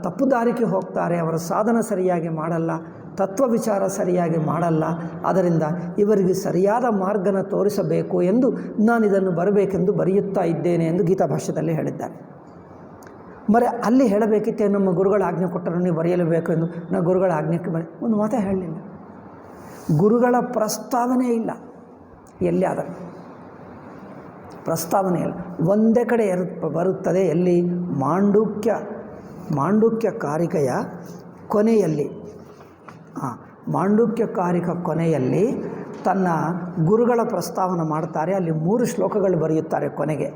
ತಪ್ಪು ದಾರಿಗೆ ಹೋಗ್ತಾರೆ. ಅವರ ಸಾಧನ ಸರಿಯಾಗಿ ಮಾಡಲ್ಲ, ತತ್ವ ವಿಚಾರ ಸರಿಯಾಗಿ ಮಾಡಲ್ಲ. ಆದ್ದರಿಂದ ಇವರಿಗೆ ಸರಿಯಾದ ಮಾರ್ಗನ ತೋರಿಸಬೇಕು ಎಂದು ನಾನು ಇದನ್ನು ಬರಬೇಕೆಂದು ಬರೆಯುತ್ತಾ ಇದ್ದೇನೆ ಎಂದು ಗೀತಾ ಭಾಷ್ಯದಲ್ಲಿ ಹೇಳಿದ್ದಾರೆ. ಅಲ್ಲಿ ಹೇಳಬೇಕಿತ್ತೆ, ನಮ್ಮ ಗುರುಗಳ ಆಜ್ಞೆ ಕೊಟ್ಟರು ನೀವು ಬರೆಯಲೇಬೇಕು ಎಂದು. ನಾವು ಗುರುಗಳ ಆಜ್ಞೆಗೆ ಒಂದು ಮಾತೇ ಹೇಳಲಿಲ್ಲ. ಗುರುಗಳ ಪ್ರಸ್ತಾವನೆ ಇಲ್ಲ ಎಲ್ಲಿ, ಆದ ಪ್ರಸ್ತಾವನೆ ಇಲ್ಲ. ಒಂದೇ ಕಡೆ ಬರುತ್ತದೆ, ಎಲ್ಲಿ? ಮಾಂಡುಕ್ಯ ಕಾರಿಕೆಯ ಕೊನೆಯಲ್ಲಿ. ಮಾಂಡುಕ್ಯ ಕಾರಿಕ ಕೊನೆಯಲ್ಲಿ ತನ್ನ ಗುರುಗಳ ಪ್ರಸ್ತಾವನೆ ಮಾಡ್ತಾರೆ. ಅಲ್ಲಿ 3 ಶ್ಲೋಕಗಳು ಬರೆಯುತ್ತಾರೆ ಕೊನೆಗೆ.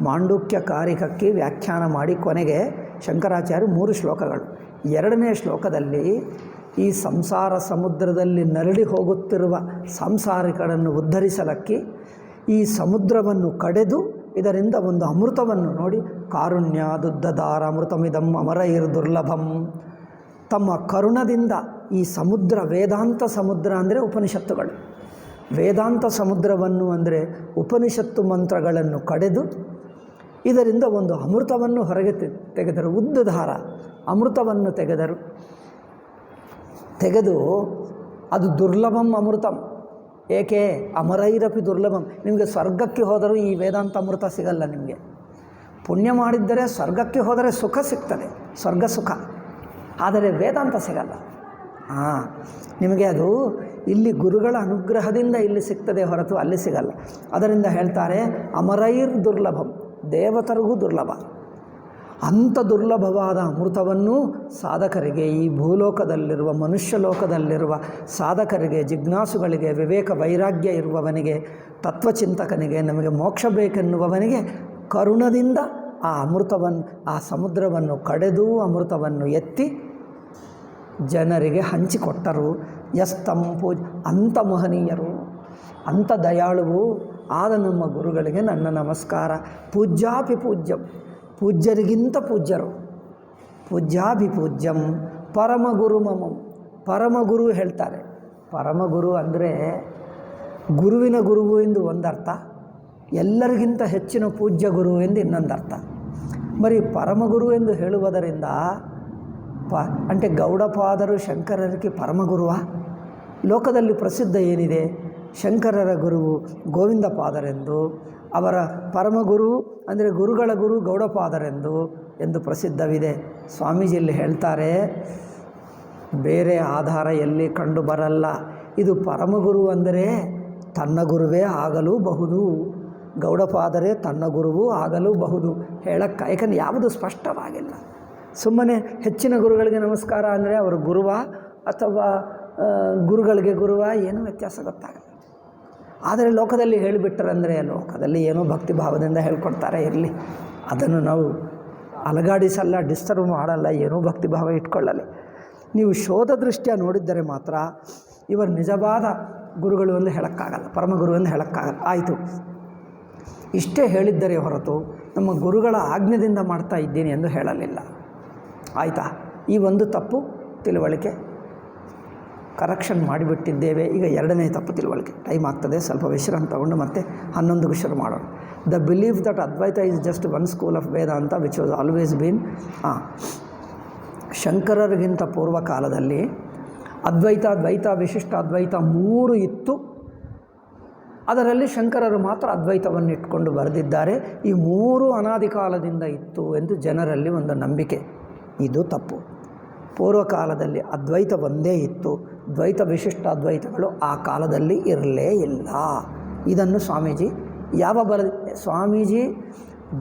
ಮಾಂಡುಕ್ಯ ಕಾರಿಕಕ್ಕೆ ವ್ಯಾಖ್ಯಾನ ಮಾಡಿ ಕೊನೆಗೆ ಶಂಕರಾಚಾರ್ಯರು 3 ಶ್ಲೋಕಗಳು. 2ನೇ ಶ್ಲೋಕದಲ್ಲಿ ಈ ಸಂಸಾರ ಸಮುದ್ರದಲ್ಲಿ ನರಳಿ ಹೋಗುತ್ತಿರುವ ಸಂಸಾರಿಕರನ್ನು ಉದ್ಧರಿಸಲಕ್ಕೆ ಈ ಸಮುದ್ರವನ್ನು ಕಡೆದು ಇದರಿಂದ ಒಂದು ಅಮೃತವನ್ನು ನೋಡಿ, ಕಾರುಣ್ಯ ದುದ್ದದಾರ ಅಮೃತಮಿದಂ ಅಮರೈರ್ ದುರ್ಲಭಂ. ತಮ್ಮ ಕರುಣದಿಂದ ಈ ಸಮುದ್ರ, ವೇದಾಂತ ಸಮುದ್ರ ಅಂದರೆ ಉಪನಿಷತ್ತುಗಳು, ವೇದಾಂತ ಸಮುದ್ರವನ್ನು ಅಂದರೆ ಉಪನಿಷತ್ತು ಮಂತ್ರಗಳನ್ನು ಕಡೆದು ಇದರಿಂದ ಒಂದು ಅಮೃತವನ್ನು ಹೊರಗೆ ತೆಗೆದರು. ಉದ್ದಧಾರ ಅಮೃತವನ್ನು ತೆಗೆದು ಅದು ದುರ್ಲಭಂ ಅಮೃತಂ. ಏಕೆ? ಅಮರೈರಪಿ ದುರ್ಲಭಂ. ನಿಮಗೆ ಸ್ವರ್ಗಕ್ಕೆ ಹೋದರೂ ಈ ವೇದಾಂತ ಅಮೃತ ಸಿಗಲ್ಲ. ನಿಮಗೆ ಪುಣ್ಯ ಮಾಡಿದ್ದರೆ ಸ್ವರ್ಗಕ್ಕೆ ಹೋದರೆ ಸುಖ ಸಿಗ್ತದೆ, ಸ್ವರ್ಗ ಸುಖ. ಆದರೆ ವೇದಾಂತ ಸಿಗಲ್ಲ. ನಿಮಗೆ ಅದು ಇಲ್ಲಿ ಗುರುಗಳ ಅನುಗ್ರಹದಿಂದ ಇಲ್ಲಿ ಸಿಗ್ತದೆ ಹೊರತು ಅಲ್ಲಿ ಸಿಗಲ್ಲ. ಅದರಿಂದ ಹೇಳ್ತಾರೆ ಅಮರೈರ್ ದುರ್ಲಭಂ, ದೇವತರಿಗೂ ದುರ್ಲಭ. ಅಂಥ ದುರ್ಲಭವಾದ ಅಮೃತವನ್ನು ಸಾಧಕರಿಗೆ, ಈ ಭೂಲೋಕದಲ್ಲಿರುವ ಮನುಷ್ಯ ಲೋಕದಲ್ಲಿರುವ ಸಾಧಕರಿಗೆ, ಜಿಜ್ಞಾಸುಗಳಿಗೆ, ವಿವೇಕ ವೈರಾಗ್ಯ ಇರುವವನಿಗೆ, ತತ್ವಚಿಂತಕನಿಗೆ, ನಮಗೆ ಮೋಕ್ಷ ಬೇಕೆನ್ನುವವನಿಗೆ ಕರುಣದಿಂದ ಆ ಅಮೃತವನ್ನು, ಆ ಸಮುದ್ರವನ್ನು ಕಡೆದು ಅಮೃತವನ್ನು ಎತ್ತಿ ಜನರಿಗೆ ಹಂಚಿಕೊಟ್ಟರು. ಅಂಥ ಮಹನೀಯರು, ಅಂಥ ದಯಾಳುವು ಆದ ನಮ್ಮ ಗುರುಗಳಿಗೆ ನನ್ನ ನಮಸ್ಕಾರ. ಪೂಜ್ಯಾಪಿ ಪೂಜ್ಯಂ, ಪೂಜ್ಯರಿಗಿಂತ ಪೂಜ್ಯರು. ಪೂಜ್ಯಾಭಿಪೂಜ್ಯಂ ಪರಮಗುರು ಮಮಂ. ಪರಮಗುರು ಹೇಳ್ತಾರೆ. ಪರಮಗುರು ಅಂದರೆ ಗುರುವಿನ ಗುರುವು ಎಂದು ಒಂದರ್ಥ, ಎಲ್ಲರಿಗಿಂತ ಹೆಚ್ಚಿನ ಪೂಜ್ಯ ಗುರು ಎಂದು ಇನ್ನೊಂದರ್ಥ. ಬರೀ ಪರಮಗುರು ಎಂದು ಹೇಳುವುದರಿಂದ అంటే ಗೌಡಪಾದರು ಶಂಕರರಿಗೆ ಪರಮಗುರುವ? ಲೋಕದಲ್ಲಿ ಪ್ರಸಿದ್ಧ ಏನಿದೆ? ಶಂಕರರ ಗುರುವು ಗೋವಿಂದ ಪಾದರೆಂದು, ಅವರ ಪರಮಗುರು ಅಂದರೆ ಗುರುಗಳ ಗುರು ಗೌಡಪಾದರೆಂದು ಎಂದು ಪ್ರಸಿದ್ಧವಿದೆ. ಸ್ವಾಮೀಜಿಯಲ್ಲಿ ಹೇಳ್ತಾರೆ, ಬೇರೆ ಆಧಾರ ಎಲ್ಲಿ ಕಂಡು ಬರಲ್ಲ. ಇದು ಪರಮಗುರು ಅಂದರೆ ತನ್ನ ಗುರುವೇ ಆಗಲೂಬಹುದು, ಗೌಡಪಾದರೆ ತನ್ನ ಗುರುವೂ ಆಗಲೂಬಹುದು. ಹೇಳಕ್ಕೆ ಯಾಕಂದ್ರೆ ಯಾವುದು ಸ್ಪಷ್ಟವಾಗಿಲ್ಲ. ಸುಮ್ಮನೆ ಹೆಚ್ಚಿನ ಗುರುಗಳಿಗೆ ನಮಸ್ಕಾರ ಅಂದರೆ ಅವರು ಗುರುವ ಅಥವಾ ಗುರುಗಳಿಗೆ ಗುರುವ ಏನೂ ವ್ಯತ್ಯಾಸ ಗೊತ್ತಾಗಲ್ಲ. ಆದರೆ ಲೋಕದಲ್ಲಿ ಹೇಳಿಬಿಟ್ಟರಂದರೆ ಲೋಕದಲ್ಲಿ ಏನೋ ಭಕ್ತಿ ಭಾವದಿಂದ ಹೇಳ್ಕೊಡ್ತಾರೆ, ಇರಲಿ, ಅದನ್ನು ನಾವು ಅಲಗಾಡಿಸಲ್ಲ, ಡಿಸ್ಟರ್ಬ್ ಮಾಡಲ್ಲ, ಏನೋ ಭಕ್ತಿ ಭಾವ ಇಟ್ಕೊಳ್ಳಲ್ಲ. ನೀವು ಶೋಧ ದೃಷ್ಟಿಯ ನೋಡಿದ್ದರೆ ಮಾತ್ರ ಇವರು ನಿಜವಾದ ಗುರುಗಳು ಎಂದು ಹೇಳೋಕ್ಕಾಗಲ್ಲ, ಪರಮಗುರು ಎಂದು ಹೇಳೋಕ್ಕಾಗಲ್ಲ. ಆಯಿತು, ಇಷ್ಟೇ ಹೇಳಿದ್ದರೆ ಹೊರತು ನಮ್ಮ ಗುರುಗಳ ಆಜ್ಞೆದಿಂದ ಮಾಡ್ತಾ ಇದ್ದೀನಿ ಎಂದು ಹೇಳಲಿಲ್ಲ. ಆಯಿತಾ? ಈ ಒಂದು ತಪ್ಪು ತಿಳುವಳಿಕೆ ಕರೆಕ್ಷನ್ ಮಾಡಿಬಿಟ್ಟಿದ್ದೇವೆ. ಈಗ ಎರಡನೇ ತಪ್ಪು ತಿಳುವಳಿಕೆ. ಟೈಮ್ ಆಗ್ತದೆ, ಸ್ವಲ್ಪ ವಿಶ್ರಾಂತಿ ತಗೊಂಡು ಮತ್ತೆ 11ಕ್ಕೆ ಶುರು ಮಾಡೋಣ. The believe that Advaita is just one school of Vedanta which was always been. ಶಂಕರರಿಗಿಂತ ಪೂರ್ವ ಕಾಲದಲ್ಲಿ ಅದ್ವೈತ, ದ್ವೈತ, ವಿಶಿಷ್ಟ ಅದ್ವೈತ 3 ಇತ್ತು. ಅದರಲ್ಲಿ ಶಂಕರರು ಮಾತ್ರ ಅದ್ವೈತವನ್ನು ಇಟ್ಕೊಂಡು ಬರೆದಿದ್ದಾರೆ. ಈ 3 ಅನಾದಿ ಕಾಲದಿಂದ ಇತ್ತು ಎಂದು ಜನರಲ್ಲಿ ಒಂದು ನಂಬಿಕೆ. ಇದು ತಪ್ಪು. ಪೂರ್ವಕಾಲದಲ್ಲಿ ಅದ್ವೈತ ಒಂದೇ ಇತ್ತು, ದ್ವೈತ ವಿಶಿಷ್ಟ ಅದ್ವೈತಗಳು ಆ ಕಾಲದಲ್ಲಿ ಇರಲೇ ಇಲ್ಲ. ಇದನ್ನು ಸ್ವಾಮೀಜಿ ಸ್ವಾಮೀಜಿ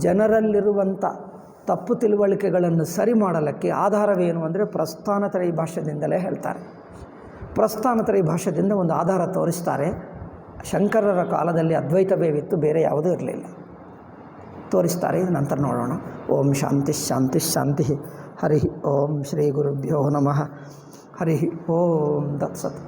ಜನರಲ್ಲಿರುವಂಥ ತಪ್ಪು ತಿಳುವಳಿಕೆಗಳನ್ನು ಸರಿ ಮಾಡಲಿಕ್ಕೆ ಆಧಾರವೇನು ಅಂದರೆ ಪ್ರಸ್ಥಾನತ್ರಯಿ ಭಾಷ್ಯದಿಂದಲೇ ಹೇಳ್ತಾರೆ. ಪ್ರಸ್ಥಾನತ್ರಯಿ ಭಾಷ್ಯದಿಂದ ಒಂದು ಆಧಾರ ತೋರಿಸ್ತಾರೆ. ಶಂಕರರ ಕಾಲದಲ್ಲಿ ಅದ್ವೈತವೇವಿತ್ತು, ಬೇರೆ ಯಾವುದೂ ಇರಲಿಲ್ಲ, ತೋರಿಸ್ತಾರೆ. ನಂತರ ನೋಡೋಣ. ಓಂ ಶಾಂತಿ ಶಾಂತಿ ಶಾಂತಿ. ಹರಿ ಓಂ ಶ್ರೀ ಗುರುಭ್ಯೋ ನಮಃ. ಹರಿ ಓಂ ದತ್ಸತ್.